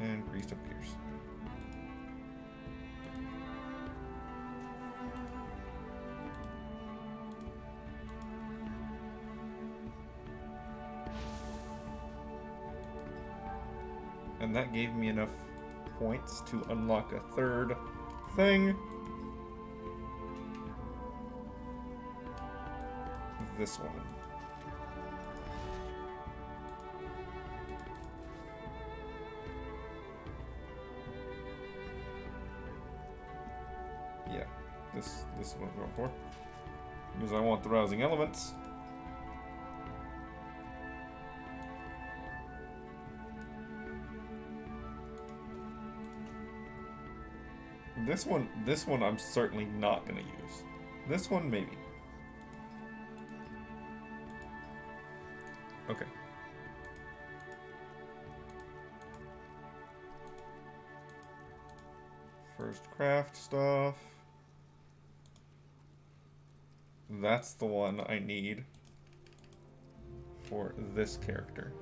And greased up gears. And that gave me enough points to unlock a third thing. This one. Yeah, this is what I'm going for. Because I want the rousing elements. This one I'm certainly not gonna use. This one maybe. Okay. First craft stuff. That's the one I need for this character.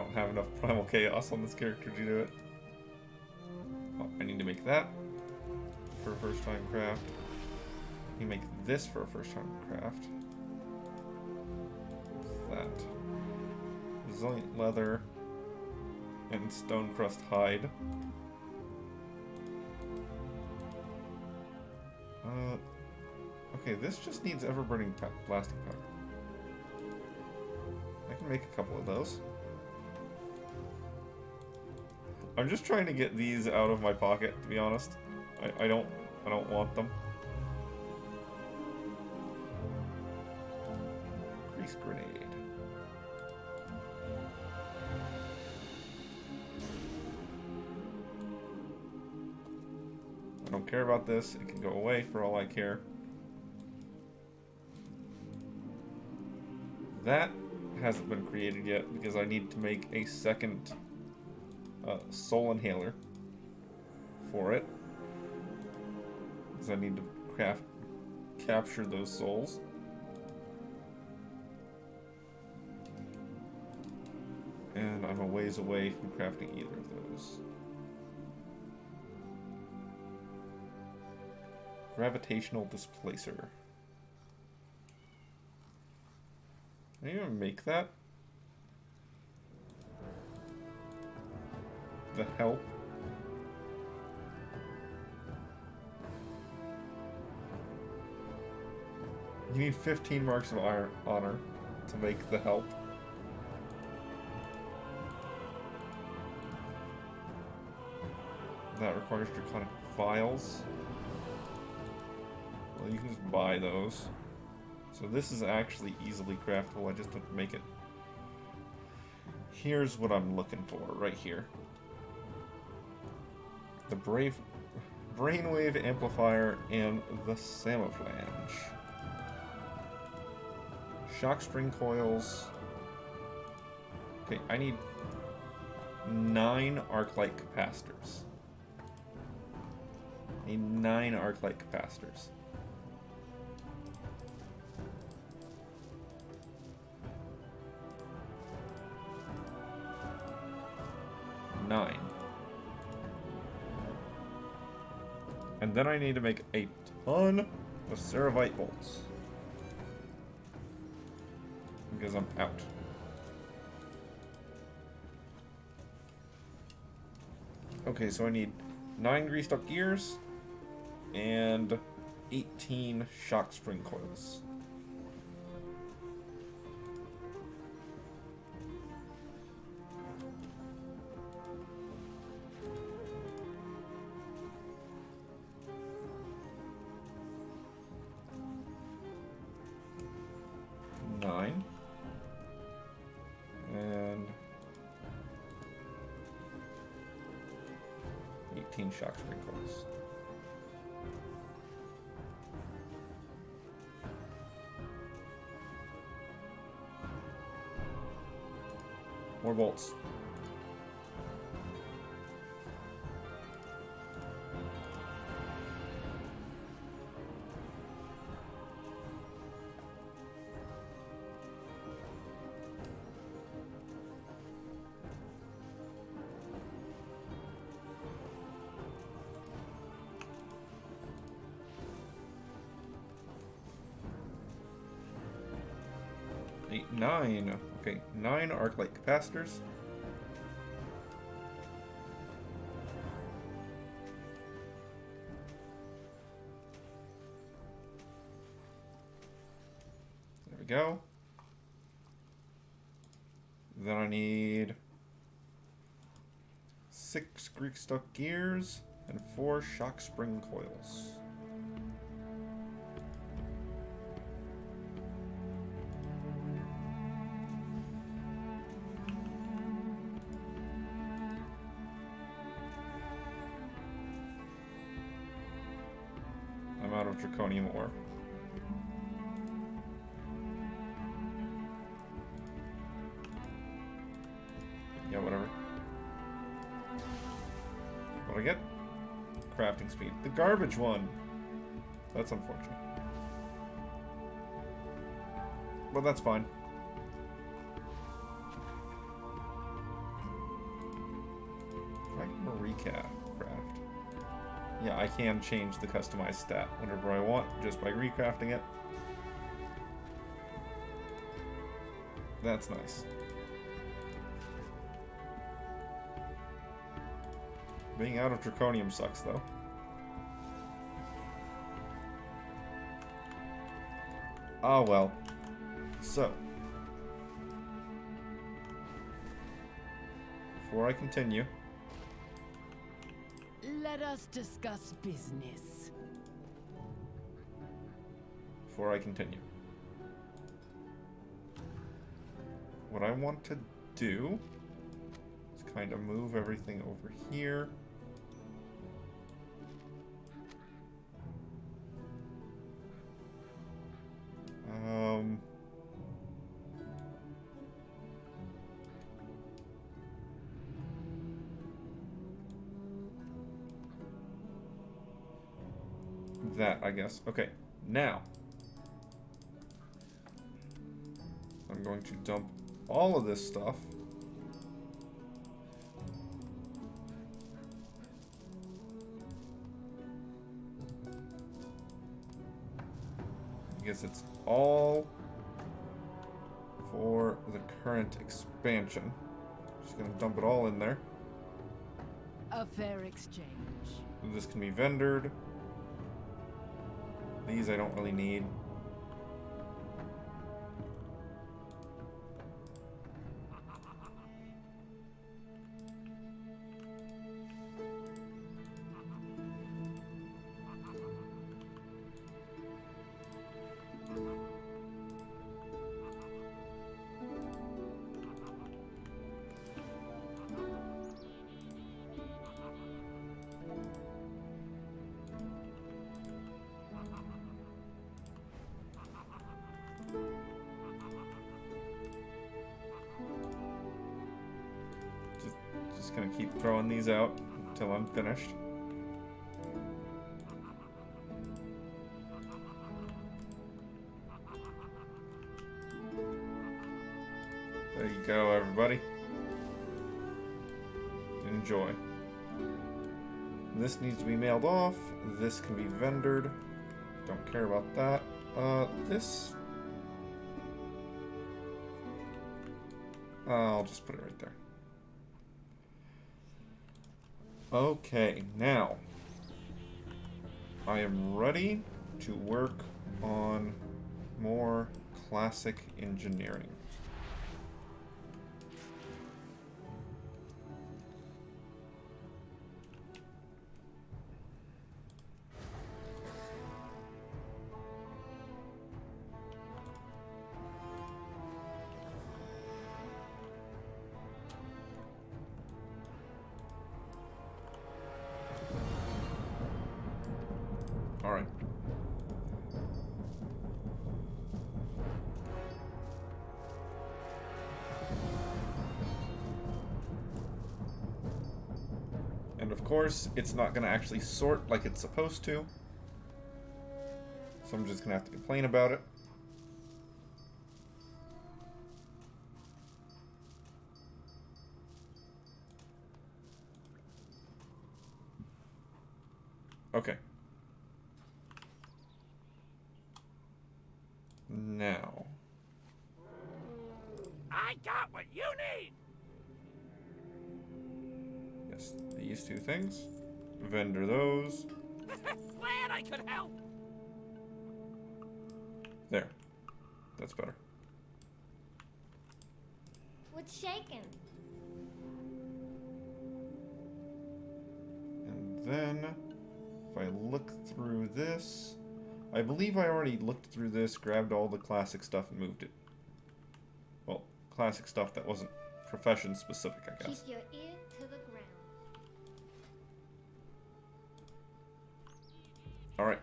don't have enough primal chaos on this character to do it. Oh, I need to make that for a first time craft. You make this for a first time craft. What's that? Resilient leather and stone crust hide. Okay, this just needs ever-burning plastic powder. I can make a couple of those. I'm just trying to get these out of my pocket, to be honest. I don't want them. Grease grenade. I don't care about this. It can go away for all I care. That hasn't been created yet because I need to make a second soul inhaler for it. Because I need to capture those souls. And I'm a ways away from crafting either of those. Gravitational displacer. Can I even make that? The help? You need 15 marks of honor to make the help. That requires draconic files. Well, you can just buy those. So this is actually easily craftable, I just don't make it. Here's what I'm looking for, right here. The Brainwave Amplifier and the Samophalange. Shock Spring Coils. Okay, I need 9 Arclight Capacitors. I need 9 Arclight Capacitors. 9. And then I need to make a ton of Ceravite bolts. Because I'm out. Okay, so I need 9 greased up gears and 18 shock spring coils. Shock sprinkles. More bolts. Nine. Okay, 9 Arclight capacitors. There we go. Then I need 6 Greek stuck gears and 4 shock spring coils. Draconium ore. Yeah, whatever. What do I get? Crafting speed. The garbage one! That's unfortunate. But that's fine. recraft. Yeah, I can change the customized stat whenever I want, just by recrafting it. That's nice. Being out of Draconium sucks, though. Ah, well. So. Before I continue... Let us discuss business. Before I continue. What I want to do is kind of move everything over here. That, I guess. Okay, now I'm going to dump all of this stuff I guess it's all for the current expansion. Just gonna dump it all in there. A fair exchange. This can be vendored. These I don't really need. Just gonna keep throwing these out until I'm finished. There you go, everybody. Enjoy. This needs to be mailed off. This can be vendored. Don't care about that. This... I'll just put it right there. Okay, now I am ready to work on more classic engineering. All right. And of course, it's not going to actually sort like it's supposed to. So I'm just going to have to complain about it. Okay. Now. I got what you need! Yes, these two things. Vendor those. Glad I could help! There. That's better. What's shaking? And then, if I look through this, I believe I already looked through this, grabbed all the classic stuff and moved it. Well, classic stuff that wasn't profession specific, I guess. Keep your ear to the ground. Alright.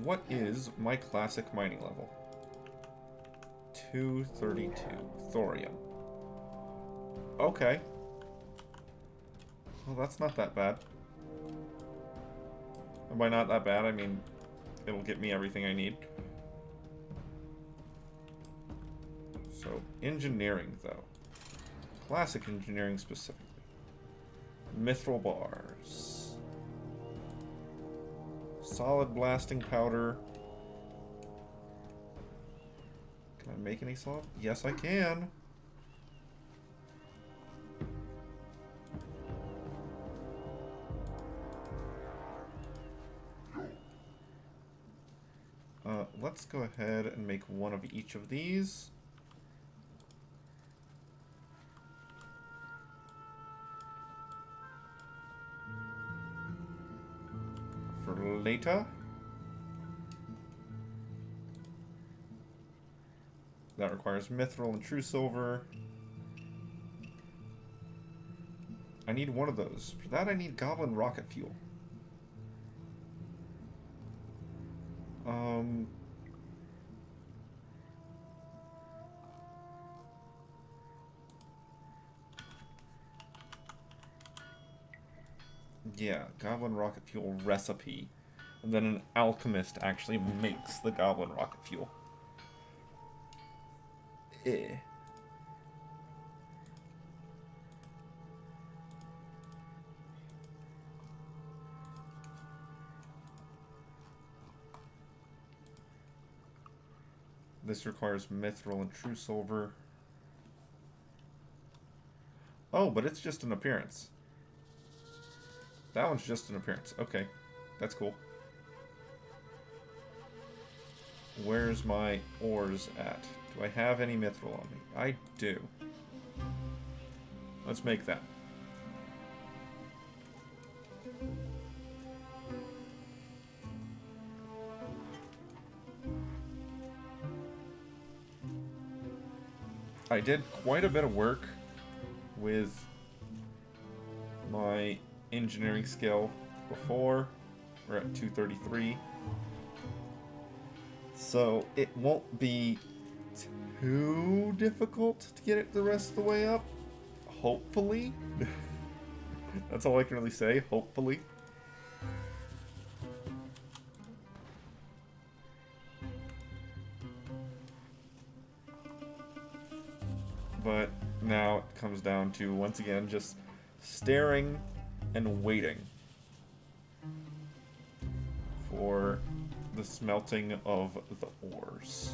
What is my classic mining level? 232. Thorium. Okay. Well, that's not that bad. And by not that bad, I mean it'll get me everything I need. So, engineering, though. Classic engineering specifically. Mithril bars. Solid blasting powder. Can I make any solid? Yes, I can. Let's go ahead and make one of each of these. For later. That requires mithril and true silver. I need one of those. For that I need goblin rocket fuel. Yeah, goblin rocket fuel recipe. And then an alchemist actually makes the goblin rocket fuel. Eh. This requires mithril and true silver. Oh, but it's just an appearance. That one's just an appearance. Okay, that's cool. Where's my ores at? Do I have any mithril on me? I do. Let's make that. I did quite a bit of work with my engineering skill before. We're at 233. So it won't be too difficult to get it the rest of the way up. Hopefully. That's all I can really say. Hopefully. But now it comes down to, once again, just staring and waiting for the smelting of the ores.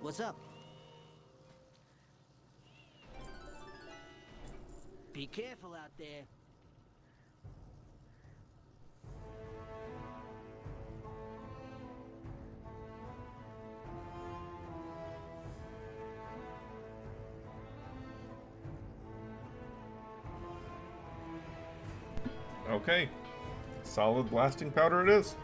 What's up? Be careful out there. Okay. Solid blasting powder it is.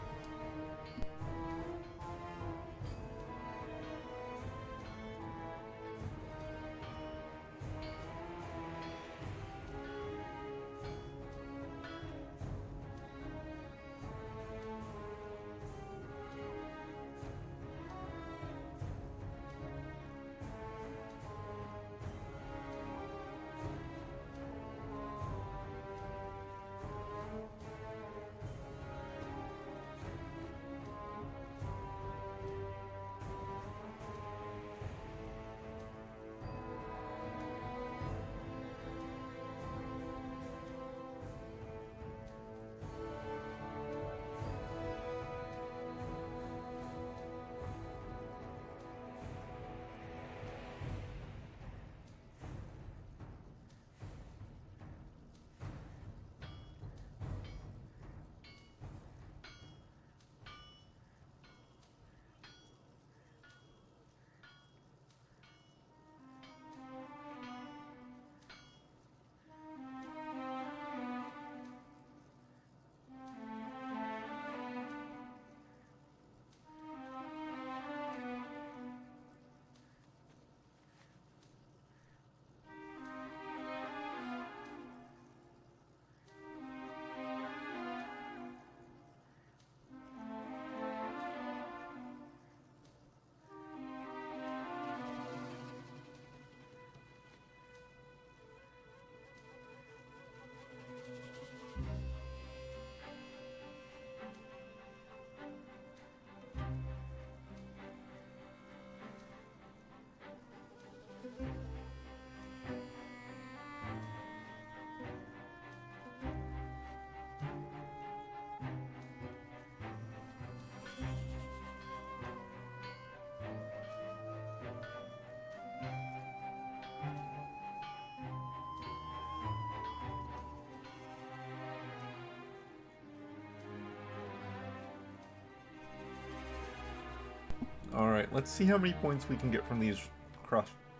Alright, let's see how many points we can get from these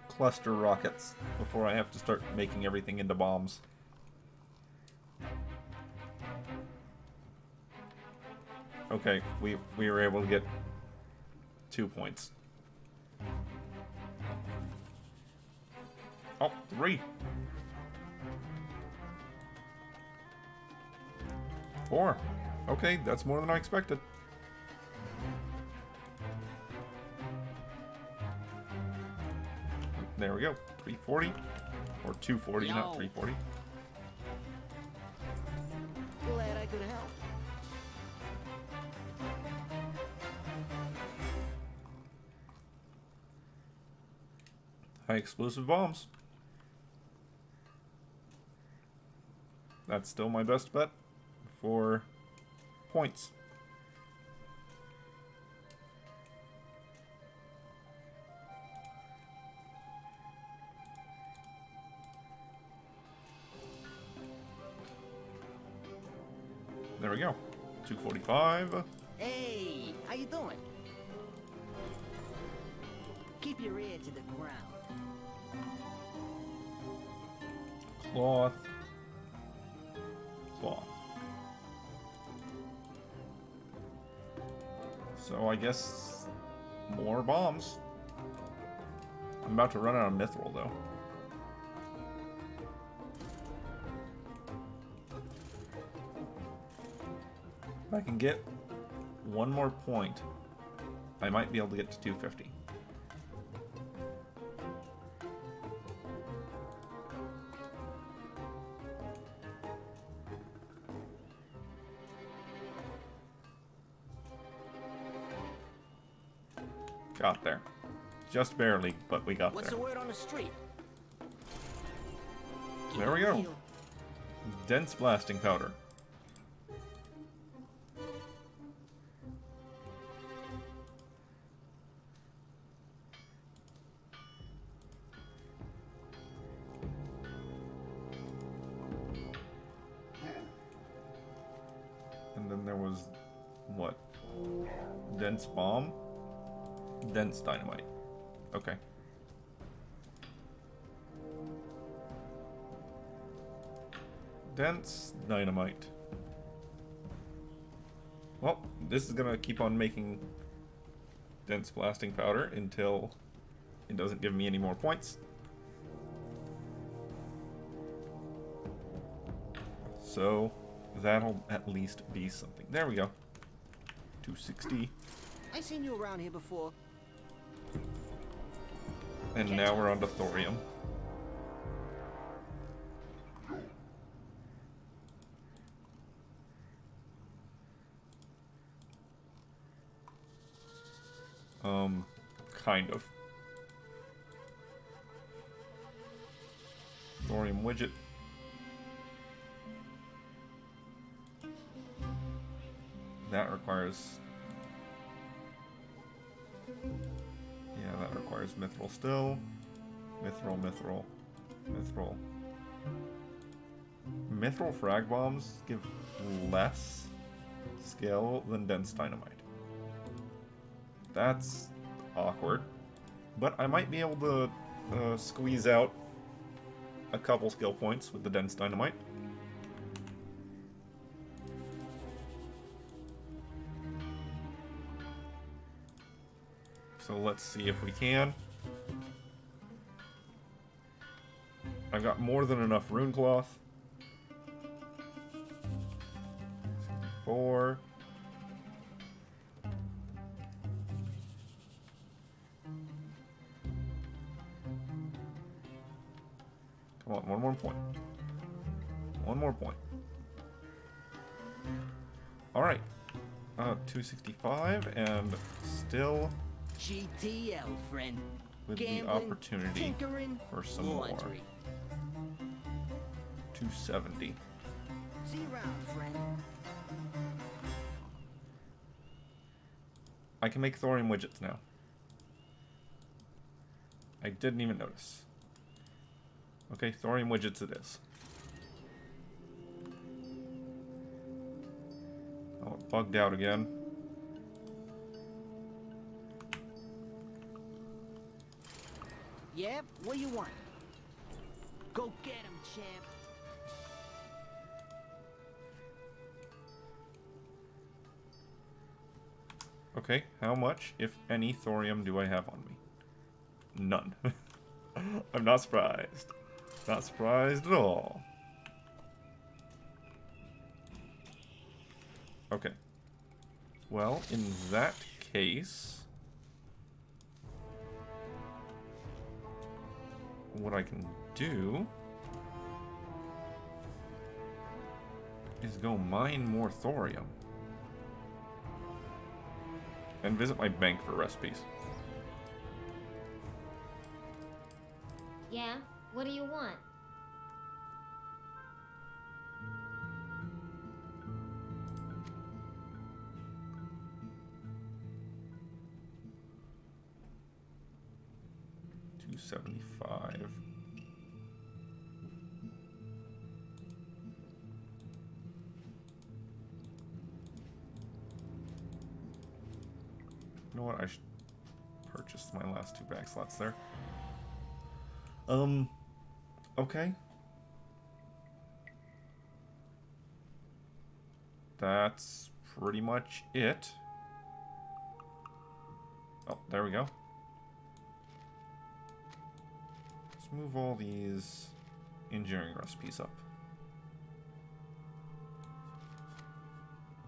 cluster rockets before I have to start making everything into bombs. Okay, we were able to get 2 points. Oh, 3. 4. Okay, that's more than I expected. There we go. 340. Or 240, not 340. Glad I could help. High explosive bombs. That's still my best bet for points. There we go. 245. Hey, how you doing? Keep your ear to the ground. Cloth. Cloth. So I guess more bombs. I'm about to run out of mithril though. If I can get one more point, I might be able to get to 250. Got there. Just barely, but we got What's there. the word on the street? There we go. Dense blasting powder. And then there was, what? Dense bomb? Dense dynamite. Okay. Dense dynamite. Well, this is gonna keep on making dense blasting powder until it doesn't give me any more points. So that'll at least be something. There we go. 260. I seen you around here before. And now we're on to thorium. Kind of. Thorium widget. That requires... Yeah, that requires mithril still. Mithril, mithril, mithril. Mithril frag bombs give less skill than dense dynamite. That's awkward. But I might be able to squeeze out a couple skill points with the dense dynamite. So let's see if we can. I've got more than enough rune cloth. 64. Come on, one more point. One more point. Alright. 265 and still GTL, friend. with Gambling, the opportunity tinkering, for some more. laundry. 270. See you around, friend. I can make thorium widgets now. I didn't even notice. Okay, thorium widgets it is. Oh, it bugged out again. Yep, what do you want? Go get him, champ. Okay, how much, if any, thorium do I have on me? None. I'm not surprised. Not surprised at all. Okay. Well, in that case, what I can do is go mine more thorium. And visit my bank for recipes. Yeah? What do you want? $275. You know what? I should purchase my last 2 bag slots there. Okay. That's pretty much it. Oh, there we go. Let's move all these engineering recipes up.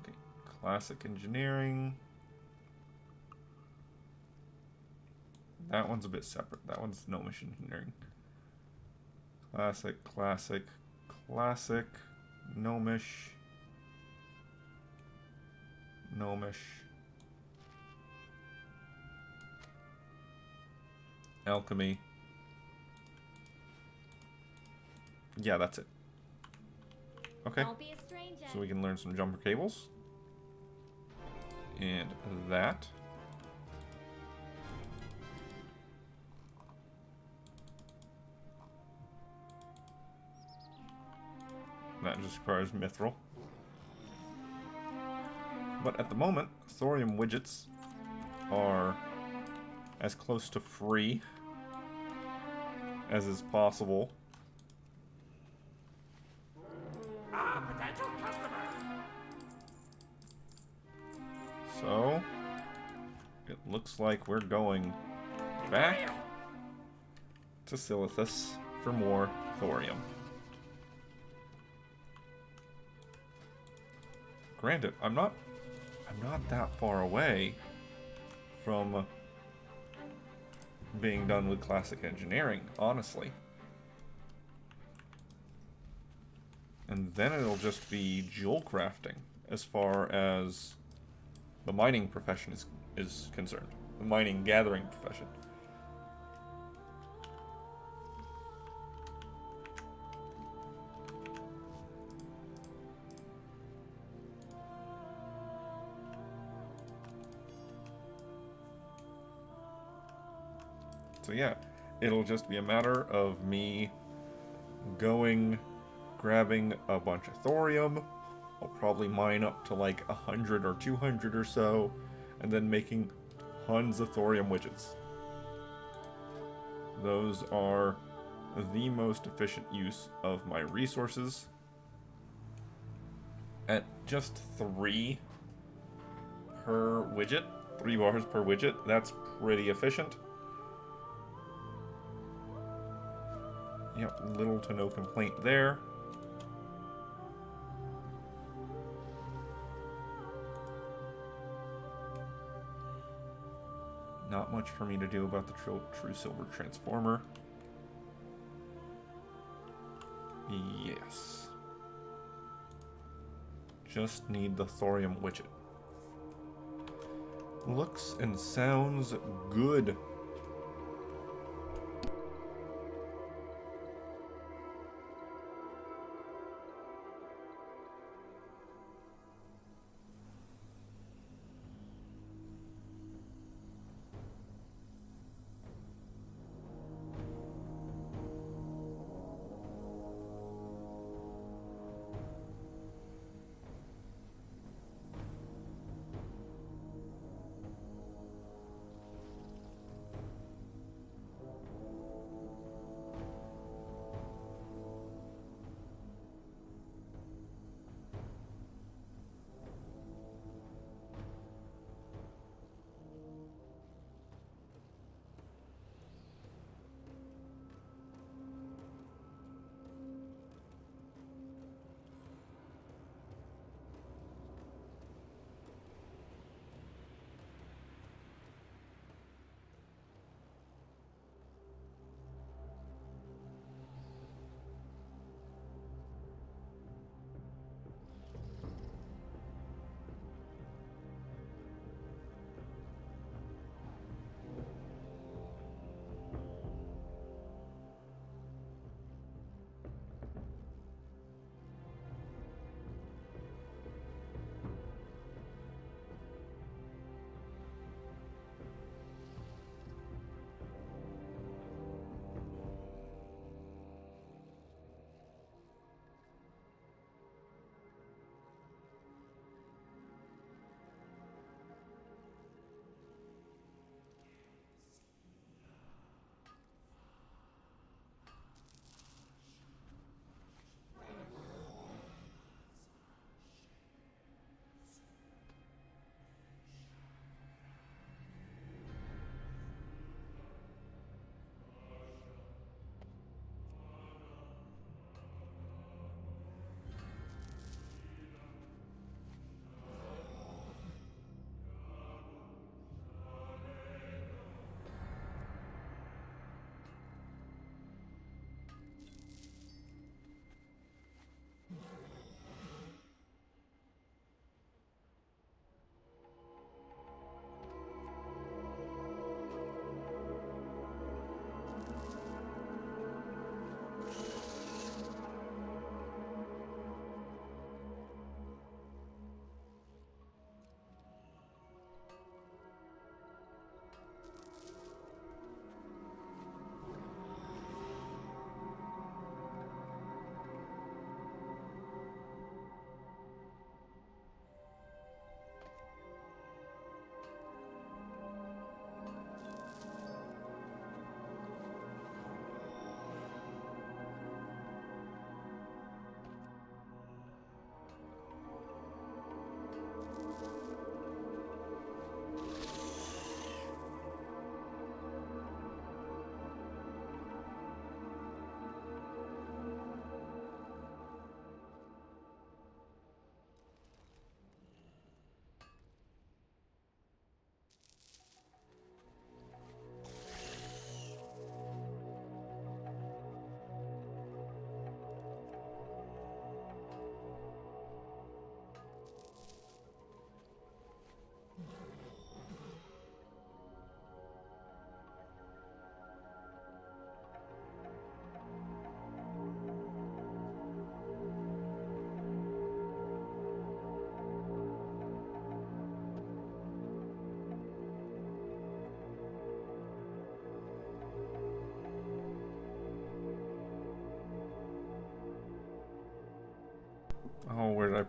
Okay, classic engineering. That one's a bit separate. That one's gnomish engineering. Classic, classic, classic, gnomish, gnomish, alchemy. Yeah, that's it. Okay. Don't be a stranger. So we can learn some jumper cables. And that. That just requires mithril. But at the moment, thorium widgets are as close to free as is possible. Ah, potential customer. So, it looks like we're going back to Silithus for more thorium. Granted, I'm not that far away from being done with classic engineering, honestly. And then it'll just be jewel crafting as far as the mining profession is concerned. The mining gathering profession. So yeah, it'll just be a matter of me going, grabbing a bunch of thorium. I'll probably mine up to like 100 or 200 or so, and then making tons of thorium widgets. Those are the most efficient use of my resources. At just 3 per widget, 3 bars per widget, that's pretty efficient. Yep, little to no complaint there. Not much for me to do about the true silver transformer. Yes. Just need the thorium widget. Looks and sounds good.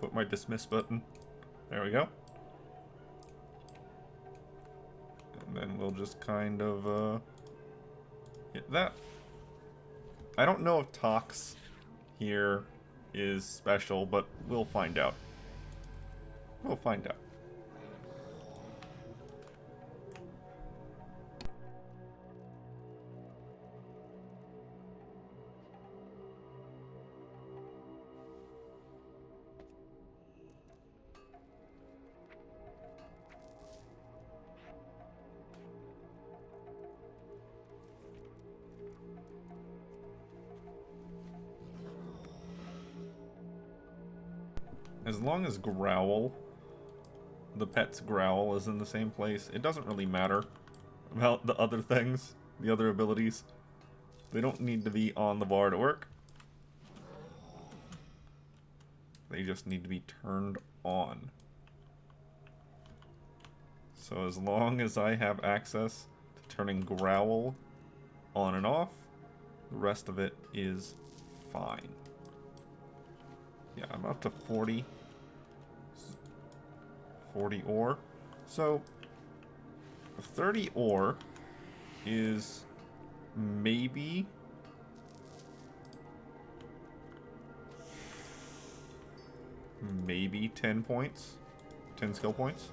put my dismiss button. There we go. And then we'll just kind of hit that. I don't know if Tox here is special, but we'll find out. We'll find out. As long as Growl, the pet's Growl, is in the same place, it doesn't really matter about the other things, the other abilities. They don't need to be on the bar to work. They just need to be turned on. So as long as I have access to turning Growl on and off, the rest of it is fine. Yeah, I'm up to 40 ore. So 30 ore is maybe maybe 10 points, 10 skill points.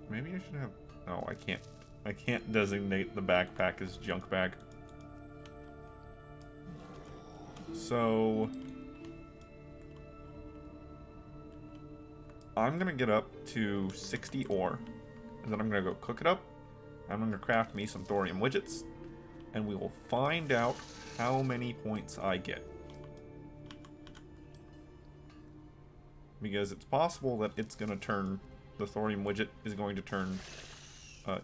Maybe I should have... No, I can't. I can't designate the backpack as junk bag. So... I'm gonna get up to 60 ore. And then I'm gonna go cook it up. I'm gonna craft me some thorium widgets. And we will find out how many points I get. Because it's possible that it's gonna turn... The thorium widget is going to turn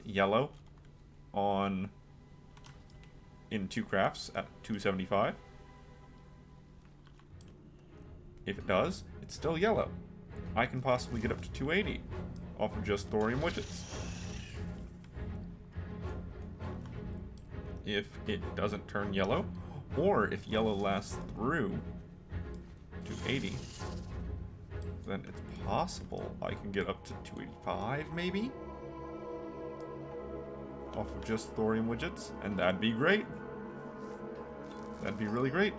yellow in 2 crafts at 275. If it does, it's still yellow. I can possibly get up to 280 off of just thorium widgets. If it doesn't turn yellow, or if yellow lasts through 280, then it's possible I can get up to 285, maybe? Off of just thorium widgets, and that'd be great. That'd be really great.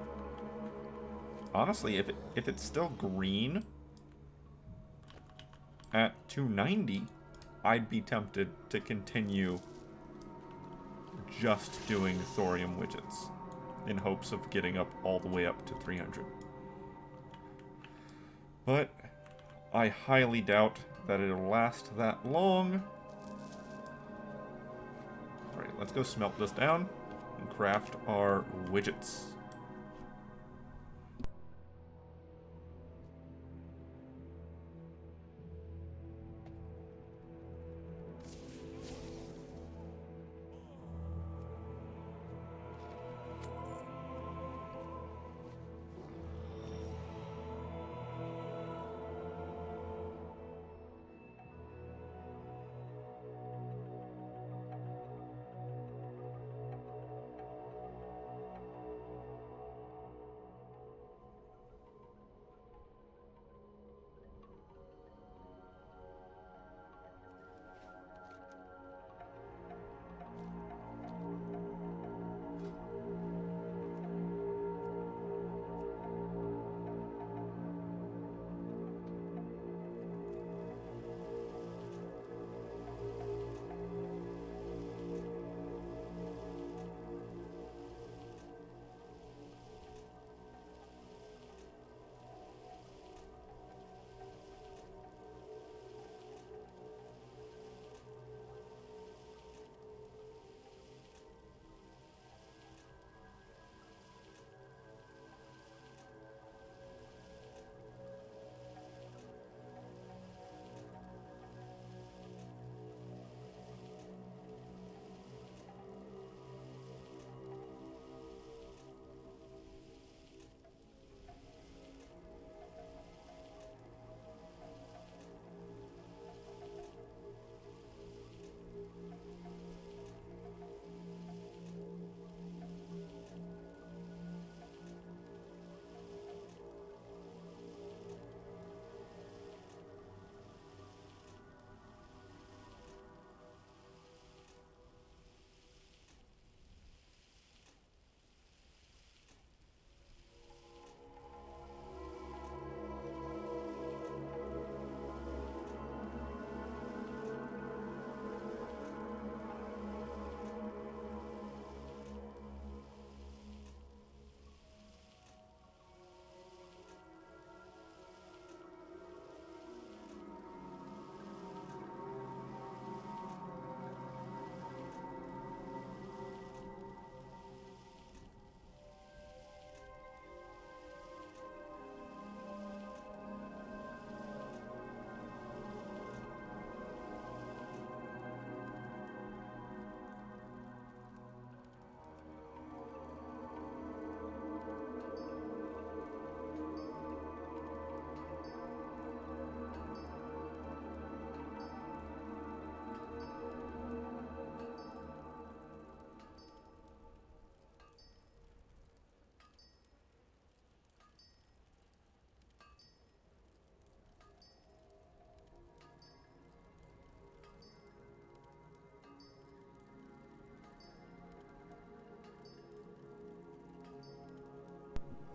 Honestly, if it's still green at 290, I'd be tempted to continue just doing thorium widgets in hopes of getting up all the way up to 300. But I highly doubt that it'll last that long. Alright, let's go smelt this down and craft our widgets.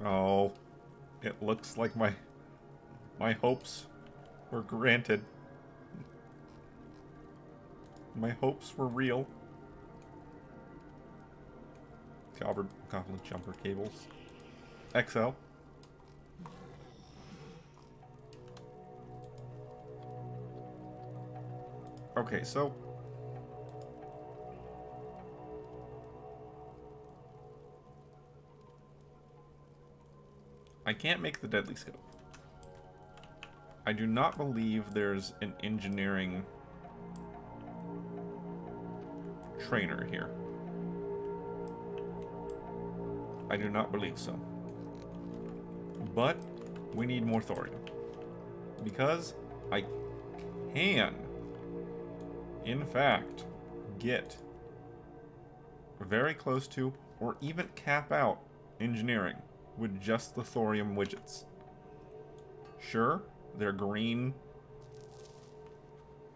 Oh, it looks like my hopes were granted. My hopes were real. Goblin jumper cables. XL. Okay, so I can't make the deadly scope. I do not believe there's an engineering trainer here. I do not believe so. But we need more thorium. Because I can, in fact, get very close to, or even cap out, engineering with just the thorium widgets. Sure, they're green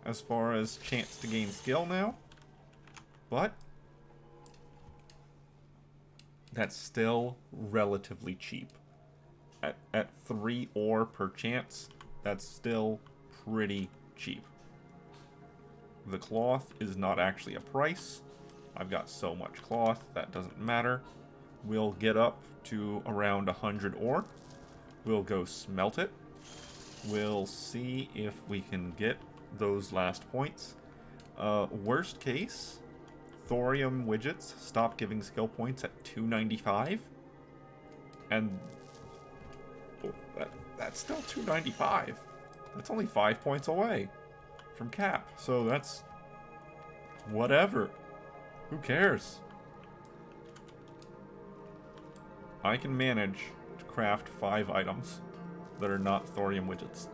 as far as chance to gain skill now, but that's still relatively cheap. At 3 ore per chance, that's still pretty cheap. The cloth is not actually a price. I've got so much cloth, that doesn't matter. We'll get up to around 100 ore. We'll go smelt it. We'll see if we can get those last points. Worst case, thorium widgets stop giving skill points at 295. And that's still 295. That's only 5 points away from cap. So that's whatever. Who cares? I can manage to craft 5 items that are not thorium widgets.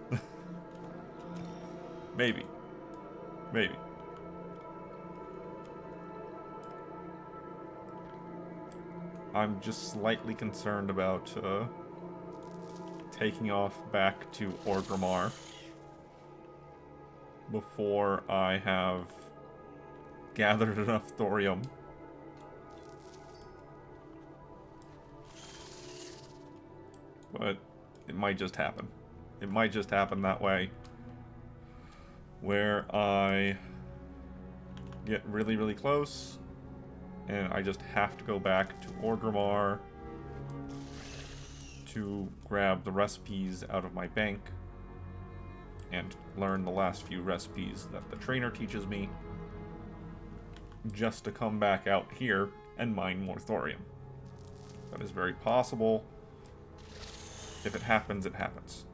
Maybe. Maybe. I'm just slightly concerned about taking off back to Orgrimmar before I have gathered enough thorium. But it might just happen. It might just happen that way, where I get really, really close, and I just have to go back to Orgrimmar to grab the recipes out of my bank and learn the last few recipes that the trainer teaches me, just to come back out here and mine more thorium. That is very possible. If it happens, it happens.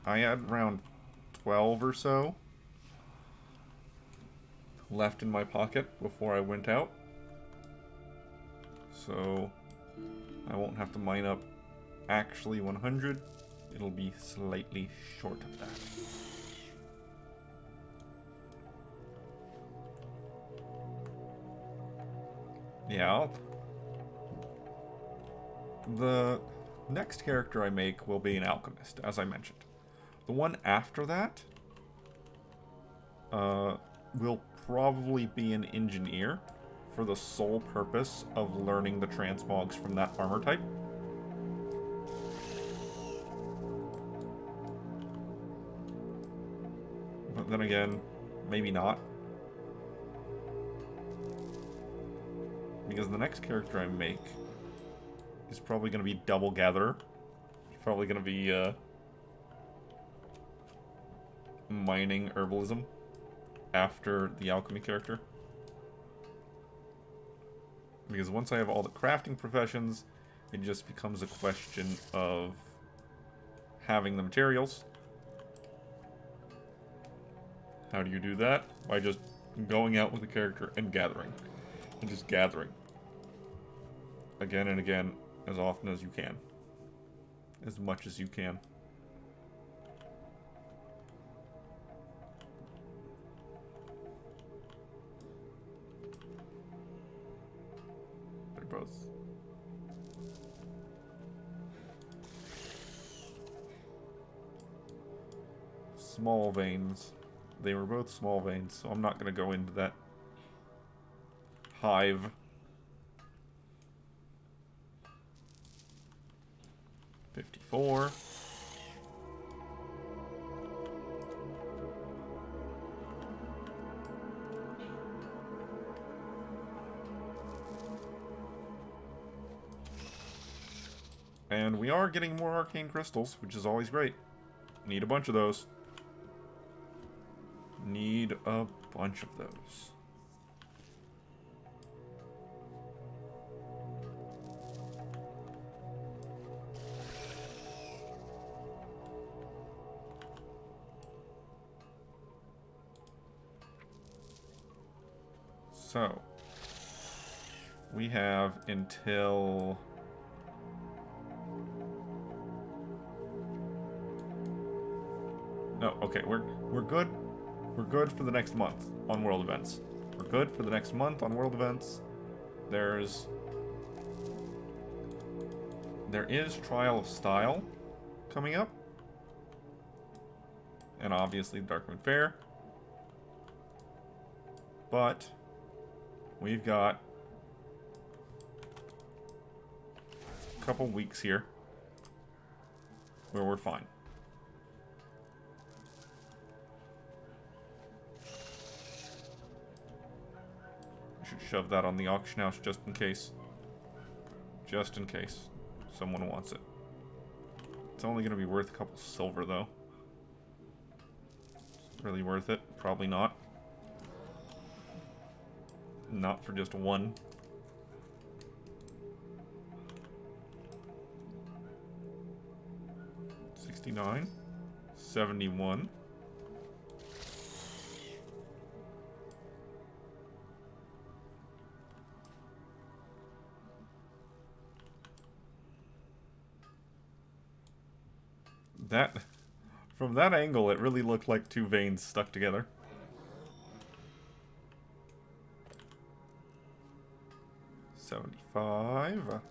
I had around 12 or so left in my pocket before I went out. So I won't have to mine up actually 100. It'll be slightly short of that. Yeah, the next character I make will be an alchemist, as I mentioned. The one after that will probably be an engineer for the sole purpose of learning the transmogs from that armor type. But then again, maybe not. Because the next character I make is probably going to be Double Gatherer. It's probably going to be mining herbalism after the alchemy character. Because once I have all the crafting professions, it just becomes a question of having the materials. How do you do that? By just going out with the character and gathering. And just gathering. Again and again, as often as you can. As much as you can. They're both. Small veins. They were both small veins, so I'm not going to go into that hive. $54. And we are getting more arcane crystals, which is always great. Need a bunch of those. Need a bunch of those. So, we have until... No, okay, we're good. We're good for the next month on world events. We're good for the next month on world events. There is Trial of Style coming up. And obviously Darkmoon Fair. But we've got a couple weeks here where we're fine. Shove that on the auction house just in case. Just in case someone wants it. It's only going to be worth a couple silver, though. Really worth it? Probably not. Not for just one. $69. $71. That, from that angle, it really looked like two veins stuck together. $75.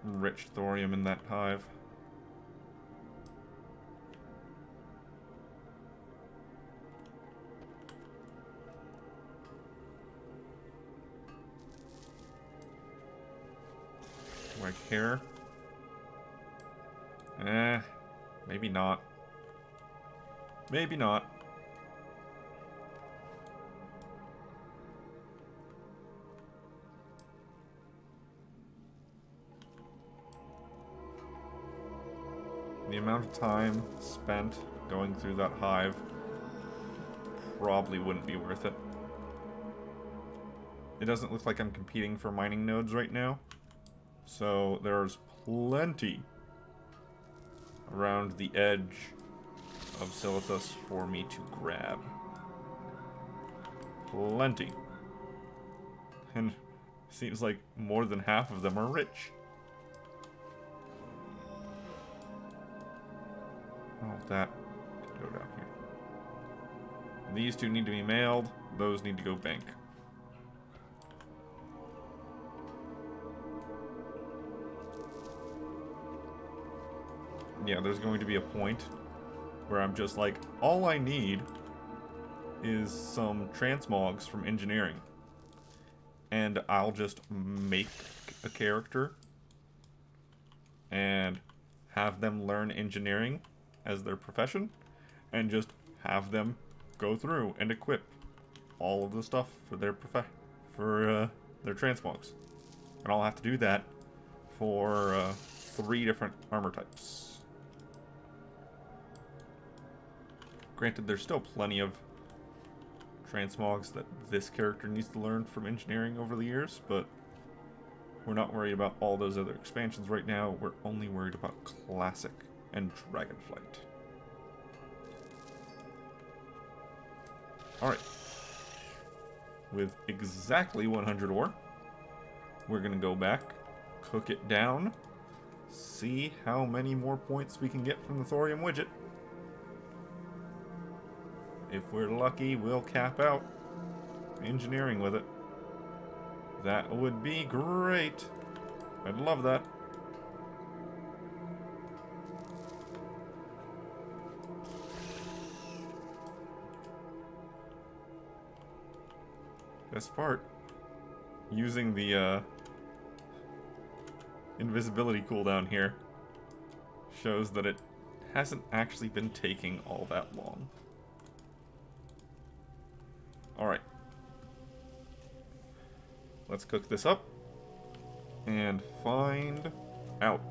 Rich thorium in that hive. Do I care? Maybe not. Maybe not. The amount of time spent going through that hive probably wouldn't be worth it. It doesn't look like I'm competing for mining nodes right now. So there's plenty around the edge of Silithus for me to grab. Plenty. And seems like more than half of them are rich. Oh, that could go down here. These two need to be mailed. Those need to go bank. Yeah, there's going to be a point where I'm just like, all I need is some transmogs from engineering. And I'll just make a character and have them learn engineering as their profession and just have them go through and equip all of the stuff for their their transmogs. And I'll have to do that for 3 different armor types. Granted, there's still plenty of transmogs that this character needs to learn from engineering over the years, but we're not worried about all those other expansions right now. We're only worried about Classic and Dragonflight. Alright. With exactly 100 ore, we're going to go back, cook it down, see how many more points we can get from the thorium widget. If we're lucky, we'll cap out engineering with it. That would be great. I'd love that. Best part, using the invisibility cooldown here shows that it hasn't actually been taking all that long. Alright. Let's cook this up and find out.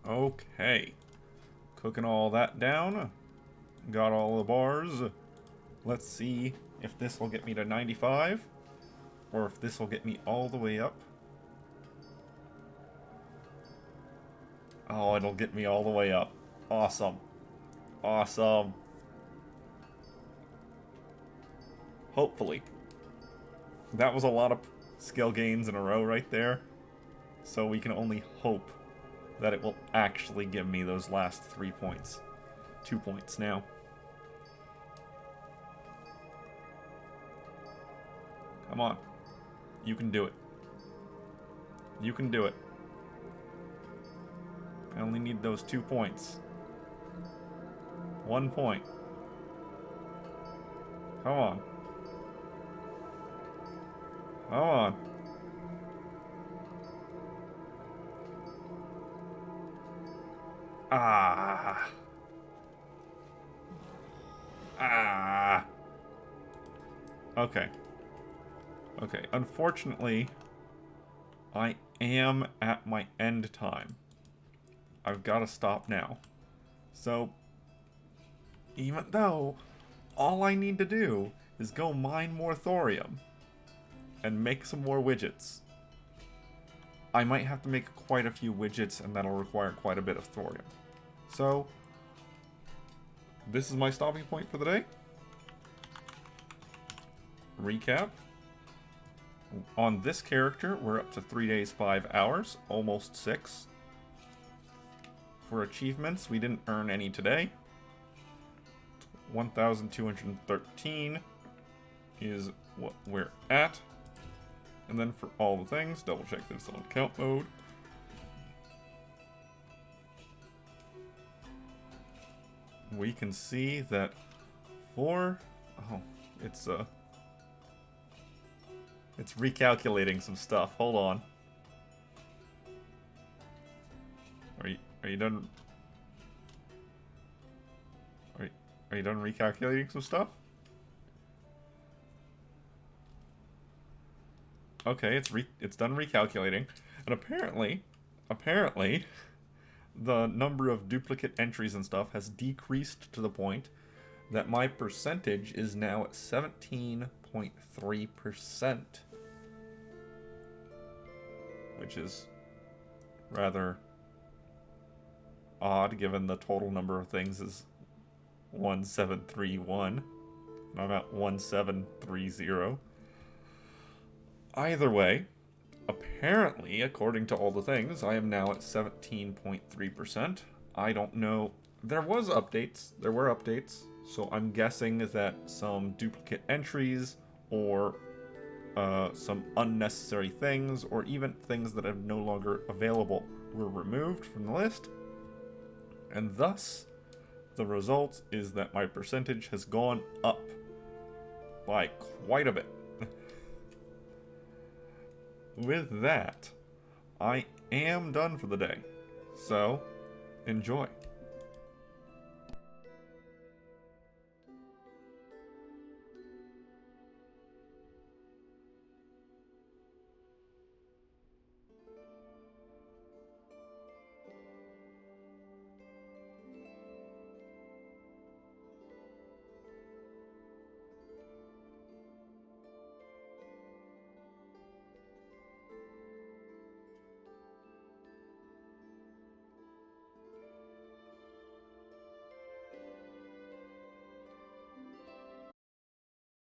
Okay. Cooking all that down. Got all the bars. Let's see if this will get me to 95. Or if this will get me all the way up. Oh, it'll get me all the way up. Awesome. Awesome. Hopefully. That was a lot of skill gains in a row right there. So we can only hope that it will actually give me those last 3 points. 2 points now. Come on. You can do it. You can do it. I only need those 2 points. 1 point. Come on. Come on. Ah. Ah. Okay. Okay, unfortunately, I am at my end time. I've got to stop now. So, even though all I need to do is go mine more thorium and make some more widgets, I might have to make quite a few widgets, and that'll require quite a bit of thorium. So, this is my stopping point for the day. Recap. On this character, we're up to 3 days, 5 hours, almost 6. For achievements, we didn't earn any today. 1,213 is what we're at. And then for all the things, double check that it's on count mode. We can see that for... Oh, it's recalculating some stuff. Hold on. Are you done? Are you done recalculating some stuff? Okay, it's done recalculating, and apparently, the number of duplicate entries and stuff has decreased to the point that my percentage is now at 17.3%, which is rather odd given the total number of things is 1731, and I'm at 1730. Either way, apparently, according to all the things, I am now at 17.3%. I don't know. There were updates, so I'm guessing that some duplicate entries or some unnecessary things, or even things that are no longer available, were removed from the list. And thus, the result is that my percentage has gone up by quite a bit. With that, I am done for the day. So, enjoy.